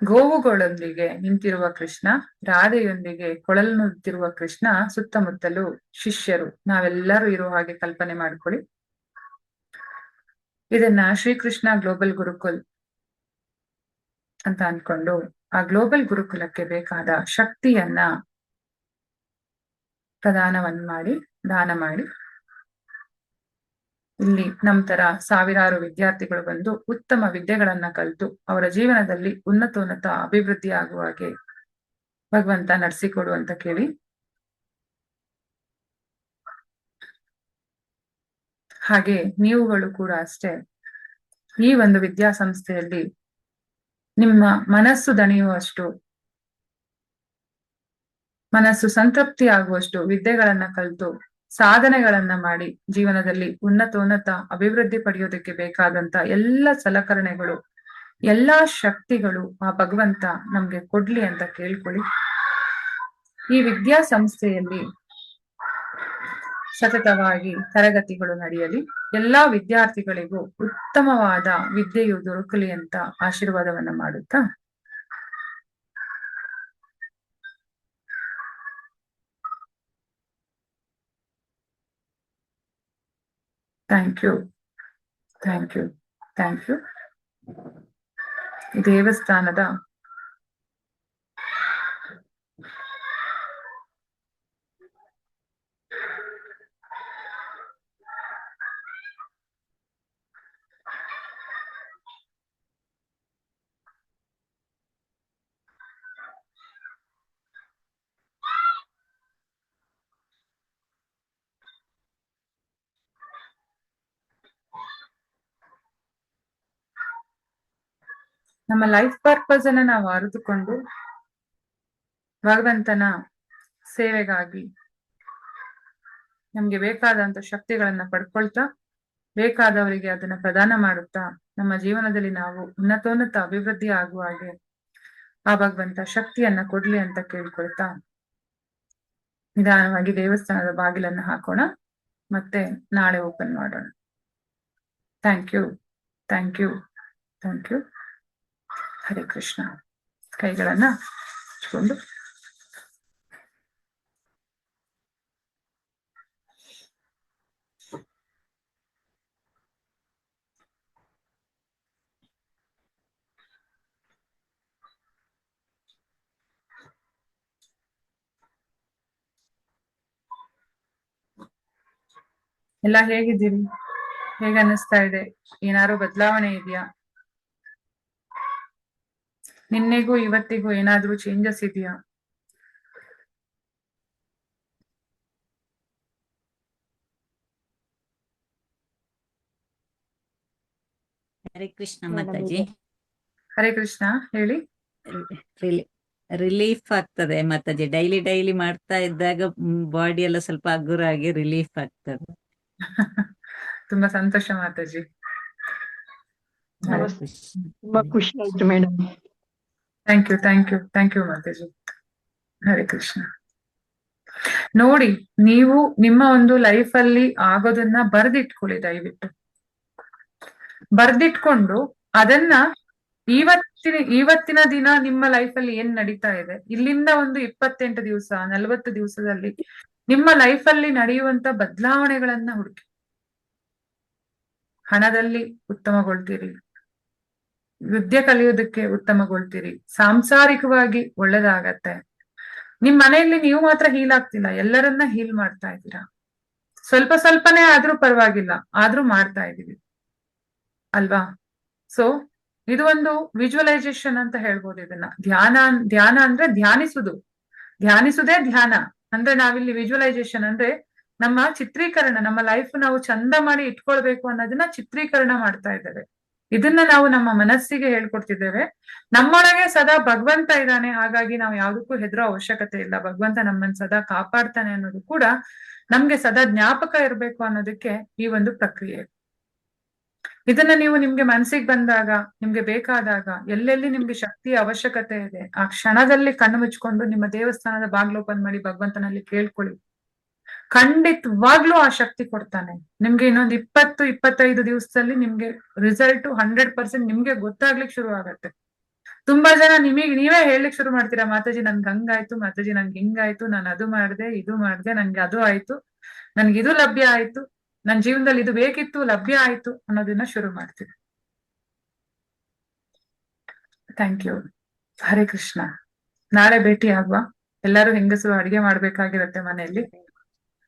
ಗೋವುಗಳೊಂದಿಗೆ ನಿಂತಿರುವ ಕೃಷ್ಣ, ರಾಧೆಯೊಂದಿಗೆ ಕೊಳಲನ್ನುತ್ತಿರುವ ಕೃಷ್ಣ, ಸುತ್ತಮುತ್ತಲು ಶಿಷ್ಯರು ನಾವೆಲ್ಲರೂ ಇರೋ ಹಾಗೆ ಕಲ್ಪನೆ ಮಾಡ್ಕೊಳ್ಳಿ. ಇದನ್ನ ಶ್ರೀಕೃಷ್ಣ ಗ್ಲೋಬಲ್ ಗುರುಕುಲ್ ಅಂತ ಅನ್ಕೊಂಡು ಆ ಗ್ಲೋಬಲ್ ಗುರುಕುಲಕ್ಕೆ ಬೇಕಾದ ಶಕ್ತಿಯನ್ನ ದಾನ ಮಾಡಿ ಇಲ್ಲಿ ನಮ್ ತರ ಸಾವಿರಾರು ವಿದ್ಯಾರ್ಥಿಗಳು ಬಂದು ಉತ್ತಮ ವಿದ್ಯೆಗಳನ್ನ ಕಲಿತು ಅವರ ಜೀವನದಲ್ಲಿ ಉನ್ನತ ಅಭಿವೃದ್ಧಿ ಆಗುವ ಹಾಗೆ ಭಗವಂತ ನಡೆಸಿಕೊಡು ಅಂತ ಕೇಳಿ. ಹಾಗೆ ನೀವುಗಳು ಕೂಡ ಅಷ್ಟೇ ಈ ಒಂದು ವಿದ್ಯಾಸಂಸ್ಥೆಯಲ್ಲಿ ನಿಮ್ಮ ಮನಸ್ಸು ದಣಿಯುವಷ್ಟು, ಮನಸ್ಸು ಸಂತೃಪ್ತಿ ಆಗುವಷ್ಟು ವಿದ್ಯೆಗಳನ್ನ ಕಲಿತು ಸಾಧನೆಗಳನ್ನ ಮಾಡಿ ಜೀವನದಲ್ಲಿ ಉನ್ನತ ಅಭಿವೃದ್ಧಿ ಪಡೆಯೋದಕ್ಕೆ ಬೇಕಾದಂತ ಎಲ್ಲ ಸಲಕರಣೆಗಳು, ಎಲ್ಲಾ ಶಕ್ತಿಗಳು ಆ ಭಗವಂತ ನಮ್ಗೆ ಕೊಡ್ಲಿ ಅಂತ ಕೇಳ್ಕೊಳ್ಳಿ. ಈ ವಿದ್ಯಾಸಂಸ್ಥೆಯಲ್ಲಿ ಸತತವಾಗಿ ತರಗತಿಗಳು ನಡೆಯಲಿ, ಎಲ್ಲಾ ವಿದ್ಯಾರ್ಥಿಗಳಿಗೂ ಉತ್ತಮವಾದ ವಿದ್ಯೆಯು ದೊರಕಲಿ ಅಂತ ಆಶೀರ್ವಾದವನ್ನ ಮಾಡುತ್ತಾ ಥ್ಯಾಂಕ್ ಯು. ದೇವಸ್ಥಾನದ ನಮ್ಮ ಲೈಫ್ ಪರ್ಪಸ್ ಅನ್ನ ನಾವು ಅರಿತುಕೊಂಡು ಭಗವಂತನ ಸೇವೆಗಾಗಿ ನಮ್ಗೆ ಬೇಕಾದಂತ ಶಕ್ತಿಗಳನ್ನ ಪಡ್ಕೊಳ್ತಾ ಬೇಕಾದವರಿಗೆ ಅದನ್ನ ಪ್ರದಾನ ಮಾಡುತ್ತಾ ನಮ್ಮ ಜೀವನದಲ್ಲಿ ನಾವು ಉನ್ನತ ಅಭಿವೃದ್ಧಿ ಆಗುವ ಹಾಗೆ ಆ ಭಗವಂತ ಶಕ್ತಿಯನ್ನ ಕೊಡ್ಲಿ ಅಂತ ಕೇಳ್ಕೊಳ್ತಾ ನಿಧಾನವಾಗಿ ದೇವಸ್ಥಾನದ ಬಾಗಿಲನ್ನ ಹಾಕೋಣ, ಮತ್ತೆ ನಾಳೆ ಓಪನ್ ಮಾಡೋಣ. Thank you. ಹರೇ ಕೃಷ್ಣ. ಕೈಗಳನ್ನ ಹಚ್ಕೊಂಡು ಎಲ್ಲ ಹೇಗಿದ್ದೀರಿ? ಹೇಗ ಅನ್ನಿಸ್ತಾ ಇದೆ? ಏನಾದ್ರು ಬದಲಾವಣೆ ಇದೆಯಾ? ನಿನ್ನೆಗೂ ಇವತ್ತಿಗೂ ಏನಾದ್ರೂ ಚೇಂಜಸ್ ಇದೆಯಾ? ಹರೇ ಕೃಷ್ಣ ಮಾತಾಜಿ. ಹರೇ ಕೃಷ್ಣ, ಹೇಳಿ. ರಿಲೀಫ್ ಆಗ್ತದೆ ಮಾತಾಜಿ. ಡೈಲಿ ಮಾಡ್ತಾ ಇದ್ದಾಗ ಬಾಡಿ ಎಲ್ಲ ಸ್ವಲ್ಪ ಹಗುರಾಗಿ ರಿಲೀಫ್ ಆಗ್ತದೆ. ತುಂಬಾ ಸಂತೋಷ ಮಾತಾಜಿ. ತುಂಬಾ ಖುಷಿ ಆಯ್ತು madam. Thank you Mataji. Hare Krishna. ನೋಡಿ, ನೀವು ನಿಮ್ಮ ಒಂದು ಲೈಫ್ ಅಲ್ಲಿ ಆಗೋದನ್ನ ಬರ್ದಿಟ್ಕೊಳ್ಳಿ, ದಯವಿಟ್ಟು ಬರ್ದಿಟ್ಕೊಂಡು ಅದನ್ನ ಇವತ್ತಿನ ದಿನ ನಿಮ್ಮ ಲೈಫ್ ಅಲ್ಲಿ ಏನ್ ನಡೀತಾ ಇದೆ, ಇಲ್ಲಿಂದ ಒಂದು 28 ದಿವಸ 40 ದಿವಸದಲ್ಲಿ ನಿಮ್ಮ ಲೈಫ್ ಅಲ್ಲಿ ನಡೆಯುವಂತ ಬದಲಾವಣೆಗಳನ್ನ ಹುಡುಕಿ. ಹಣದಲ್ಲಿ ಉತ್ತಮಗೊಳ್ತೀರಿ, ವಿದ್ಯೆ ಕಲಿಯೋದಕ್ಕೆ ಉತ್ತಮಗೊಳ್ತೀರಿ, ಸಾಂಸಾರಿಕವಾಗಿ ಒಳ್ಳೇದಾಗತ್ತೆ. ನಿಮ್ ಮನೆಯಲ್ಲಿ ನೀವು ಮಾತ್ರ ಹೀಲ್ ಆಗ್ತಿಲ್ಲ, ಎಲ್ಲರನ್ನ ಹೀಲ್ ಮಾಡ್ತಾ ಇದ್ದೀರಾ. ಸ್ವಲ್ಪನೇ ಆದ್ರೂ ಪರವಾಗಿಲ್ಲ, ಆದ್ರೂ ಮಾಡ್ತಾ ಇದೀವಿ ಅಲ್ವಾ? ಸೊ ಇದು ಒಂದು ವಿಜುವಲೈಸೇಷನ್ ಅಂತ ಹೇಳ್ಬೋದು ಇದನ್ನ. ಧ್ಯಾನ ಅಂದ್ರೆ ಧ್ಯಾನಿಸುದೇ ಧ್ಯಾನ ಅಂದ್ರೆ ನಾವಿಲ್ಲಿ ವಿಜುವಲೈಸೇಷನ್ ಅಂದ್ರೆ ನಮ್ಮ ಚಿತ್ರೀಕರಣ, ನಮ್ಮ ಲೈಫ್ ನಾವು ಚಂದ ಮಾಡಿ ಇಟ್ಕೊಳ್ಬೇಕು ಅನ್ನೋದನ್ನ ಚಿತ್ರೀಕರಣ ಮಾಡ್ತಾ ಇದ್ದೇವೆ. ಇದನ್ನ ನಾವು ನಮ್ಮ ಮನಸ್ಸಿಗೆ ಹೇಳ್ಕೊಡ್ತಿದ್ದೇವೆ. ನಮ್ಮೊಳಗೆ ಸದಾ ಭಗವಂತ ಇದ್ದಾನೆ, ಹಾಗಾಗಿ ನಾವು ಯಾವ್ದಕ್ಕೂ ಹೆದರೋ ಅವಶ್ಯಕತೆ ಇಲ್ಲ. ಭಗವಂತ ನಮ್ಮನ್ನ ಸದಾ ಕಾಪಾಡ್ತಾನೆ ಅನ್ನೋದು ಕೂಡ ನಮ್ಗೆ ಸದಾ ಜ್ಞಾಪಕ ಇರ್ಬೇಕು ಅನ್ನೋದಕ್ಕೆ ಈ ಒಂದು ಪ್ರಕ್ರಿಯೆ. ಇದನ್ನ ನೀವು ನಿಮ್ಗೆ ಮನಸ್ಸಿಗೆ ಬಂದಾಗ, ನಿಮ್ಗೆ ಬೇಕಾದಾಗ, ಎಲ್ಲೆಲ್ಲಿ ನಿಮ್ಗೆ ಶಕ್ತಿಯ ಅವಶ್ಯಕತೆ ಇದೆ ಆ ಕ್ಷಣದಲ್ಲಿ ಕಣ್ಣು ಮುಚ್ಕೊಂಡು ನಿಮ್ಮ ದೇವಸ್ಥಾನದ ಬಾಗ್ಲು ಓಪನ್ ಮಾಡಿ ಭಗವಂತನಲ್ಲಿ ಕೇಳ್ಕೊಳ್ಳಿ. ಖಂಡಿತವಾಗ್ಲೂ ಆ ಶಕ್ತಿ ಕೊಡ್ತಾನೆ. ನಿಮ್ಗೆ ಇನ್ನೊಂದು 20-25 ದಿವಸದಲ್ಲಿ ನಿಮ್ಗೆ ರಿಸಲ್ಟ್ 100% ನಿಮ್ಗೆ ಗೊತ್ತಾಗ್ಲಿಕ್ಕೆ ಶುರು ಆಗತ್ತೆ. ತುಂಬಾ ಜನ ನೀವೇ ಹೇಳಲಿಕ್ಕೆ ಶುರು ಮಾಡ್ತೀರಾ, ಮಾತಾಜಿ ನನ್ಗೆ ಹಂಗಾಯ್ತು, ಮಾತಾಜಿ ನನ್ಗೆ ಹಿಂಗಾಯ್ತು, ನಾನು ಅದು ಮಾಡ್ದೆ, ಇದು ಮಾಡ್ದೆ, ನನ್ಗೆ ಅದು ಆಯ್ತು, ನನ್ಗೆ ಇದು ಲಭ್ಯ ಆಯ್ತು, ನನ್ ಜೀವನದಲ್ಲಿ ಇದು ಬೇಕಿತ್ತು, ಲಭ್ಯ ಆಯ್ತು ಅನ್ನೋದನ್ನ ಶುರು ಮಾಡ್ತೀವಿ. Thank you. ಹರೇ ಕೃಷ್ಣ. ನಾಳೆ ಭೇಟಿ ಆಗುವ. ಎಲ್ಲರೂ ಹೆಂಗಸರು ಅಡಿಗೆ ಮಾಡ್ಬೇಕಾಗಿರತ್ತೆ ಮನೆಯಲ್ಲಿ.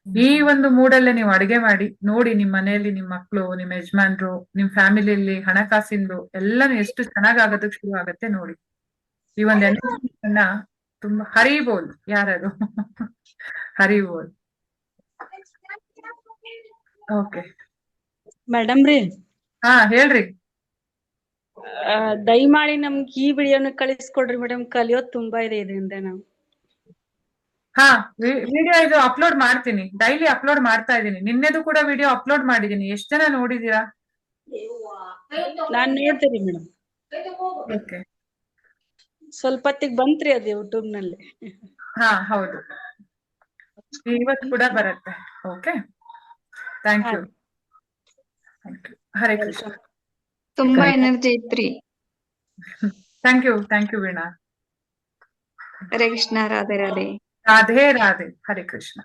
ಈ ಒಂದು ಮೂಡಲ್ಲೇ ನೀವು ಅಡಿಗೆ ಮಾಡಿ ನೋಡಿ, ನಿಮ್ ಮನೆಯಲ್ಲಿ ನಿಮ್ ಮಕ್ಳು, ನಿಮ್ ಯಜಮಾನ್ರು, ನಿಮ್ ಫ್ಯಾಮಿಲಿಯಲ್ಲಿ ಹಣಕಾಸಿಂದು ಎಲ್ಲಾನು ಎಷ್ಟು ಚೆನ್ನಾಗಾಗೋದಕ್ಕೆ ಶುರು ಆಗತ್ತೆ ನೋಡಿ. ಈ ಒಂದು ಎನರ್ಜಿಯನ್ನ ತುಂಬಾ ಹರಿಬೋಲ್ ಯಾರದು ಹರಿಬೋಲ್. ಓಕೆ ಮೇಡಮ್ ರೀ, ಹಾ ಹೇಳ್ರಿ. ದಯಮಾಡಿ ನಮ್ಗೆ ಈ ವಿಡಿಯೋನ ಕಳಿಸ್ಕೊಡ್ರಿ ಮೇಡಮ್, ಕಲಿಯೋದ್ ತುಂಬಾ ಇದೆ ಇದರಿಂದ ನಾವು. ಹಾ ವಿಡಿಯೋ ಇದು ಅಪ್ಲೋಡ್ ಮಾಡ್ತೀನಿ, ಡೈಲಿ ಅಪ್ಲೋಡ್ ಮಾಡ್ತಾ ಇದ್ದೀನಿ. ನಿನ್ನೆದು ಕೂಡ ವಿಡಿಯೋ ಅಪ್ಲೋಡ್ ಮಾಡಿದೀನಿ. ಎಷ್ಟ್ ಜನ ನೋಡಿದೀರಾ? ನಾನ್ ನೋಡ್ತೀನಿ ಮೇಡಮ್. ಓಕೆ. ಸ್ವಲ್ಪ ಹೊತ್ತಿಗೆ ಬಂತ್ರಿ ಅದು ಯೂಟ್ಯೂಬ್ ನಲ್ಲಿ. ಹಾ ಹೌದು, ಇವತ್ತು ಕೂಡ ಬರುತ್ತೆ. Okay, thank you. Hare Krishna. ತುಂಬಾ ಎನರ್ಜಿ ಇತ್ರಿ. Thank you Veena. ಹರೇ ಕೃಷ್ಣ. ರಾಧೆ ರಾಧೆ. ರಾಧೆ ರಾಧೆ. ಹರೇ ಕೃಷ್ಣ.